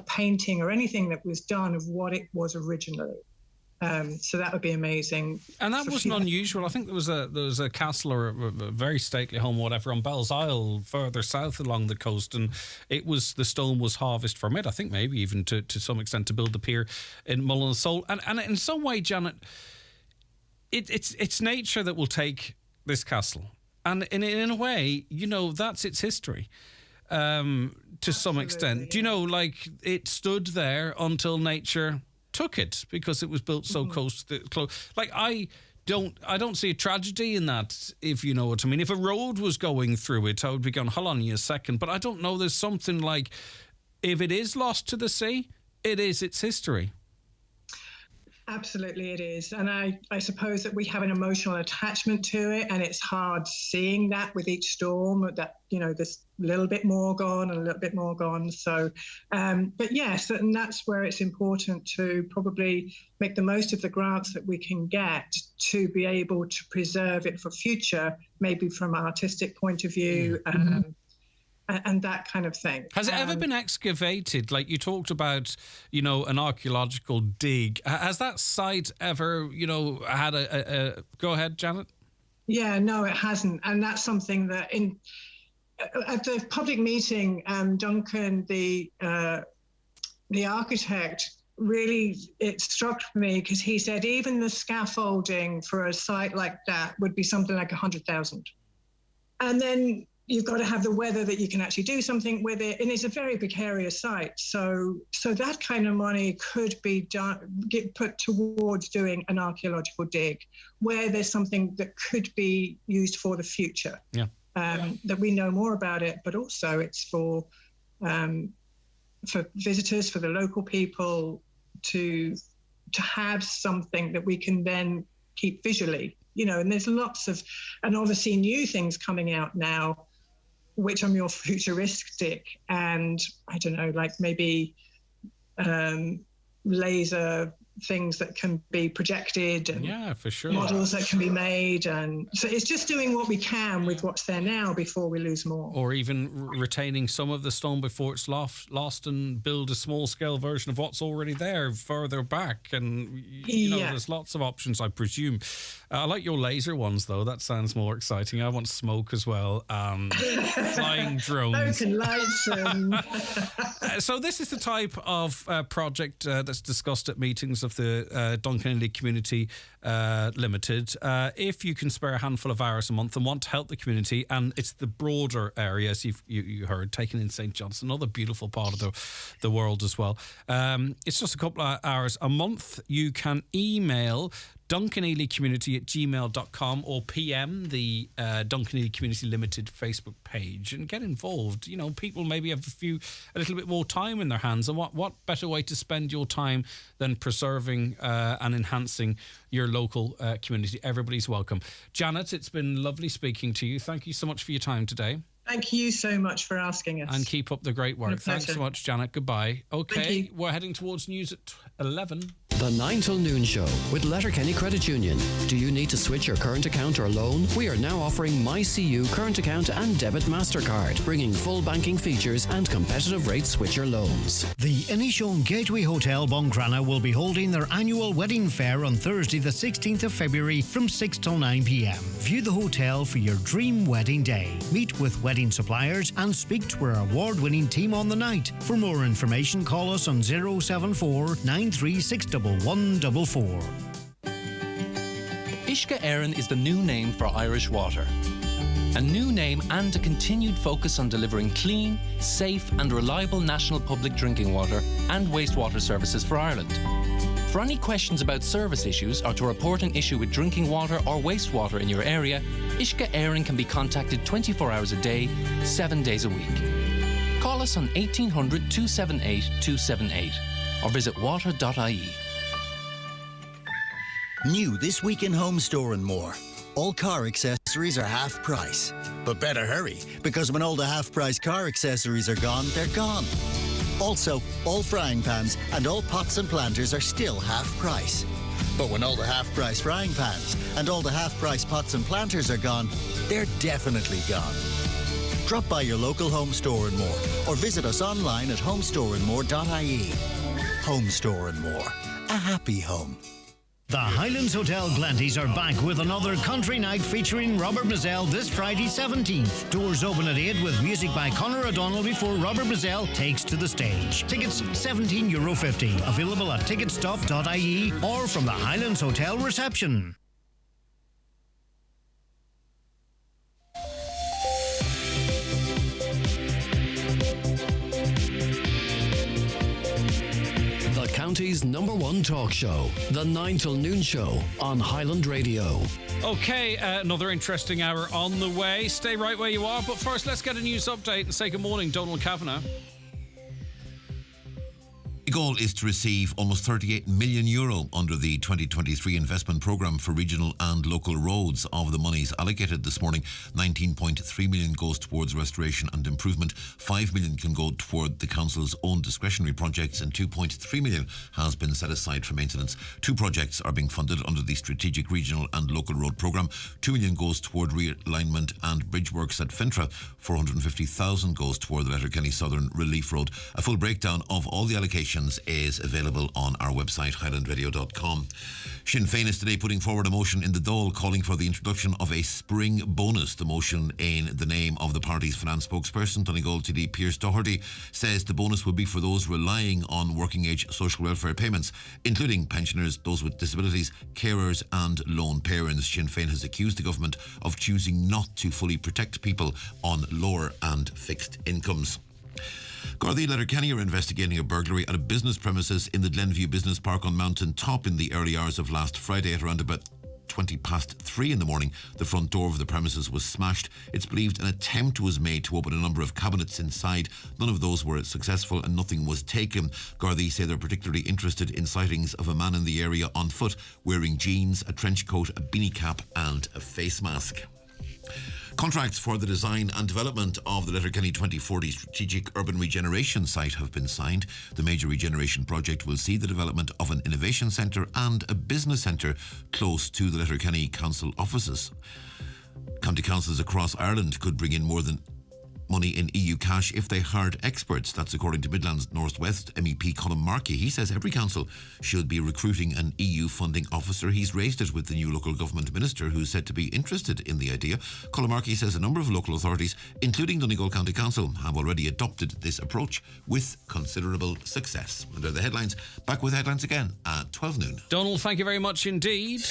painting or anything that was done of what it was originally. So that would be amazing. And that wasn't unusual. I think there was a castle or a very stately home, whatever, on Bell's Isle, further south along the coast, and the stone was harvested from it. I think maybe even to some extent to build the pier in Mullinsoul. And in some way, Janet, it's nature that will take this castle, and in a way, that's its history. To some extent, it stood there until nature took it because it was built so close. Like I don't see a tragedy in that, if you know what I mean. If a road was going through it, I would be going, hold on a second. But I don't know. There's something like, if it is lost to the sea, it is its history. Absolutely it is. And I suppose that we have an emotional attachment to it, and it's hard seeing that with each storm, that, there's a little bit more gone and a little bit more gone. So, but yes, and that's where it's important to probably make the most of the grants that we can get to be able to preserve it for future, maybe from an artistic point of view. And that kind of thing. Has it ever been excavated? Like you talked about, an archaeological dig. Has that site ever, had a... Go ahead, Janet. Yeah, no, it hasn't. And that's something that at the public meeting, Duncan, the architect, really, it struck me because he said even the scaffolding for a site like that would be something like 100,000. And then you've got to have the weather that you can actually do something with it, and it's a very precarious site. So that kind of money could be put towards doing an archaeological dig, where there's something that could be used for the future. Yeah. That we know more about it, but also it's for visitors, for the local people to have something that we can then keep visually. And there's lots of, and obviously new things coming out now, which are more futuristic, and I don't know, like maybe laser things that can be projected, and yeah, for sure, models that can be made, and so it's just doing what we can with what's there now before we lose more, or even retaining some of the stone before it's lost and build a small scale version of what's already there further back. And there's lots of options, I presume. I like your laser ones though. That sounds more exciting. I want smoke as well, and flying drones, smoke and lights. So this is the type of project that's discussed at meetings of the Duncan Indy Community Limited. If you can spare a handful of hours a month and want to help the community, and it's the broader areas you heard, taken in St. John's, another beautiful part of the world as well. It's just a couple of hours a month. You can email duncanelycommunity@gmail.com or PM the Duncan Ely Community Limited Facebook page and get involved. You know, people maybe have a little bit more time in their hands, and what better way to spend your time than preserving and enhancing your local community. Everybody's welcome. Janet, it's been lovely speaking to you. Thank you so much for your time today. Thank you so much for asking us. And keep up the great work. Thanks so much, Janet. Goodbye. Okay, we're heading towards news at 11. The 9 till noon show with Letterkenny Credit Union. Do you need to switch your current account or loan? We are now offering MyCU current account and debit MasterCard, bringing full banking features and competitive rate switcher loans. The Inishowen Gateway Hotel Buncrana will be holding their annual wedding fair on Thursday the 16th of February from 6 till 9 p.m. View the hotel for your dream wedding day. Meet with wedding suppliers and speak to our award-winning team on the night. For more information, call us on 074 936 1144. Uisce Éireann is the new name for Irish water. A new name and a continued focus on delivering clean, safe and reliable national public drinking water and wastewater services for Ireland. For any questions about service issues or to report an issue with drinking water or wastewater in your area, Uisce Éireann can be contacted 24 hours a day, 7 days a week. Call us on 1800 278 278 or visit water.ie. New this week in Home Store and More. All car accessories are half price. But better hurry, because when all the half price car accessories are gone, they're gone. Also, all frying pans and all pots and planters are still half price. But when all the half price frying pans and all the half price pots and planters are gone, they're definitely gone. Drop by your local Home Store and More or visit us online at homestoreandmore.ie. Home Store and More. A happy home. The Highlands Hotel Glanties are back with another country night featuring Robert Mazzell this Friday 17th. Doors open at 8 with music by Conor O'Donnell before Robert Mazzell takes to the stage. Tickets €17.50. Available at ticketstop.ie or from the Highlands Hotel reception. County's #1 talk show, the 9 till noon show on Highland Radio. Okay, another interesting hour on the way. Stay right where you are, but first let's get a news update and say good morning, Donald Kavanagh. The goal is to receive almost €38 million under the 2023 investment programme for regional and local roads. Of the monies allocated this morning, 19.3 million goes towards restoration and improvement, 5 million can go toward the council's own discretionary projects, and 2.3 million has been set aside for maintenance. 2 projects are being funded under the strategic regional and local road programme. 2 million goes toward realignment and bridge works at Fintra. 450,000 goes toward the Letterkenny Southern Relief Road. A full breakdown of all the allocations is available on our website, highlandradio.com. Sinn Féin is today putting forward a motion in the Dáil calling for the introduction of a spring bonus. The motion, in the name of the party's finance spokesperson, Donegal TD Pearse Doherty, says the bonus will be for those relying on working age social welfare payments, including pensioners, those with disabilities, carers and lone parents. Sinn Féin has accused the government of choosing not to fully protect people on lower and fixed incomes. Garda Letterkenny are investigating a burglary at a business premises in the Glenview Business Park on Mountain Top in the early hours of last Friday at around about 3:20 in the morning. The front door of the premises was smashed. It's believed an attempt was made to open a number of cabinets inside. None of those were successful and nothing was taken. Gardaí say they're particularly interested in sightings of a man in the area on foot wearing jeans, a trench coat, a beanie cap and a face mask. Contracts for the design and development of the Letterkenny 2040 Strategic Urban Regeneration Site have been signed. The major regeneration project will see the development of an innovation centre and a business centre close to the Letterkenny Council offices. County councils across Ireland could bring in more than money in EU cash if they hired experts. That's according to Midlands North West MEP Colin Markey. He says every council should be recruiting an EU funding officer. He's raised it with the new local government minister, who's said to be interested in the idea. Colin Markey says a number of local authorities, including Donegal County Council, have already adopted this approach with considerable success. And they're the headlines. Back with headlines again at 12 noon. Donald, thank you very much indeed.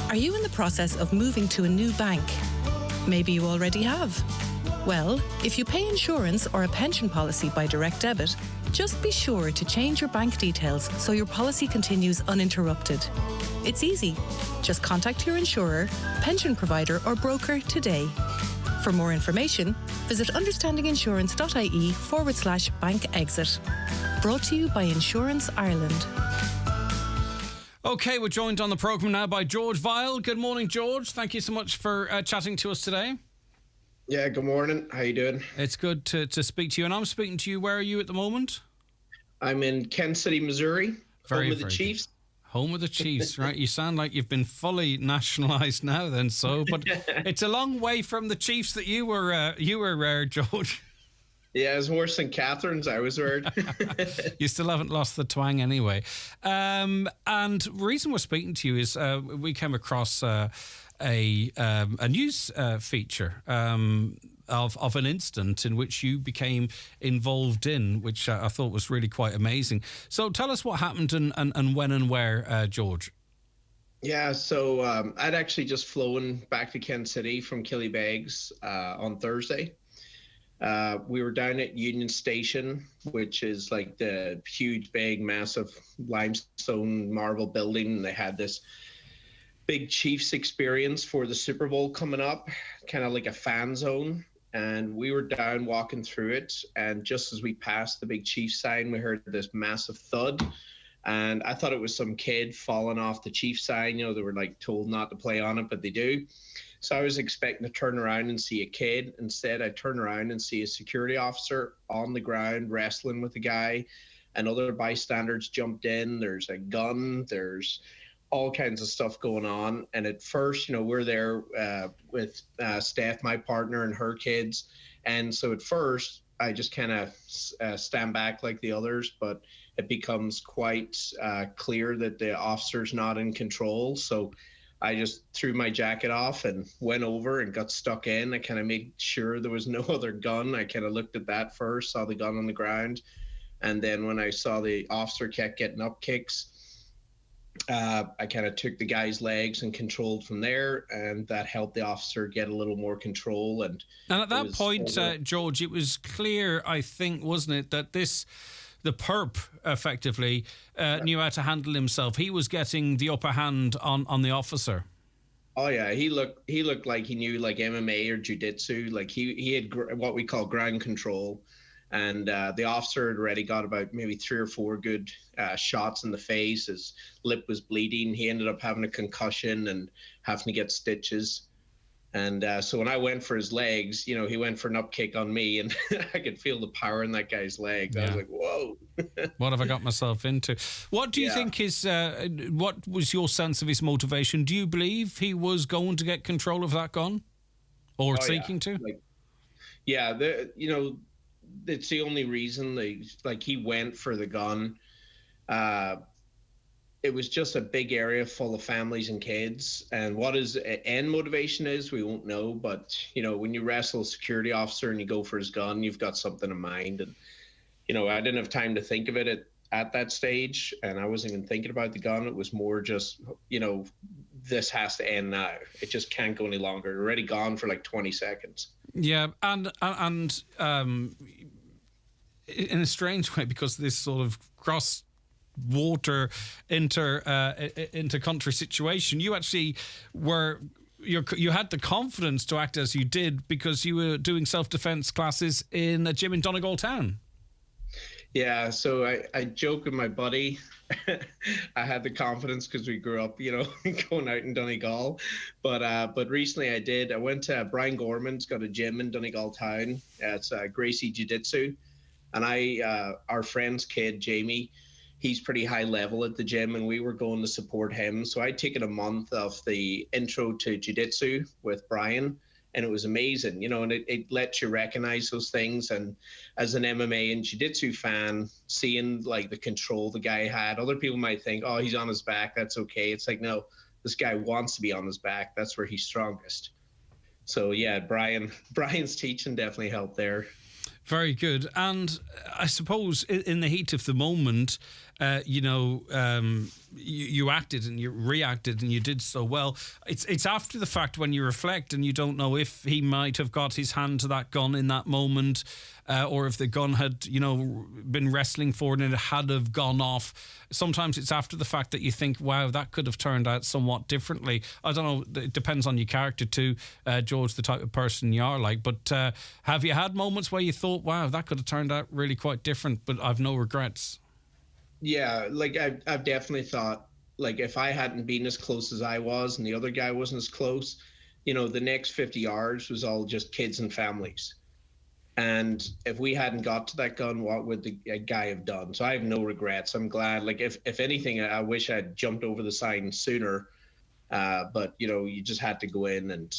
Are you in the process of moving to a new bank? Maybe you already have. Well, if you pay insurance or a pension policy by direct debit, Just be sure to change your bank details so your policy continues uninterrupted. It's easy. Just contact your insurer, pension provider or broker today. For more information, visit understandinginsurance.ie/bank exit. Brought to you by Insurance Ireland. Okay, we're joined on the programme now by George Vile. Good morning, George. Thank you so much for chatting to us today. Yeah, good morning. How you doing? It's good to speak to you. And I'm speaking to you. Where are you at the moment? I'm in Kent City, Missouri, home of the Chiefs. Home of the Chiefs, right? You sound like you've been fully nationalised now then, so. But it's a long way from the Chiefs that you were George. Yeah, it's worse than Catherine's, I was heard. You still haven't lost the twang anyway. And the reason we're speaking to you is we came across a news feature of an incident in which you became involved in, which I thought was really quite amazing. So tell us what happened and when and where, George. Yeah, so I'd actually just flown back to Kent City from Killybegs on Thursday. We were down at Union Station, which is like the huge, big, massive limestone marble building. They had this big Chiefs experience for the Super Bowl coming up, kind of like a fan zone. And we were down walking through it. And just as we passed the big Chiefs sign, we heard this massive thud. And I thought it was some kid falling off the Chiefs sign. You know, they were like told not to play on it, but they do. So I was expecting to turn around and see a kid. Instead, I turn around and see a security officer on the ground wrestling with a guy, and other bystanders jumped in. There's a gun. There's all kinds of stuff going on. And at first, you know, we're there with Steph, my partner, and her kids. And so at first, I just kind of stand back like the others, but it becomes quite clear that the officer's not in control. So I just threw my jacket off and went over and got stuck in. I kind of made sure there was no other gun. I kind of looked at that first, saw the gun on the ground. And then when I saw the officer kept getting up kicks, I kind of took the guy's legs and controlled from there. And that helped the officer get a little more control. And at that point, George, it was clear, I think, wasn't it, that the perp effectively knew how to handle himself. He was getting the upper hand on the officer. Oh yeah, he looked like he knew like MMA or jiu-jitsu. Like he had what we call ground control, and the officer had already got about maybe 3 or 4 good shots in the face. His lip was bleeding. He ended up having a concussion and having to get stitches. And so when I went for his legs, you know, he went for an up kick on me, and I could feel the power in that guy's legs. Yeah. I was like, whoa. What have I got myself into? What do you think what was your sense of his motivation? Do you believe he was going to get control of that gun or seeking to? You know, it's the only reason he went for the gun. It was just a big area full of families and kids. And what his end motivation is, we won't know. But, you know, when you wrestle a security officer and you go for his gun, you've got something in mind. And, you know, I didn't have time to think of it at that stage. And I wasn't even thinking about the gun. It was more just, you know, this has to end now. It just can't go any longer. It's already gone for like 20 seconds. Yeah. And in a strange way, because this sort of water inter-country situation, you actually you had the confidence to act as you did because you were doing self-defense classes in a gym in Donegal town. Yeah, so I joke with my buddy. I had the confidence because we grew up, you know, going out in Donegal. But recently I went to Brian Gorman's got a gym in Donegal town. It's Gracie Jiu-Jitsu, and our friend's kid Jamie, he's pretty high level at the gym, and we were going to support him. So I'd taken a month of the intro to jiu-jitsu with Brian, and it was amazing, you know, and it lets you recognize those things. And as an MMA and jiu-jitsu fan, seeing like the control the guy had, other people might think, oh, he's on his back, that's okay. It's like, no, this guy wants to be on his back. That's where he's strongest. So yeah, Brian's teaching definitely helped there. Very good. And I suppose in the heat of the moment, you acted and you reacted and you did so well. It's after the fact when you reflect and you don't know if he might have got his hand to that gun in that moment, or if the gun had, been wrestling for it and it had have gone off. Sometimes it's after the fact that you think, wow, that could have turned out somewhat differently. I don't know, it depends on your character too, George, the type of person you are like. But have you had moments where you thought, wow, that could have turned out really quite different, but I've no regrets? Yeah, like I've definitely thought, like, if I hadn't been as close as I was and the other guy wasn't as close, the next 50 yards was all just kids and families. And if we hadn't got to that gun, what would the guy have done? So I have no regrets. I'm glad. Like, if anything, I wish I'd jumped over the sign sooner. But you just had to go in and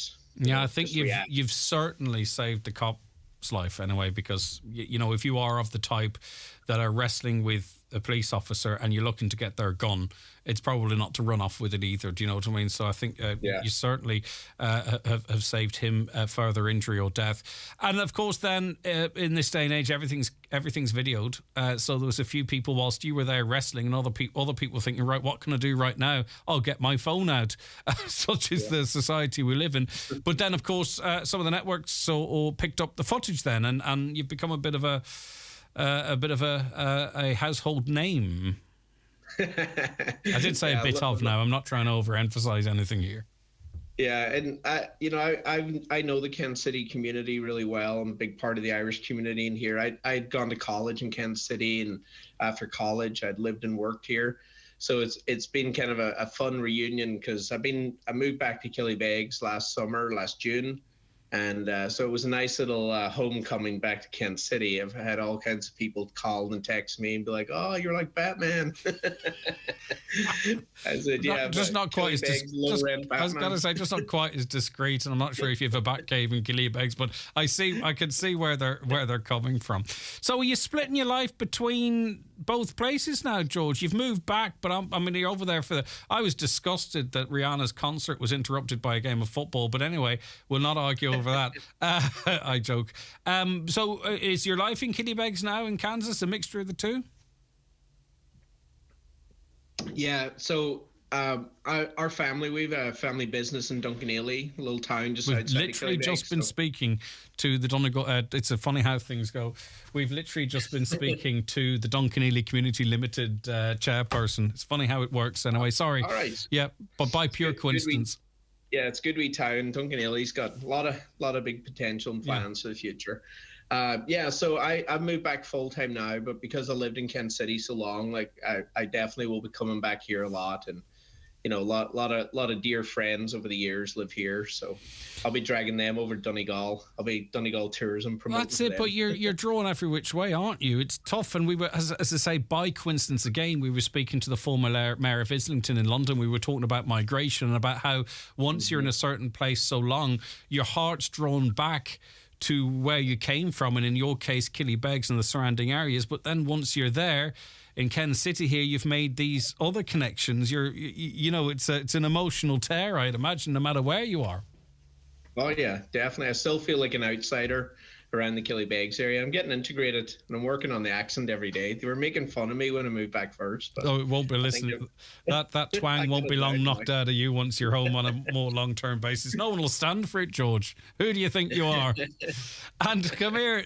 I think you've certainly saved the cop's life anyway, because if you are of the type that are wrestling with a police officer and you're looking to get their gun, it's probably not to run off with it either. Do you know what I mean? So I think you certainly have saved him further injury or death. And of course, then in this day and age, everything's videoed. So there was a few people whilst you were there wrestling, and other people thinking, right, what can I do right now? I'll get my phone out. Such is the society we live in. But then, of course, some of the networks all picked up the footage then, and you've become a bit of a household name. I did say a bit of now. I'm not trying to overemphasize anything here. Yeah, and I know the Kansas City community really well. I'm a big part of the Irish community in here. I'd gone to college in Kansas City, and after college, I'd lived and worked here. So it's been kind of a fun reunion, because I moved back to Killybegs last June. And so it was a nice little homecoming back to Kansas City. I've had all kinds of people call and text me and be like, "Oh, you're like Batman." I said, "Yeah, just not quite as I was gonna say, just not quite as discreet." And I'm not sure if you have a bat cave in Killybegs, but I can see where they're coming from. So are you splitting your life between both places now, George? You've moved back, but you're over there I was disgusted that Rihanna's concert was interrupted by a game of football. But anyway, we'll not argue over that. I joke. So is your life in Killybegs now in Kansas a mixture of the two? Yeah. So our family, we have a family business in Duncanelly, a little town just outside. We've literally just been speaking to the Donegal. It's funny how things go. We've literally just been speaking to the Duncanelly Community Limited chairperson. It's funny how it works. Anyway, sorry. All right. Yeah, but by pure coincidence. Yeah, it's a good wee town. Duncanelly's got a lot of big potential and plans for the future. So I've moved back full time now, but because I lived in Kansas City so long, like I definitely will be coming back here a lot, and a lot of dear friends over the years live here, so I'll be dragging them over to Donegal. I'll be Donegal tourism promoting. That's it, but you're drawn every which way, aren't you? It's tough, and we were, as I say, by coincidence again, we were speaking to the former mayor of Islington in London. We were talking about migration and about how once you're in a certain place so long, your heart's drawn back to where you came from, and in your case, Killybegs and the surrounding areas. But then once you're there, in Kansas City here, you've made these other connections. It's an emotional tear, I'd imagine, no matter where you are. Oh yeah, definitely. I still feel like an outsider around the Killybegs area. I'm getting integrated, and I'm working on the accent every day. They were making fun of me when I moved back first. But it won't be listening. That twang won't be long knocked out of you once you're home on a more long-term basis. No one will stand for it, George. Who do you think you are? And come here.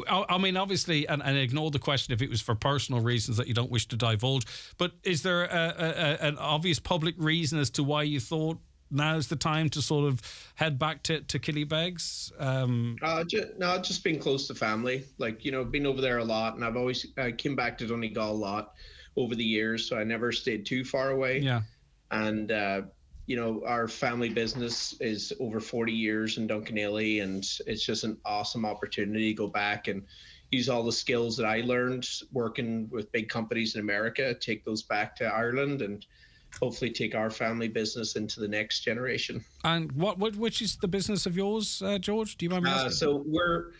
Obviously, and ignore the question if it was for personal reasons that you don't wish to divulge, but is there an obvious public reason as to why you thought now's the time to sort of head back to Killybegs? Just being close to family. Like, been over there a lot, and I've always came back to Donegal a lot over the years, so I never stayed too far away. Yeah. And, our family business is over 40 years in Duncanelly, and it's just an awesome opportunity to go back and use all the skills that I learned working with big companies in America, take those back to Ireland, and hopefully take our family business into the next generation. And which is the business of yours, George? Do you mind me asking? So we're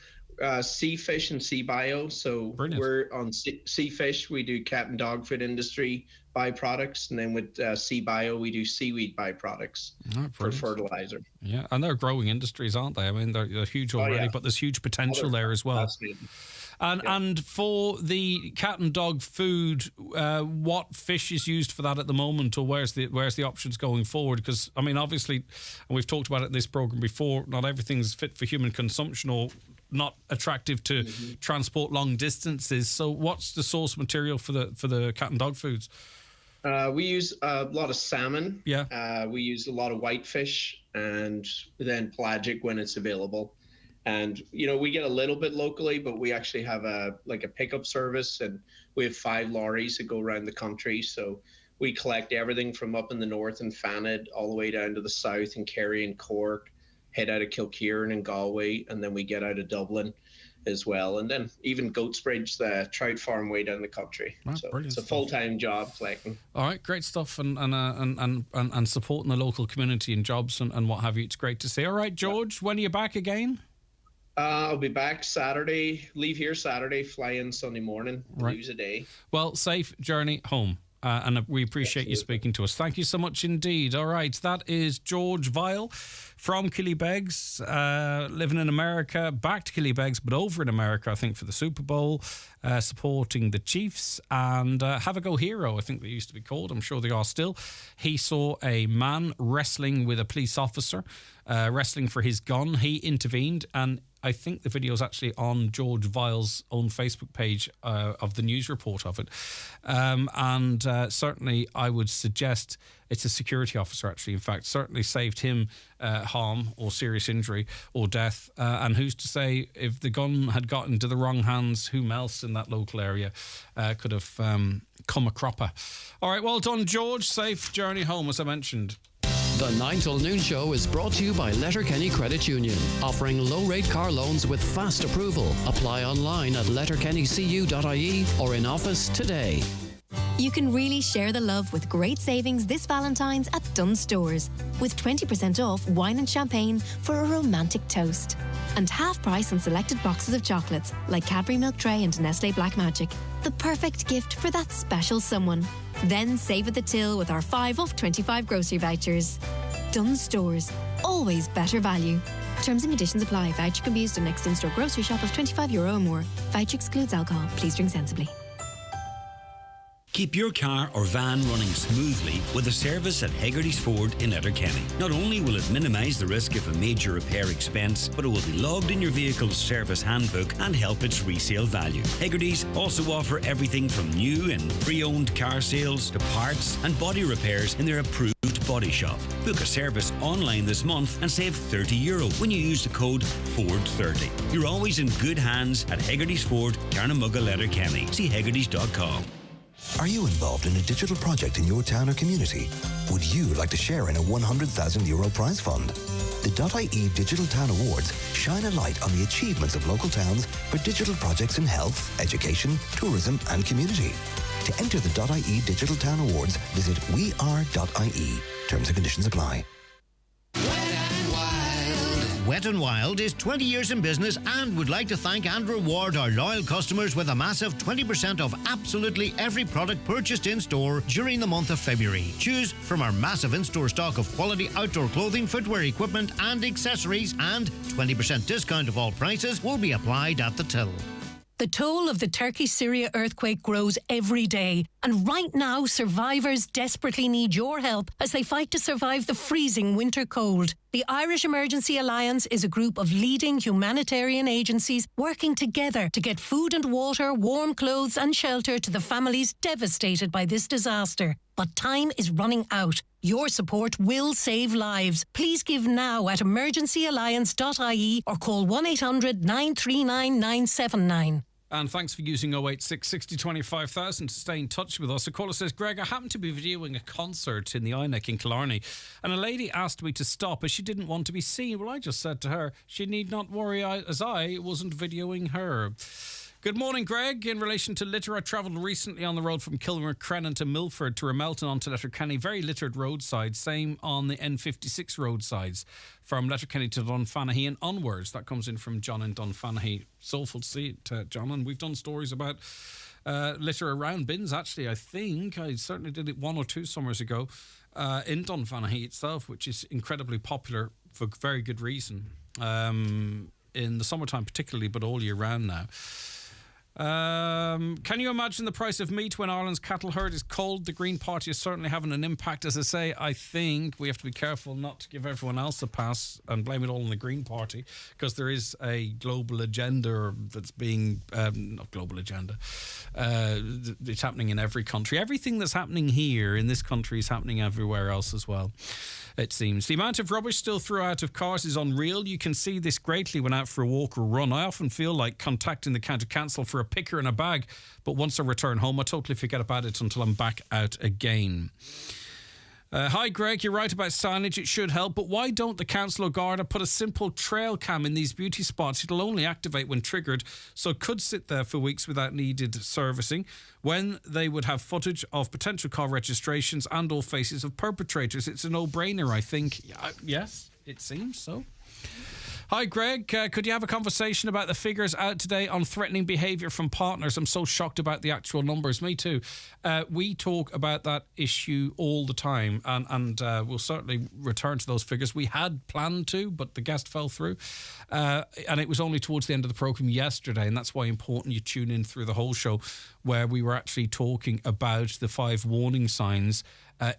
sea fish and sea bio. So Brilliant. We're on sea fish. We do cat and dog food industry, byproducts, and then with C-Bio, we do seaweed byproducts for fertilizer. Yeah, and they're growing industries, aren't they? I mean, they're huge already, but there's huge potential there as well. And for the cat and dog food, what fish is used for that at the moment, or where's the options going forward? Because, I mean, obviously, and we've talked about it in this programme before, not everything's fit for human consumption or not attractive to transport long distances. So what's the source material for the cat and dog foods? We use a lot of salmon. Yeah. We use a lot of whitefish, and then pelagic when it's available. And, we get a little bit locally, but we actually have a pickup service, and we have 5 lorries that go around the country. So we collect everything from up in the north in Fanad all the way down to the south in Kerry and Cork, head out of Kilkieran and Galway, and then we get out of Dublin as well. And then even Goatsbridge, the trout farm way down the country. So it's a full-time job collecting. All right, great stuff, and supporting the local community and jobs and what have you. It's great to see. All right, George, when are you back again? I'll be back Saturday, leave here Saturday, fly in Sunday morning, lose a day. Well, safe journey home. And we appreciate you speaking to us. Thank you so much indeed. All right, that is George Vile from Killybegs, living in America, back to Killybegs, but over in America, I think, for the Super Bowl, supporting the Chiefs. And Have a Go Hero, I think they used to be called. I'm sure they are still. He saw a man wrestling with a police officer, wrestling for his gun. He intervened, and I think the video is actually on George Vile's own Facebook page of the news report of it. Certainly I would suggest it's a security officer, actually. In fact, certainly saved him harm or serious injury or death. And who's to say if the gun had got into the wrong hands, whom else in that local area could have come a cropper. All right, well done, George. Safe journey home, as I mentioned. The 9 till noon show is brought to you by Letterkenny Credit Union, offering low-rate car loans with fast approval. Apply online at letterkennycu.ie or in office today. You can really share the love with great savings this Valentine's at Dunnes Stores, with 20% off wine and champagne for a romantic toast. And half price on selected boxes of chocolates like Cadbury Milk Tray and Nestle Black Magic. The perfect gift for that special someone. Then save at the till with our 5 off 25 grocery vouchers. Dunnes Stores, always better value. Terms and conditions apply. Voucher can be used on next in-store grocery shop of €25 or more. Voucher excludes alcohol. Please drink sensibly. Keep your car or van running smoothly with a service at Hegarty's Ford in Letterkenny. Not only will it minimise the risk of a major repair expense, but it will be logged in your vehicle's service handbook and help its resale value. Hegarty's also offer everything from new and pre-owned car sales to parts and body repairs in their approved body shop. Book a service online this month and save €30 when you use the code FORD30. You're always in good hands at Hegarty's Ford, Carnamugga, Letterkenny. See hegartys.com. Are you involved in a digital project in your town or community? Would you like to share in a €100,000 prize fund? The .ie Digital Town Awards shine a light on the achievements of local towns for digital projects in health, education, tourism and community. To enter the .ie Digital Town Awards, visit weare.ie. Terms and conditions apply. Wet n Wild is 20 years in business and would like to thank and reward our loyal customers with a massive 20% off absolutely every product purchased in store during the month of February. Choose from our massive in-store stock of quality outdoor clothing, footwear, equipment and accessories, and 20% discount of all prices will be applied at the till. The toll of the Turkey-Syria earthquake grows every day. And right now, survivors desperately need your help as they fight to survive the freezing winter cold. The Irish Emergency Alliance is a group of leading humanitarian agencies working together to get food and water, warm clothes and shelter to the families devastated by this disaster. But time is running out. Your support will save lives. Please give now at emergencyalliance.ie or call 1-800 939 979. And thanks for using 086 60 25,000 to stay in touch with us. A caller says, Greg, I happened to be videoing a concert in the INEC in Killarney, and a lady asked me to stop as she didn't want to be seen. Well, I just said to her, she need not worry as I wasn't videoing her. Good morning, Greg. In relation to litter, I travelled recently on the road from Kilmacrennan to Milford to Ramelton onto Letterkenny. Very littered roadsides. Same on the N56 roadsides from Letterkenny to Dunfanaghy and onwards. That comes in from John in Dunfanaghy. Soulful to see it, John. And we've done stories about litter around bins, actually. I think I certainly did it 1 or 2 summers ago in Dunfanaghy itself, which is incredibly popular for very good reason. In the summertime particularly, but all year round now. Can you imagine the price of meat when Ireland's cattle herd is cold? The Green Party is certainly having an impact. As I say, I think we have to be careful not to give everyone else a pass and blame it all on the Green Party, because there is a global agenda that's being, not global agenda, it's happening in every country. Everything that's happening here in this country is happening everywhere else as well, it seems. The amount of rubbish still thrown out of cars is unreal. You can see this greatly when out for a walk or run. I often feel like contacting the county council for a picker and a bag, but once I return home, I totally forget about it until I'm back out again. Hi, Greg. You're right about signage. It should help, but why don't the council or Garda put a simple trail cam in these beauty spots? It'll only activate when triggered, so it could sit there for weeks without needed servicing, when they would have footage of potential car registrations and all faces of perpetrators. It's a no-brainer, I think. Yes, it seems so. Hi, Greg. Could you have a conversation about the figures out today on threatening behaviour from partners? I'm so shocked about the actual numbers. Me too. We talk about that issue all the time, and we'll certainly return to those figures. We had planned to, but the guest fell through. And it was only towards the end of the programme yesterday, and that's why important you tune in through the whole show, where we were actually talking about the 5 warning signs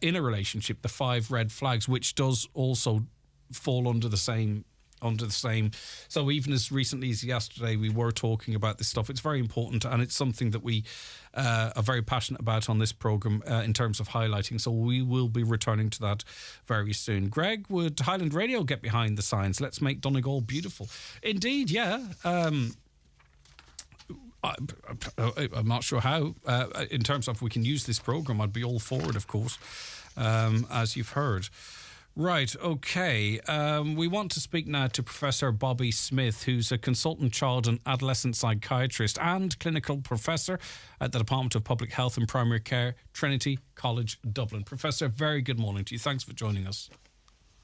in a relationship, the 5 red flags, which does also fall under the same. So even as recently as yesterday, we were talking about this stuff. It's very important, and it's something that we are very passionate about on this programme in terms of highlighting. So we will be returning to that very soon. Greg, would Highland Radio get behind the signs? Let's make Donegal beautiful. Indeed, yeah. I'm not sure how. In terms of we can use this programme, I'd be all for it, of course, as you've heard. Right, okay. We want to speak now to Professor Bobby Smith, who's a consultant child and adolescent psychiatrist and clinical professor at the Department of Public Health and Primary Care, Trinity College, Dublin. Professor, very good morning to you. Thanks for joining us.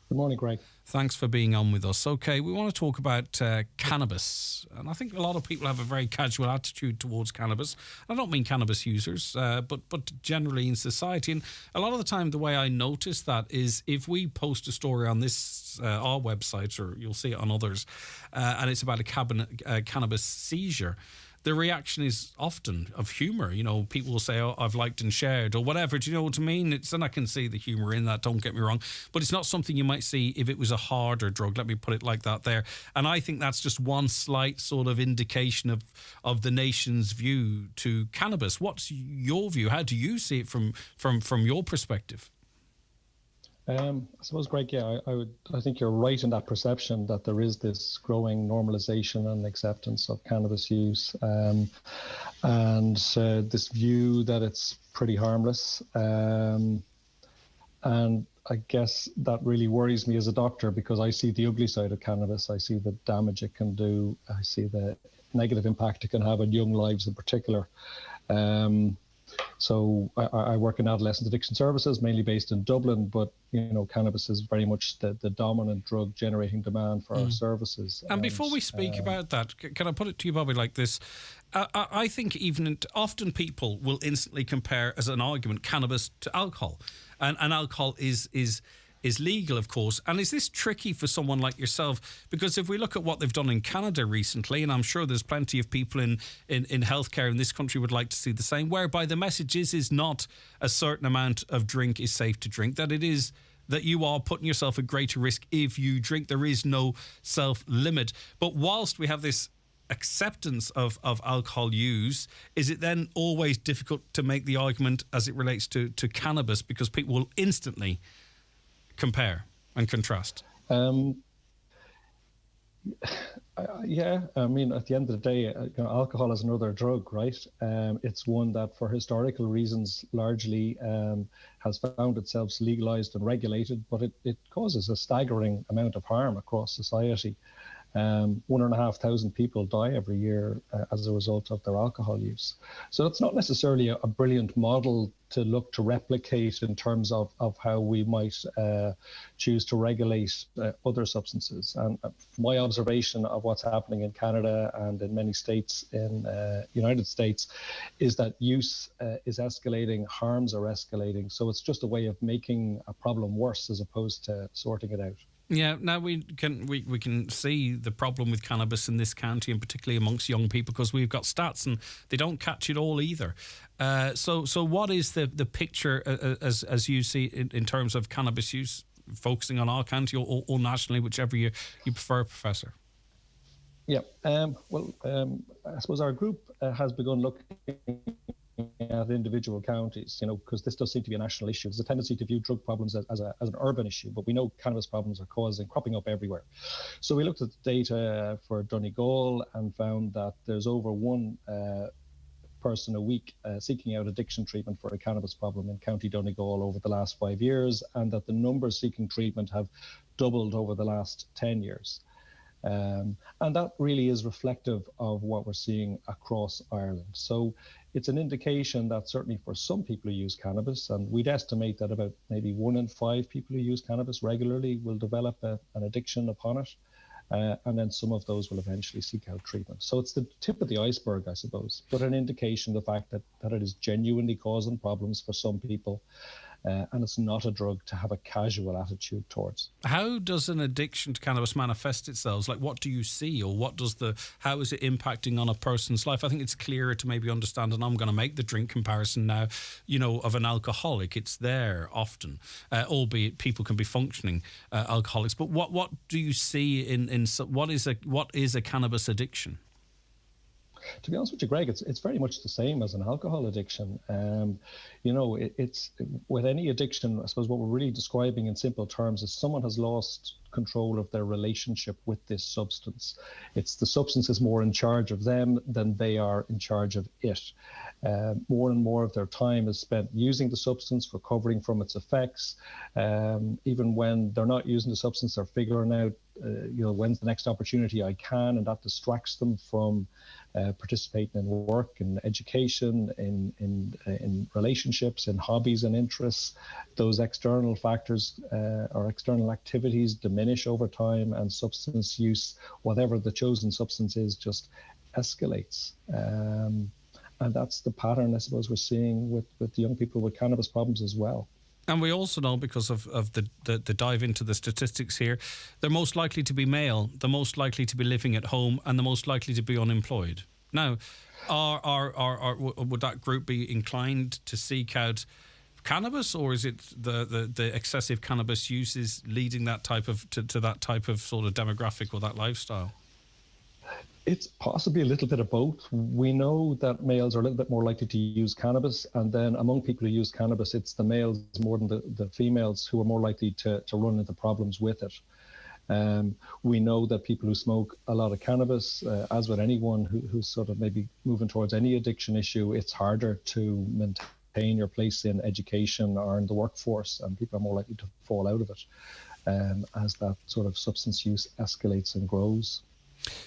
Good morning, Greg. Thanks for being on with us. Okay, we want to talk about cannabis. And I think a lot of people have a very casual attitude towards cannabis. I don't mean cannabis users, but generally in society. And a lot of the time, the way I notice that is if we post a story on this, our website, or you'll see it on others, and it's about a cannabis seizure, the reaction is often of humour. You know, people will say, oh, I've liked and shared or whatever. Do you know what I mean? And I can see the humour in that, don't get me wrong. But it's not something you might see if it was a harder drug. Let me put it like that there. And I think that's just one slight sort of indication of the nation's view to cannabis. What's your view? How do you see it from your perspective? I suppose, Greg, yeah, I think you're right in that perception that there is this growing normalization and acceptance of cannabis use, and this view that it's pretty harmless. And I guess that really worries me as a doctor, because I see the ugly side of cannabis. I see the damage it can do. I see the negative impact it can have on young lives in particular. So I work in adolescent addiction services, mainly based in Dublin, but cannabis is very much the dominant drug generating demand for our services. And before we speak about that, can I put it to you, Bobby, like this? I think often people will instantly compare, as an argument, cannabis to alcohol, and alcohol is legal, of course. And is this tricky for someone like yourself? Because if we look at what they've done in Canada recently, and I'm sure there's plenty of people in healthcare in this country would like to see the same, whereby the message is not a certain amount of drink is safe to drink, that it is that you are putting yourself at greater risk if you drink. There is no self-limit. But whilst we have this acceptance of alcohol use, is it then always difficult to make the argument as it relates to cannabis, because people will instantly compare and contrast? Yeah, I mean, at the end of the day, alcohol is another drug, right? It's one that, for historical reasons, largely has found itself legalized and regulated, but it causes a staggering amount of harm across society. 1,500 people die every year as a result of their alcohol use. So it's not necessarily a brilliant model to look to replicate in terms of how we might choose to regulate other substances. And from my observation of what's happening in Canada and in many states in United States is that use is escalating, harms are escalating. So it's just a way of making a problem worse as opposed to sorting it out. Yeah, now we can see the problem with cannabis in this county, and particularly amongst young people, because we've got stats and they don't catch it all either. So what is the picture as you see in terms of cannabis use, focusing on our county or nationally, whichever you prefer, Professor? Yeah, I suppose our group has begun looking at individual counties, because this does seem to be a national issue. There's a tendency to view drug problems as an urban issue, but we know cannabis problems are cropping up everywhere. So we looked at the data for Donegal and found that there's over one person a week seeking out addiction treatment for a cannabis problem in County Donegal over the last 5 years, and that the numbers seeking treatment have doubled over the last 10 years. And that really is reflective of what we're seeing across Ireland. So it's an indication that certainly for some people who use cannabis, and we'd estimate that about maybe 1 in 5 people who use cannabis regularly will develop an addiction upon it. And then some of those will eventually seek out treatment. So it's the tip of the iceberg, I suppose, but an indication of the fact that it is genuinely causing problems for some people. And it's not a drug to have a casual attitude towards. How does an addiction to cannabis manifest itself? Like, what do you see, or how is it impacting on a person's life? I think it's clearer to maybe understand, and I'm going to make the drink comparison now, of an alcoholic. It's there often, albeit people can be functioning alcoholics. But what do you see in what is a cannabis addiction? To be honest with you, Greg, it's very much the same as an alcohol addiction. It's with any addiction, I suppose what we're really describing in simple terms is someone has lost control of their relationship with this substance. It's the substance is more in charge of them than they are in charge of it. More and more of their time is spent using the substance, recovering from its effects. Even when they're not using the substance, they're figuring out, when's the next opportunity I can, and that distracts them from participating in work, in education, in relationships, in hobbies and interests. Those external factors or external activities diminish over time, and substance use, whatever the chosen substance is, just escalates. And that's the pattern, I suppose, we're seeing with the young people with cannabis problems as well. And we also know, because of the dive into the statistics here, they're most likely to be male, they're most likely to be living at home, and they're most likely to be unemployed. Now, would that group be inclined to seek out cannabis, or is it the excessive cannabis use is leading that type of to that type of sort of demographic or that lifestyle? It's possibly a little bit of both. We know that males are a little bit more likely to use cannabis, and then among people who use cannabis, it's the males more than the females who are more likely to run into problems with it. We know that people who smoke a lot of cannabis, as with anyone who's sort of maybe moving towards any addiction issue, it's harder to maintain your place in education or in the workforce, and people are more likely to fall out of it as that sort of substance use escalates and grows.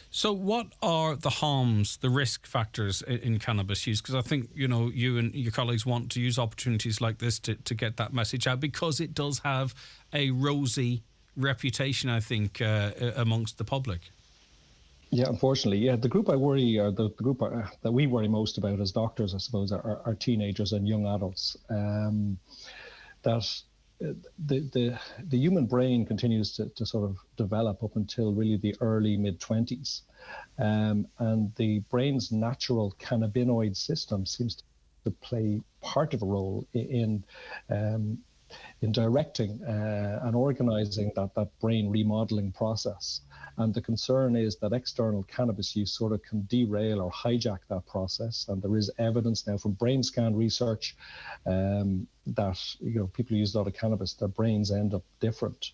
So what are the harms, the risk factors in cannabis use? Because I think, you and your colleagues want to use opportunities like this to get that message out, because it does have a rosy reputation, I think, amongst the public. Yeah, unfortunately, yeah. The group I worry, or the group that we worry most about as doctors, I suppose, are teenagers and young adults. That the human brain continues to sort of develop up until really the early mid-20s, and the brain's natural cannabinoid system seems to play part of a role in directing and organizing that brain remodeling process. And the concern is that external cannabis use sort of can derail or hijack that process. And there is evidence now from brain scan research that people who use a lot of cannabis, their brains end up different.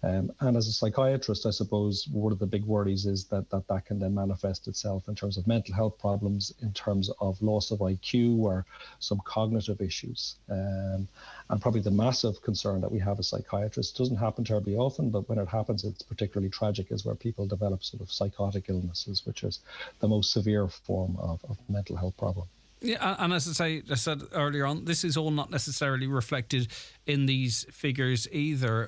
And as a psychiatrist, I suppose one of the big worries is that can then manifest itself in terms of mental health problems, in terms of loss of IQ or some cognitive issues. And probably the massive concern that we have as psychiatrists. It doesn't happen terribly often, but when it happens, it's particularly tragic, is where people develop sort of psychotic illnesses, which is the most severe form of mental health problem. Yeah, and as I said earlier on, this is all not necessarily reflected in these figures either.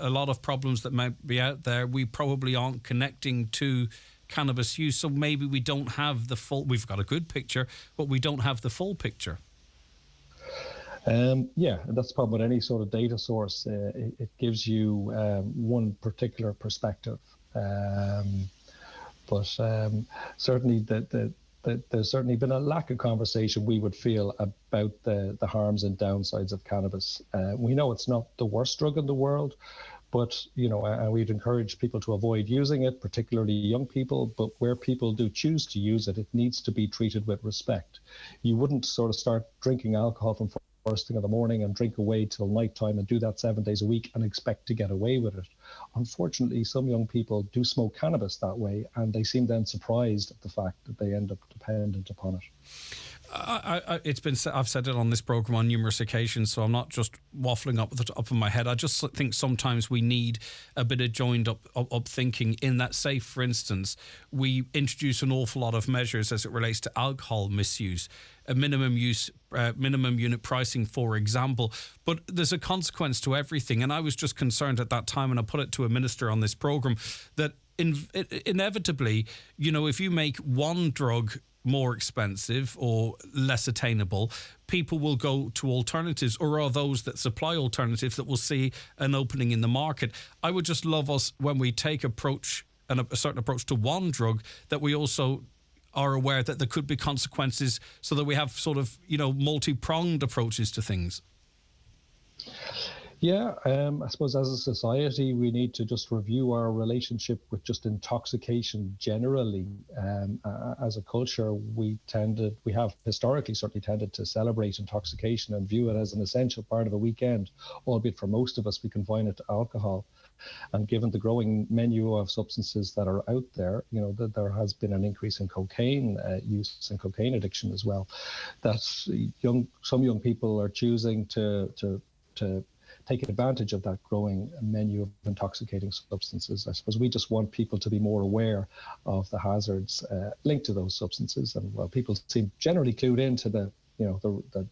A lot of problems that might be out there, we probably aren't connecting to cannabis use, so maybe we don't have the full... We've got a good picture, but we don't have the full picture. Yeah, and that's the problem with any sort of data source. It gives you one particular perspective. But certainly there's certainly been a lack of conversation, we would feel, about the harms and downsides of cannabis. We know it's not the worst drug in the world, but, you know, and we'd encourage people to avoid using it, particularly young people. But where people do choose to use it, it needs to be treated with respect. You wouldn't sort of start drinking alcohol from first thing in the morning and drink away till nighttime and do that 7 days a week and expect to get away with it. Unfortunately, some young people do smoke cannabis that way, and they seem then surprised at the fact that they end up dependent upon it. I've said it on this program on numerous occasions, so I'm not just waffling up of my head. I just think sometimes we need a bit of joined up thinking, in that, say, for instance, we introduce an awful lot of measures as it relates to alcohol misuse, a minimum unit pricing, for example, but there's a consequence to everything. And I was just concerned at that time, and I put it to a minister on this program, that inevitably, you know, if you make one drug more expensive or less attainable, people will go to alternatives, or are those that supply alternatives that will see an opening in the market. I would just love us, when we take a certain approach to one drug, that we also are aware that there could be consequences, so that we have sort of, you know, multi-pronged approaches to things. Yeah, I suppose as a society, we need to just review our relationship with just intoxication generally. As a culture, we have historically certainly tended to celebrate intoxication and view it as an essential part of a weekend, albeit for most of us, we confine it to alcohol. And given the growing menu of substances that are out there, you know, that there has been an increase in cocaine use and cocaine addiction as well. That some young people are choosing to take advantage of that growing menu of intoxicating substances. I suppose we just want people to be more aware of the hazards linked to those substances. And while people seem generally clued into the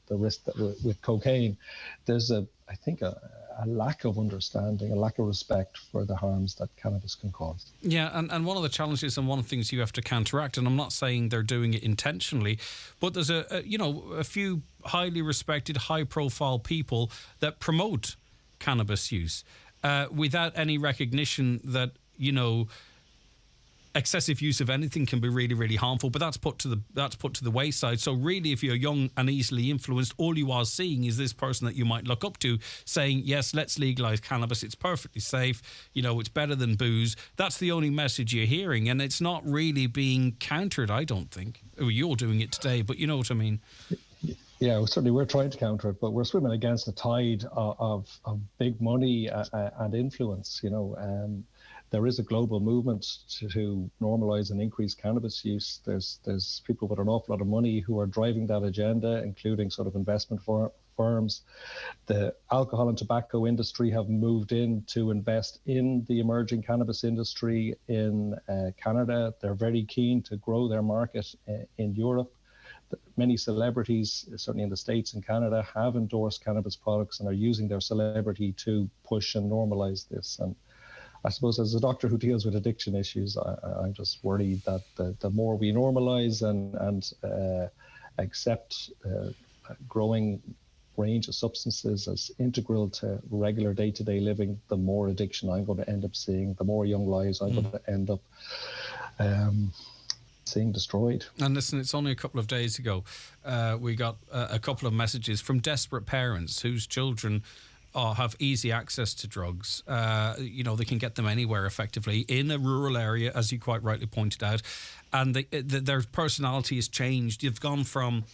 risk that with cocaine, there's I think a lack of understanding, a lack of respect for the harms that cannabis can cause. Yeah, and one of the challenges and one of the things you have to counteract, and I'm not saying they're doing it intentionally, but there's a few highly respected, high-profile people that promote cannabis use without any recognition that, you know, excessive use of anything can be really, really harmful, but that's put to the wayside. So really, if you're young and easily influenced, all you are seeing is this person that you might look up to saying, yes, let's legalize cannabis, it's perfectly safe, you know, it's better than booze. That's the only message you're hearing, and it's not really being countered, I don't think. Oh, you're doing it today, but you know what I mean. Yeah, certainly we're trying to counter it, but we're swimming against the tide of big money and influence, you know. There is a global movement to normalise and increase cannabis use. There's people with an awful lot of money who are driving that agenda, including sort of investment firms. The alcohol and tobacco industry have moved in to invest in the emerging cannabis industry in Canada. They're very keen to grow their market in Europe. Many celebrities, certainly in the States and Canada, have endorsed cannabis products and are using their celebrity to push and normalise this. And I suppose as a doctor who deals with addiction issues, I'm just worried that the more we normalise and accept a growing range of substances as integral to regular day-to-day living, the more addiction I'm going to end up seeing, the more young lives I'm going to end up seeing destroyed. And listen, it's only a couple of days ago we got a couple of messages from desperate parents whose children have easy access to drugs. You know, they can get them anywhere effectively in a rural area, as you quite rightly pointed out, and their personality has changed. You've gone from,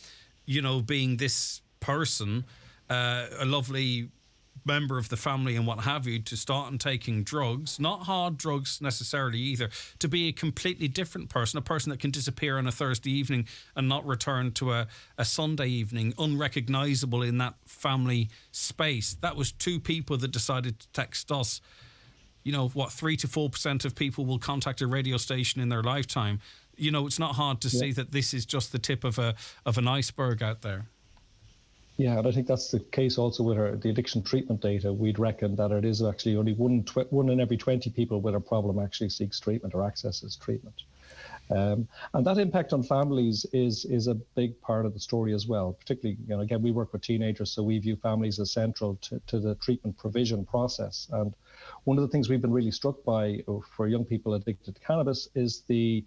you know, being this person, a lovely member of the family and what have you to start and taking drugs, not hard drugs necessarily either, to be a completely different person, a person that can disappear on a Thursday evening and not return to a Sunday evening, unrecognisable in that family space. That was two people that decided to text us. 3 to 4% of people will contact a radio station in their lifetime. It's not hard to see that this is just the tip of an iceberg out there. Yeah, and I think that's the case also with the addiction treatment data. We'd reckon that it is actually only one in every 20 people with a problem actually seeks treatment or accesses treatment. And that impact on families is a big part of the story as well. Particularly, again, we work with teenagers, so we view families as central to the treatment provision process. And one of the things we've been really struck by for young people addicted to cannabis is the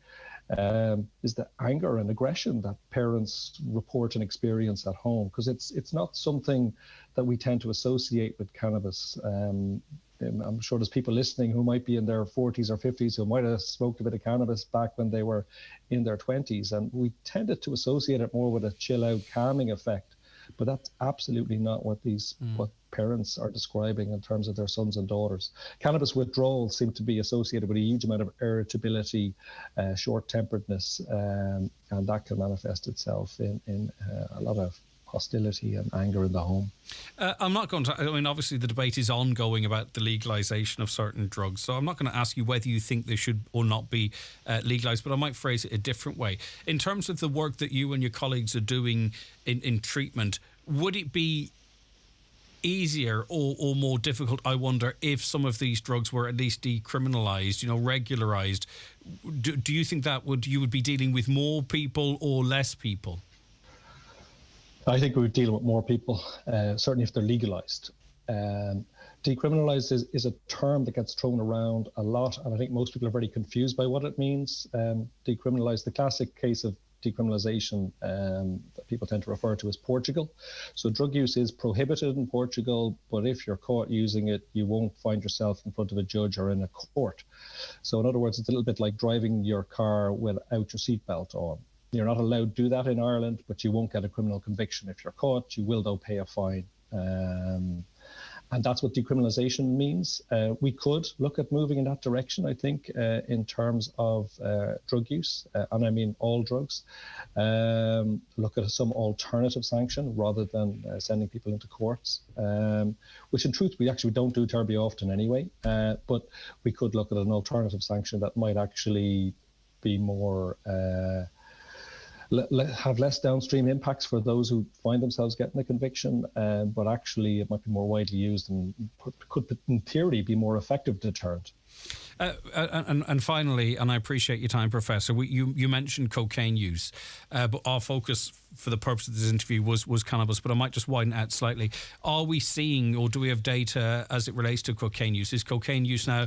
anger and aggression that parents report and experience at home, because it's not something that we tend to associate with cannabis. I'm sure there's people listening who might be in their 40s or 50s who might have smoked a bit of cannabis back when they were in their 20s, and we tended to associate it more with a chill out calming effect, but that's absolutely not what what parents are describing in terms of their sons and daughters. Cannabis withdrawal seem to be associated with a huge amount of irritability, short-temperedness, and that can manifest itself in a lot of hostility and anger in the home. I'm not going to, obviously the debate is ongoing about the legalisation of certain drugs, so I'm not going to ask you whether you think they should or not be legalised, but I might phrase it a different way. In terms of the work that you and your colleagues are doing in treatment, would it be easier or more difficult, I wonder, if some of these drugs were at least decriminalised, regularised? Do you think that you would be dealing with more people or less people? I think we would deal with more people, certainly if they're legalised. Decriminalised is a term that gets thrown around a lot, and I think most people are very confused by what it means. Decriminalised, the classic case of decriminalisation that people tend to refer to as Portugal. So drug use is prohibited in Portugal, but if you're caught using it, you won't find yourself in front of a judge or in a court. So in other words, it's a little bit like driving your car without your seatbelt on. You're not allowed to do that in Ireland, but you won't get a criminal conviction. If you're caught, you will though pay a fine. And that's what decriminalisation means. We could look at moving in that direction, I think, in terms of drug use, and I mean all drugs. Look at some alternative sanction rather than sending people into courts, which in truth we actually don't do terribly often anyway. But we could look at an alternative sanction that might actually be more... have less downstream impacts for those who find themselves getting a conviction, but actually it might be more widely used and could in theory be more effective deterrent. And finally, and I appreciate your time, Professor, you mentioned cocaine use, but our focus for the purpose of this interview was cannabis, but I might just widen it out slightly. Are we seeing, or do we have data as it relates to cocaine use? Is cocaine use now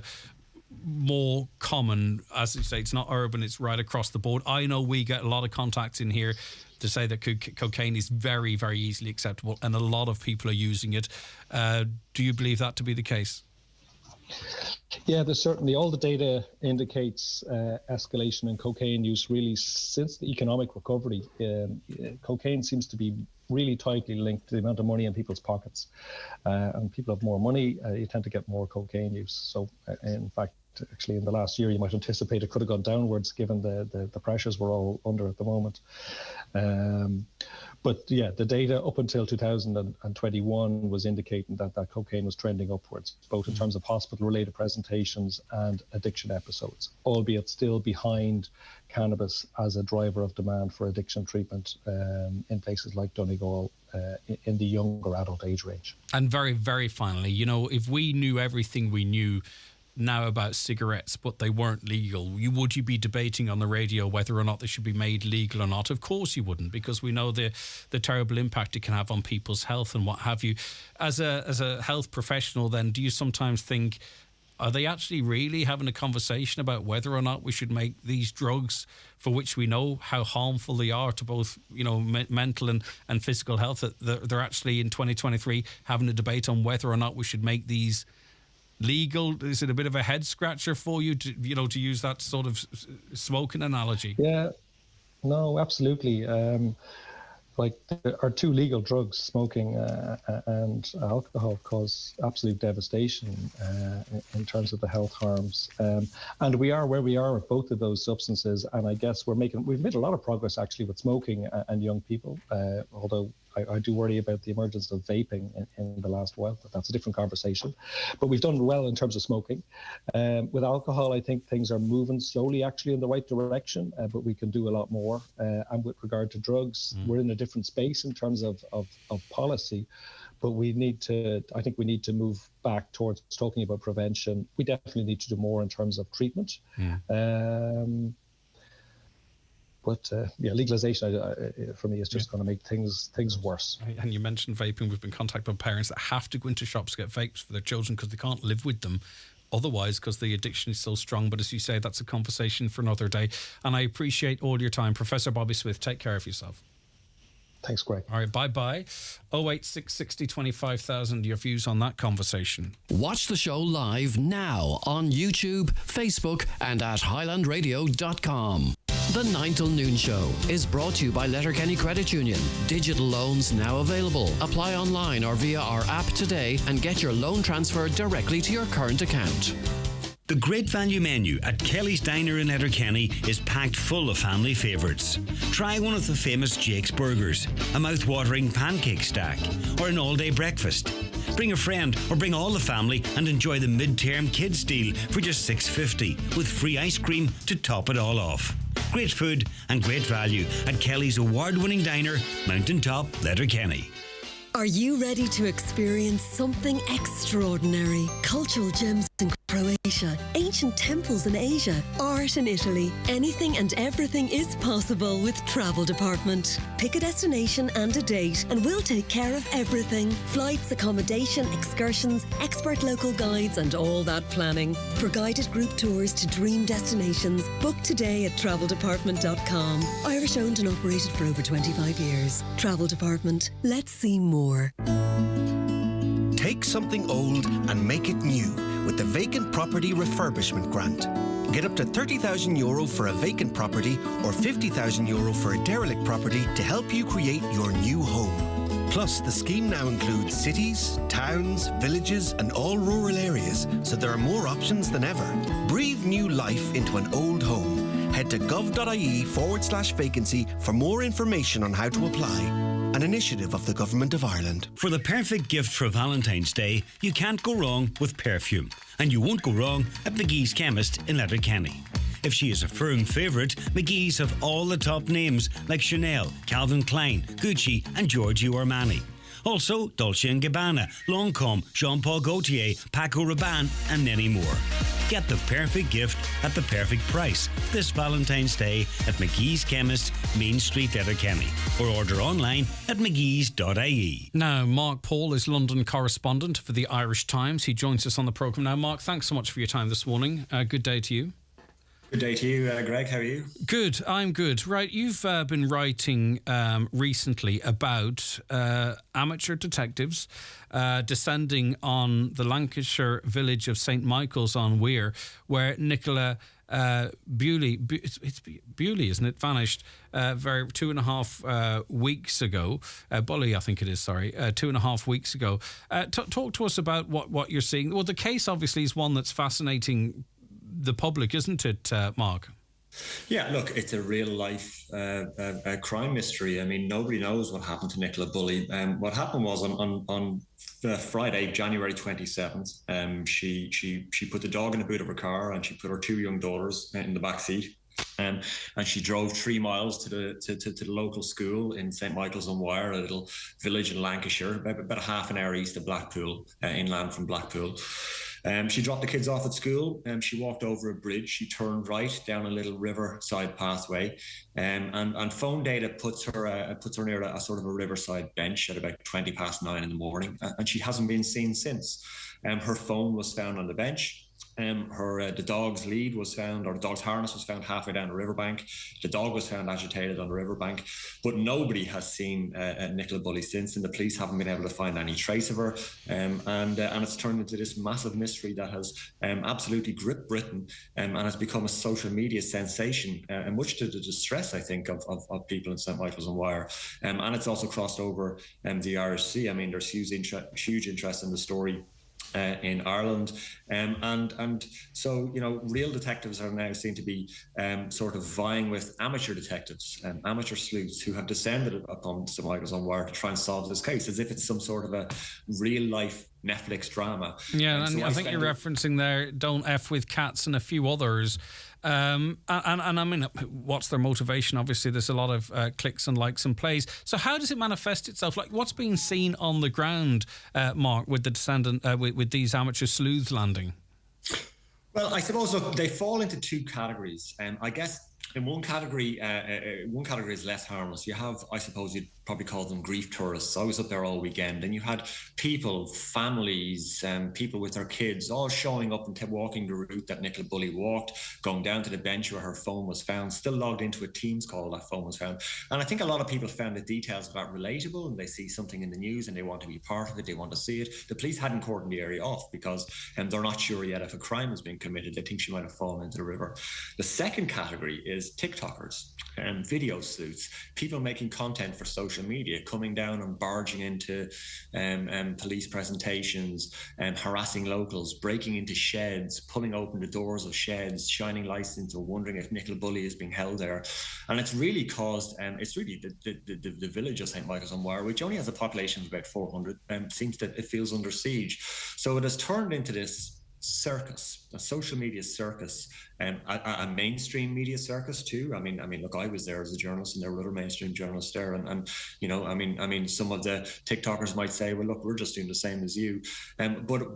more common? As you say, it's not urban, it's right across the board. I know we get a lot of contacts in here to say that cocaine is very, very easily acceptable and a lot of people are using it. Do you believe that to be the case? Yeah, there's certainly, all the data indicates escalation in cocaine use really since the economic recovery. Cocaine seems to be really tightly linked to the amount of money in people's pockets. And people have more money, you tend to get more cocaine use. So in fact, actually in the last year, you might anticipate it could have gone downwards given the pressures we're all under at the moment. But yeah, the data up until 2021 was indicating that cocaine was trending upwards, both in terms of hospital-related presentations and addiction episodes, albeit still behind cannabis as a driver of demand for addiction treatment in places like Donegal in the younger adult age range. And very, very finally, if we knew everything we knew now about cigarettes, but they weren't legal, would you be debating on the radio whether or not they should be made legal or not? Of course you wouldn't, because we know the terrible impact it can have on people's health and what have you. As a health professional, then, do you sometimes think, are they actually really having a conversation about whether or not we should make these drugs, for which we know how harmful they are to both, mental and physical health, that they're actually in 2023 having a debate on whether or not we should make these legal? Is it a bit of a head scratcher for you to use that sort of smoking analogy? Yeah, no, absolutely. like our two legal drugs, smoking and alcohol, cause absolute devastation in terms of the health harms. And we are where we are with both of those substances. And I guess we've made a lot of progress actually with smoking and young people, although I do worry about the emergence of vaping in the last while, but that's a different conversation. But we've done well in terms of smoking. With alcohol, I think things are moving slowly actually in the right direction, but we can do a lot more. And with regard to drugs, we're in a different space in terms of policy, but I think we need to move back towards talking about prevention. We definitely need to do more in terms of treatment. But legalization for me is just going to make things worse. And you mentioned vaping. We've been contacted by parents that have to go into shops to get vapes for their children because they can't live with them otherwise because the addiction is so strong. But as you say, that's a conversation for another day. And I appreciate all your time. Professor Bobby Smith, take care of yourself. Thanks, Greg. All right, bye-bye. 08660 25,000, your views on that conversation. Watch the show live now on YouTube, Facebook and at highlandradio.com. The 9 till noon show is brought to you by Letterkenny Credit Union. Digital loans now available. Apply online or via our app today and get your loan transferred directly to your current account. The great value menu at Kelly's Diner in Letterkenny is packed full of family favourites. Try one of the famous Jake's Burgers, a mouth-watering pancake stack, or an all-day breakfast. Bring a friend or bring all the family and enjoy the mid-term kids deal for just $6.50 with free ice cream to top it all off. Great food and great value at Kelly's award-winning diner, Mountain Top, Letterkenny. Are you ready to experience something extraordinary? Cultural gems in Croatia, ancient temples in Asia, art in Italy. Anything and everything is possible with Travel Department. Pick a destination and a date and we'll take care of everything. Flights, accommodation, excursions, expert local guides and all that planning. For guided group tours to dream destinations, book today at traveldepartment.com. Irish owned and operated for over 25 years. Travel Department. Let's see more. Take something old and make it new with the Vacant Property Refurbishment Grant. Get up to €30,000 for a vacant property or €50,000 for a derelict property to help you create your new home. Plus, the scheme now includes cities, towns, villages and all rural areas, so there are more options than ever. Breathe new life into an old home. Head to gov.ie/vacancy for more information on how to apply. An initiative of the Government of Ireland. For the perfect gift for Valentine's Day, you can't go wrong with perfume. And you won't go wrong at McGee's Chemist in Letterkenny. If she is a firm favourite, McGee's have all the top names like Chanel, Calvin Klein, Gucci and Giorgio Armani. Also, Dolce & Gabbana, Lancôme, Jean-Paul Gaultier, Paco Rabanne and many more. Get the perfect gift at the perfect price this Valentine's Day at McGee's Chemist, Main Street, Letterkenny. Or order online at mcgees.ie. Now, Mark Paul is London correspondent for the Irish Times. He joins us on the programme now. Mark, thanks so much for your time this morning. Good day to you. Good day to you, Greg. How are you? Good, I'm good. Right, you've been writing recently about amateur detectives descending on the Lancashire village of St Michael's on Wear, where Nicola Bewley, it's Bewley, isn't it, vanished 2.5 weeks ago. Bully, I think it is, sorry, 2.5 weeks ago. Talk to us about what you're seeing. Well, the case obviously is one that's fascinating the public, isn't it, Mark? Yeah, look, it's a real life crime mystery. I mean, nobody knows what happened to Nicola Bully. What happened was on Friday, January 27th, she put the dog in the boot of her car and she put her 2 young daughters in the back seat. And she drove 3 miles to the local school in St Michael's on Wyre, a little village in Lancashire, about a half an hour east of Blackpool, inland from Blackpool. She dropped the kids off at school. She walked over a bridge. She turned right down a little riverside pathway, and phone data puts her near a sort of a riverside bench at about 9:20 in the morning, and she hasn't been seen since. Her phone was found on the bench. The dog's lead was found, or the dog's harness was found halfway down the riverbank. The dog was found agitated on the riverbank, but nobody has seen Nicola Bulley since, and the police haven't been able to find any trace of her. And it's turned into this massive mystery that has absolutely gripped Britain and has become a social media sensation, and much to the distress, I think, of people in St. Michael's and Wire. And it's also crossed over the Irish Sea. I mean, there's huge interest in the story in Ireland, and so, you know, real detectives are now seen to be sort of vying with amateur detectives and amateur sleuths who have descended upon St. Michael's on Wire to try and solve this case as if it's some sort of a real life Netflix drama. Yeah, and so I think you're referencing there Don't F With Cats and a few others. And I mean, what's their motivation? Obviously, there's a lot of clicks and likes and plays. So how does it manifest itself? Like, what's being seen on the ground, Mark, with the descendant, with these amateur sleuths landing? Well, I suppose, look, they fall into two categories. I guess in one category is less harmless. You have, I suppose you'd probably call them grief tourists. I was up there all weekend, and you had people, families, people with their kids all showing up and walking the route that Nicola Bulley walked, going down to the bench where her phone was found, still logged into a Teams call that phone was found. And I think a lot of people found the details of that relatable, and they see something in the news and they want to be part of it, they want to see it. The police hadn't cordoned the area off because they're not sure yet if a crime has been committed. They think she might have fallen into the river. The second category is TikTokers and video sleuths, people making content for social media, coming down and barging into police presentations, harassing locals, breaking into sheds, pulling open the doors of sheds, shining lights into, wondering if Nicola Bulley is being held there. And it's really caused, it's really the village of St. Michael's on Wire, which only has a population of about 400, seems that it feels under siege. So it has turned into this circus, a social media circus, a mainstream media circus too. I mean, look, I was there as a journalist, and there were other mainstream journalists there, and you know, I mean, some of the TikTokers might say, well, look, we're just doing the same as you, but at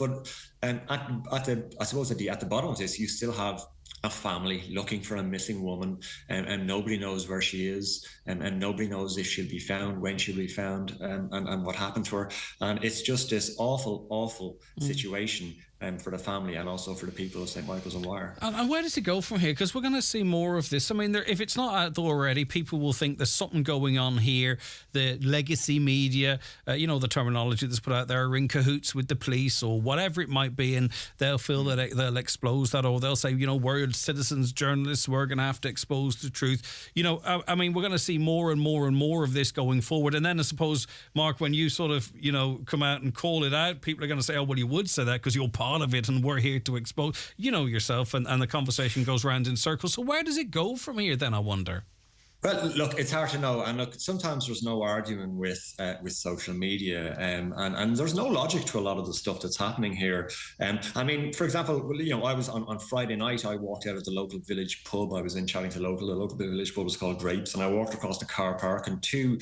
the bottom of this, you still have a family looking for a missing woman, and nobody knows where she is, and nobody knows if she'll be found, when she'll be found, and what happened to her. And it's just this awful situation for the family and also for the people of St. Michael's on Wire. And where does it go from here? Because we're going to see more of this. I mean, if it's not out there already, people will think there's something going on here. The legacy media, you know, the terminology that's put out there, are in cahoots with the police or whatever it might be, and they'll feel that they'll expose that, or they'll say, you know, we're citizens, journalists, we're going to have to expose the truth. You know, I mean, we're going to see more and more and more of this going forward. And then I suppose, Mark, when you sort of, you know, come out and call it out, people are going to say, oh, well, you would say that because you're part of it and we're here to expose, you know, yourself, and the conversation goes round in circles. So where does it go from here then, I wonder? Well, look, it's hard to know, and look, sometimes there's no arguing with social media, and there's no logic to a lot of the stuff that's happening here. I mean, for example, you know, I was on Friday night. I walked out of the local village pub. I was in chatting to the local village pub was called Grapes, and I walked across the car park, and two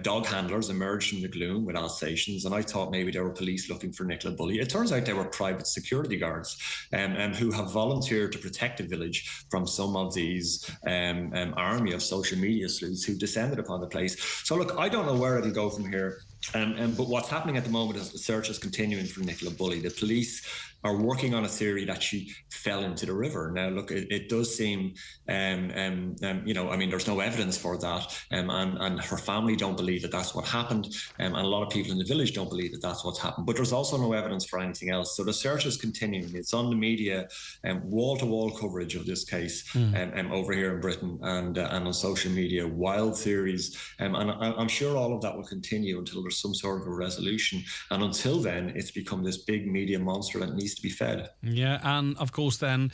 dog handlers emerged from the gloom with Alsatians, and I thought maybe they were police looking for Nicola Bulley. It turns out they were private security guards who have volunteered to protect the village from some of these army of social media sleuths who descended upon the place. So look, I don't know where it'll go from here. But what's happening at the moment is the search is continuing for Nicola Bulley. The police are working on a theory that she fell into the river. Now, look, it does seem, you know, I mean, there's no evidence for that, and her family don't believe that that's what happened, and a lot of people in the village don't believe that that's what's happened. But there's also no evidence for anything else. So the search is continuing. It's on the media, wall-to-wall coverage of this case over here in Britain, and on social media, wild theories, and I'm sure all of that will continue until there's some sort of a resolution. And until then, it's become this big media monster that needs to be fed. Yeah, and of course then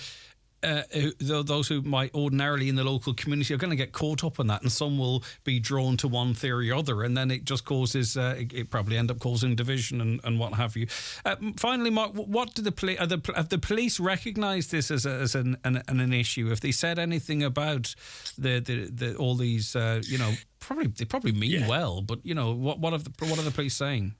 those who might ordinarily in the local community are going to get caught up in that, and some will be drawn to one theory or other, and then it just causes it probably end up causing division and what have you. Finally, Mark, what do have the police recognised this as an issue? Have they said anything about the all these you know, they probably mean well, but you know, what are the police saying?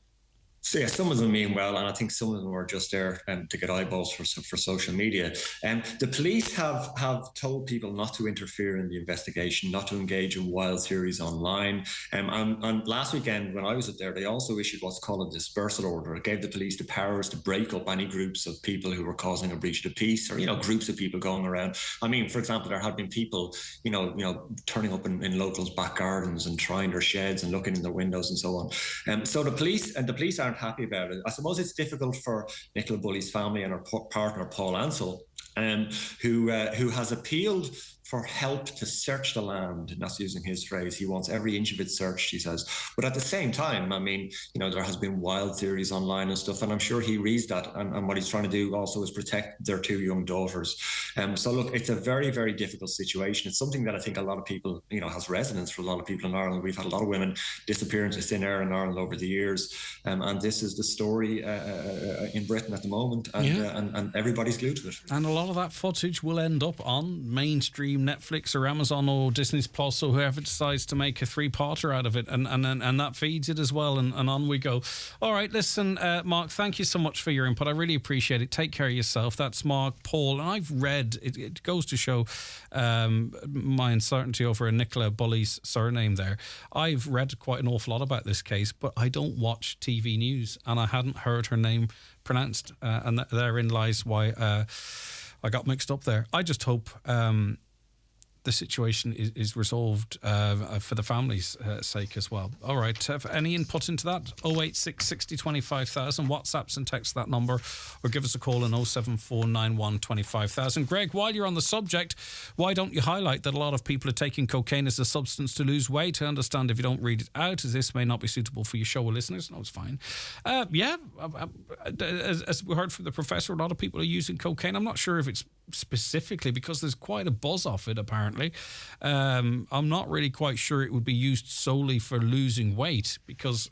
So yeah, some of them mean well, and I think some of them are just there to get eyeballs for social media. The police have told people not to interfere in the investigation, not to engage in wild theories online. And last weekend, when I was up there, they also issued what's called a dispersal order. It gave the police the powers to break up any groups of people who were causing a breach of the peace, or groups of people going around. I mean, for example, there had been people, turning up in locals' back gardens and trying their sheds and looking in their windows and so on. So the police aren't happy about it. I suppose it's difficult for Nicola Bulley's family and her partner Paul Ansell, who has appealed for help to search the land, and that's using his phrase. He wants every inch of it searched, he says. But at the same time, I mean, there has been wild theories online and stuff, and I'm sure he reads that. And what he's trying to do also is protect their 2 young daughters. So look, it's a very, very difficult situation. It's something that I think a lot of people, has resonance for a lot of people in Ireland. We've had a lot of women disappear into thin air in Ireland over the years. And this is the story in Britain at the moment. And everybody's glued to it. And a lot of that footage will end up on mainstream Netflix or Amazon or Disney Plus or whoever decides to make a 3-parter out of it, and that feeds it as well, and on we go. All right, listen, Mark, thank you so much for your input. I really appreciate it. Take care of yourself. That's Mark Paul, and I've read it goes to show my uncertainty over Nicola Bulley's surname there. I've read quite an awful lot about this case, but I don't watch TV news, and I hadn't heard her name pronounced, and therein lies why I got mixed up there. I just hope the situation is resolved for the family's sake as well. All right, any input into that? 086 60 25,000, WhatsApps and text that number, or give us a call on 07491 25,000. Greg, while you're on the subject, why don't you highlight that a lot of people are taking cocaine as a substance to lose weight? I understand if you don't read it out, as this may not be suitable for your show listeners. No, it's fine. As we heard from the professor, a lot of people are using cocaine. I'm not sure if it's specifically because there's quite a buzz off it, apparently. I'm not really quite sure it would be used solely for losing weight, because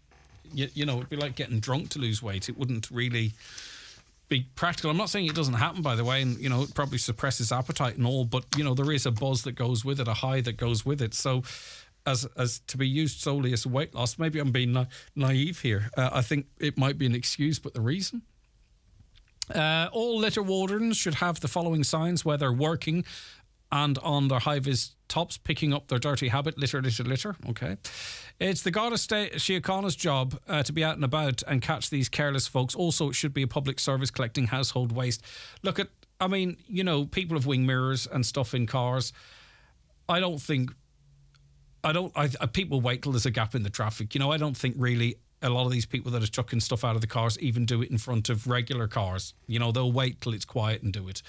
it'd be like getting drunk to lose weight. It wouldn't really be practical. I'm not saying it doesn't happen, by the way, and it probably suppresses appetite and all, but there is a buzz that goes with it, a high that goes with it. So as to be used solely as weight loss, maybe I'm being naive here. I think it might be an excuse, but the reason? All litter wardens should have the following signs where they're working and on their high-vis tops, picking up their dirty habit: litter, litter, litter. Okay. It's the Garda Síochána's job to be out and about and catch these careless folks. Also, it should be a public service collecting household waste. People have wing mirrors and stuff in cars. People wait till there's a gap in the traffic. I don't think really a lot of these people that are chucking stuff out of the cars even do it in front of regular cars. They'll wait till it's quiet and do it.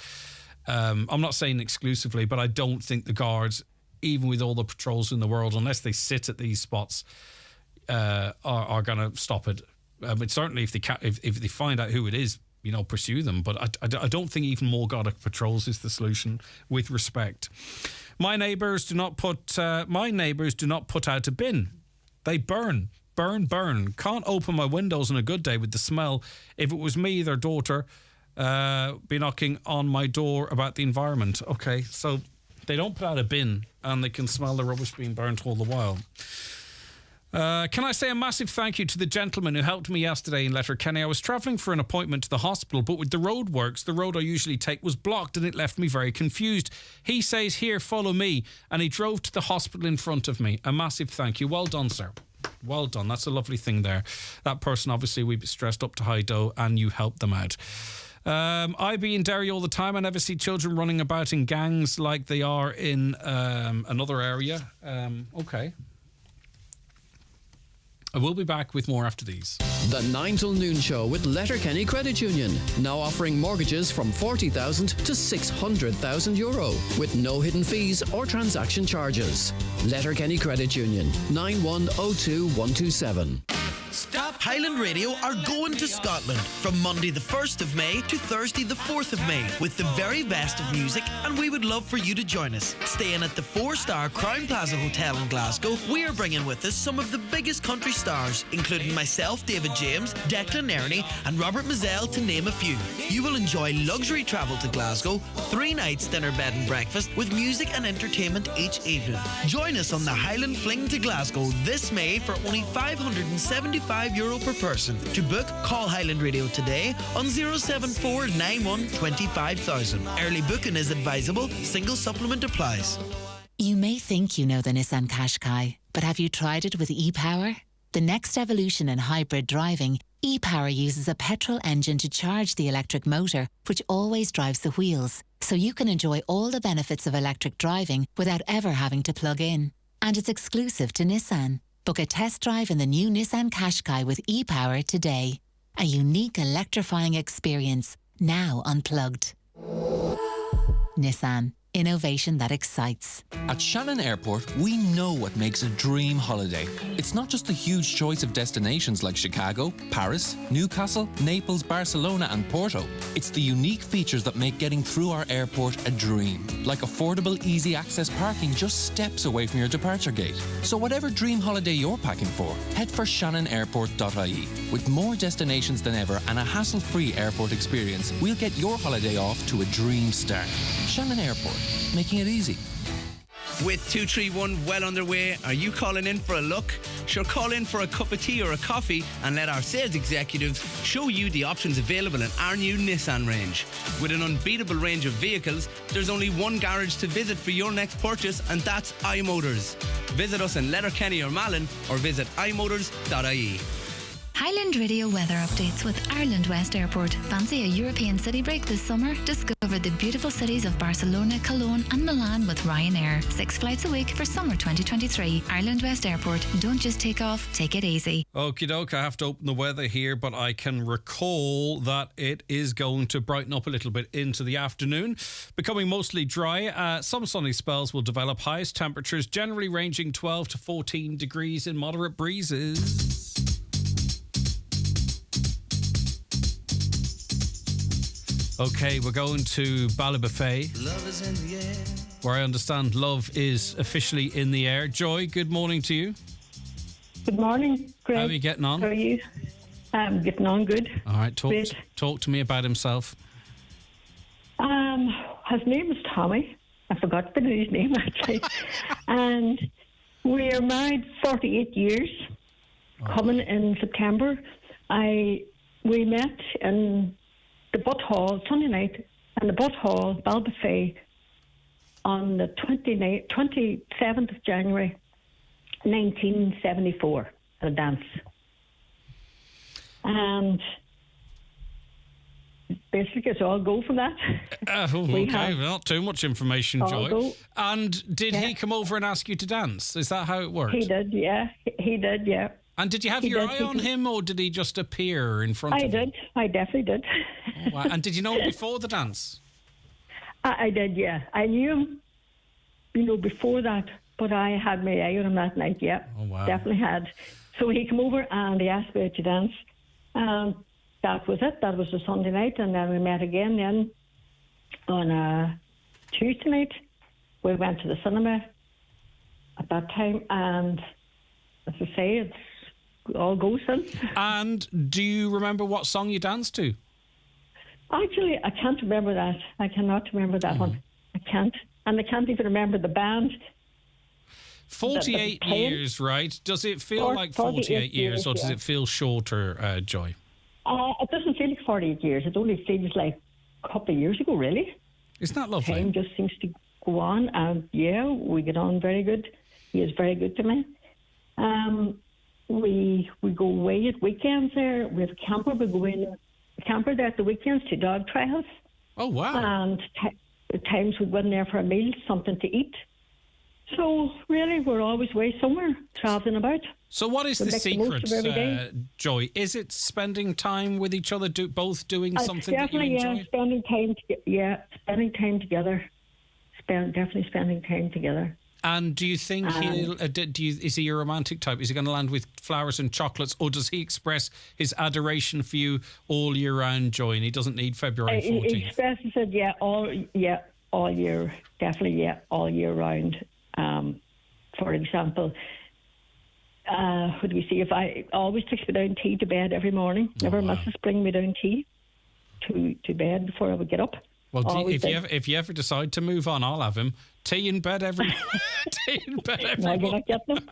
I'm not saying exclusively, but I don't think the guards, even with all the patrols in the world, unless they sit at these spots, are going to stop it. But certainly if they find out who it is, pursue them. But I don't think even more Garda patrols is the solution, with respect. My neighbours do not put out a bin. They burn. Burn. Can't open my windows on a good day with the smell. If it was me, their daughter be knocking on my door about the environment. Okay, so they don't put out a bin and they can smell the rubbish being burnt all the while. Can I say a massive thank you to the gentleman who helped me yesterday in Letterkenny? I was travelling for an appointment to the hospital, but with the roadworks, the road I usually take was blocked and it left me very confused. He says, "Here, follow me," and he drove to the hospital in front of me. A massive thank you. Well done, sir. Well done. That's a lovely thing there. That person, obviously, we'd be stressed up to high dough, and you helped them out. I be in Derry all the time. I never see children running about in gangs like they are in another area. Okay. I will be back with more after these. The 9 till noon show with Letterkenny Credit Union. Now offering mortgages from 40,000 to 600,000 euro with no hidden fees or transaction charges. Letterkenny Credit Union, 9102127. Stop Highland Radio are going to Scotland from Monday the 1st of May to Thursday the 4th of May with the very best of music, and we would love for you to join us. Staying at the 4-star Crown Plaza Hotel in Glasgow, we are bringing with us some of the biggest country stars, including myself, David James, Declan Ernie and Robert Mazzell, to name a few. You will enjoy luxury travel to Glasgow, 3 nights dinner, bed and breakfast with music and entertainment each evening. Join us on the Highland Fling to Glasgow this May for only €575 €25 per person. To book, call Highland Radio today on 074 91 25,000. Early booking is advisable. Single supplement applies. You may think you know the Nissan Qashqai, but have you tried it with e-Power? The next evolution in hybrid driving, e-Power uses a petrol engine to charge the electric motor, which always drives the wheels, so you can enjoy all the benefits of electric driving without ever having to plug in. And it's exclusive to Nissan. Book a test drive in the new Nissan Qashqai with e-Power today. A unique electrifying experience, now unplugged. Nissan. Innovation that excites. At Shannon Airport, we know what makes a dream holiday. It's not just the huge choice of destinations like Chicago, Paris, Newcastle, Naples, Barcelona and Porto. It's the unique features that make getting through our airport a dream. Like affordable, easy access parking just steps away from your departure gate. So whatever dream holiday you're packing for, head for shannonAirport.ie. With more destinations than ever and a hassle-free airport experience, we'll get your holiday off to a dream start. Shannon Airport. Making it easy. With 231 well underway, are you calling in for a look? Sure, call in for a cup of tea or a coffee and let our sales executives show you the options available in our new Nissan range. With an unbeatable range of vehicles, there's only one garage to visit for your next purchase, and that's iMotors. Visit us in Letterkenny or Malin, or visit imotors.ie. Highland Radio weather updates with Ireland West Airport. Fancy a European city break this summer? Discover the beautiful cities of Barcelona, Cologne and Milan with Ryanair. 6 flights a week for summer 2023. Ireland West Airport. Don't just take off, take it easy. Okie doke, I have to open the weather here, but I can recall that it is going to brighten up a little bit into the afternoon, becoming mostly dry. Some sunny spells will develop. Highest temperatures generally ranging 12 to 14 degrees in moderate breezes. Okay, we're going to Ballybofey, where I understand love is officially in the air. Joy, good morning to you. Good morning, Greg. How are you getting on? How are you? I'm getting on good. All right, talk to me about himself. His name is Tommy. I forgot his name, actually. And we are married 48 years, coming in September. We met in the Butt Hall, Sunday night, in the Butt Hall, Ballybofey, on the 27th of January, 1974, at a dance. And basically, it's all go from that. Okay, not too much information, Joy. Go. And did he come over and ask you to dance? Is that how it worked? He did, yeah. He did, yeah. And did you have your eye on him, or did he just appear in front of you? I did. I definitely did. Oh, wow. And did you know him before the dance? I did, yeah. I knew him, before that, but I had my eye on him that night, yeah. Oh, wow. Definitely had. So he came over and he asked me to dance. That was it. That was the Sunday night, and then we met again then on a Tuesday night. We went to the cinema at that time, and as I say, it's all go since. And do you remember what song you danced to? Actually, I can't remember that. I cannot remember that one. I can't. And I can't even remember the band. 48 years, right? Does it feel like 48 years, or does it feel shorter, Joy? It doesn't feel like 48 years. It only feels like a couple of years ago, really. Isn't that lovely? Time just seems to go on, and yeah, we get on very good. He is very good to me. We go away at weekends there. We have a camper. We go in a camper there at the weekends to dog trials. Oh, wow. And at times we go in there for a meal, something to eat. So, really, we're always away somewhere, travelling about. So what is the secret, Joy? Is it spending time with each other, both doing something that you enjoy? Yeah, spending time together. Definitely spending time together. And do you think is he a romantic type? Is he going to land with flowers and chocolates, or does he express his adoration for you all year round, Joy, and he doesn't need February 14th? He expresses it, all year, definitely, all year round. For example, what do we see? If I always takes me down tea to bed every morning, never misses bring me down tea to bed before I would get up. Well, if you ever decide to move on, I'll have him tea in bed every No, you're not getting them.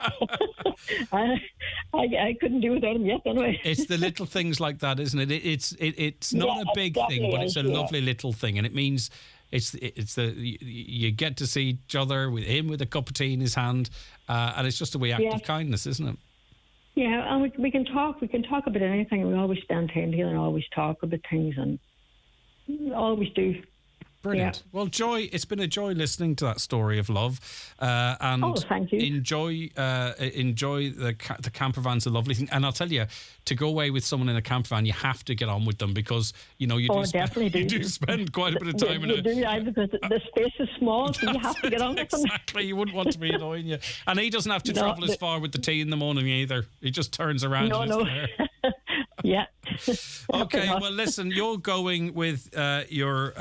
I couldn't do without him yet anyway. It's the little things like that, isn't it? It's not a big thing, but it's a lovely little thing, and it means you get to see each other with him with a cup of tea in his hand, and it's just a wee act of kindness, isn't it? Yeah, and we can talk. We can talk about anything. We always spend time together and always talk about things, and always do. Brilliant. Yeah. Well, Joy, it's been a joy listening to that story of love. And thank you. Enjoy the camper van's a lovely thing. And I'll tell you, to go away with someone in a camper van, you have to get on with them because, you do spend quite a bit of time in it. Because the space is small, so you have to get on with them. Exactly. You wouldn't want to be annoying you. And he doesn't have to travel as far with the tea in the morning either. He just turns around and is there. Yeah. Okay, well, listen, you're going with your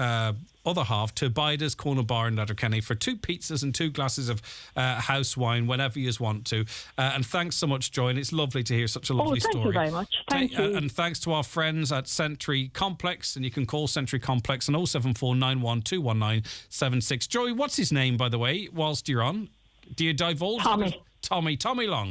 other half to Bida's Corner Bar in Letterkenny for 2 pizzas and 2 glasses of house wine whenever you want to. And thanks so much, Joy, and it's lovely to hear such a lovely story. Thank you very much. Thank you. And thanks to our friends at Sentry Complex, and you can call Sentry Complex on 07491 219 76. Joy, what's his name, by the way, whilst you're on? Do you divulge? Tommy Long.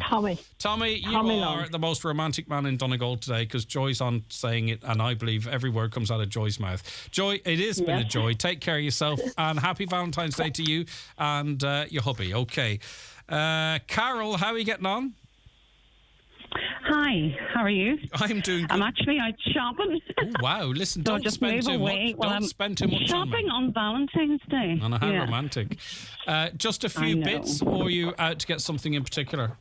Tommy, you are the most romantic man in Donegal today because Joy's on saying it, and I believe every word comes out of Joy's mouth. Joy, it has been a joy. Take care of yourself, and happy Valentine's Day to you and your hubby. Okay. Carol, how are you getting on? Hi, how are you? I'm doing good. I'm actually out shopping. Oh, wow. Listen, So don't just spend move too away much. while Don't I'm spend too much shopping on Valentine's Day. on how Yeah. romantic. Just a I few know. bits, or are you out to get something in particular?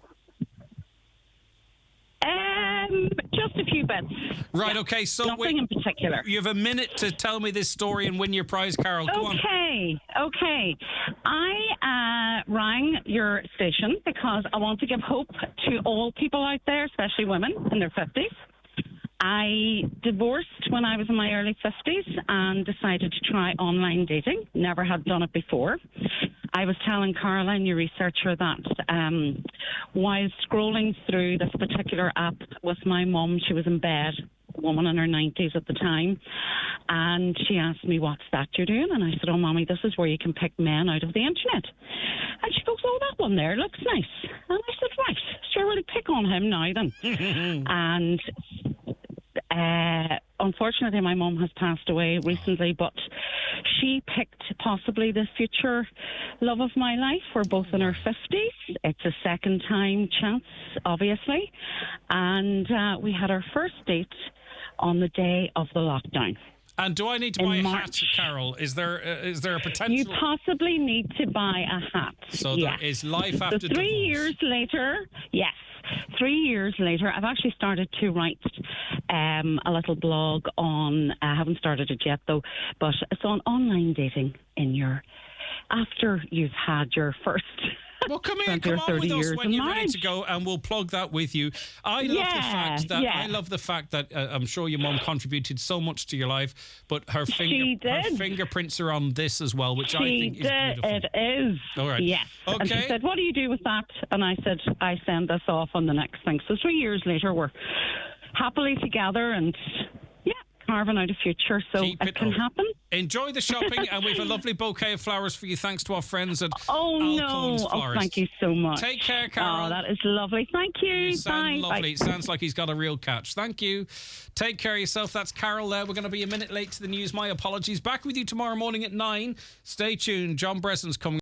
Just a few bits. Right, okay, so nothing in particular. You have a minute to tell me this story and win your prize, Carol. Go on. Okay. I rang your station because I want to give hope to all people out there, especially women in their 50s. I divorced when I was in my early 50s and decided to try online dating. Never had done it before. I was telling Caroline, your researcher, that while scrolling through this particular app with my mum, she was in bed, a woman in her 90s at the time, and she asked me, "What's that you're doing?" And I said, "Oh, Mommy, this is where you can pick men out of the internet." And she goes, "Oh, that one there looks nice." And I said, "Right, sure, we'll pick on him now then." And unfortunately, my mum has passed away recently, but she picked possibly the future love of my life. We're both in our 50s. It's a second time chance, obviously. And we had our first date on the day of the lockdown. And do I need to buy a hat, Carol? Is there a potential? You possibly need to buy a hat. So there is life after so 3 years later, yes. 3 years later, I've actually started to write a little blog on, I haven't started it yet though, but it's on online dating after you've had your first. Well, come on with us when you're ready to go, and we'll plug that with you. I love the fact that I'm sure your mum contributed so much to your life, but her fingerprints are on this as well, which I think is beautiful. It is. All right. Yes. Okay. And she said, "What do you do with that?" And I said, "I send this off on the next thing." So 3 years later, we're happily together and carving out a future, so it can happen. Enjoy the shopping, and we have a lovely bouquet of flowers for you, thanks to our friends at Alcone's Florist. Thank you so much. Take care, Carol. Oh, that is lovely. Thank you. You sound Bye. lovely. Bye. Sounds like he's got a real catch. Thank you. Take care of yourself. That's Carol there. We're going to be a minute late to the news. My apologies. Back with you tomorrow morning at 9. Stay tuned. John Bresson's coming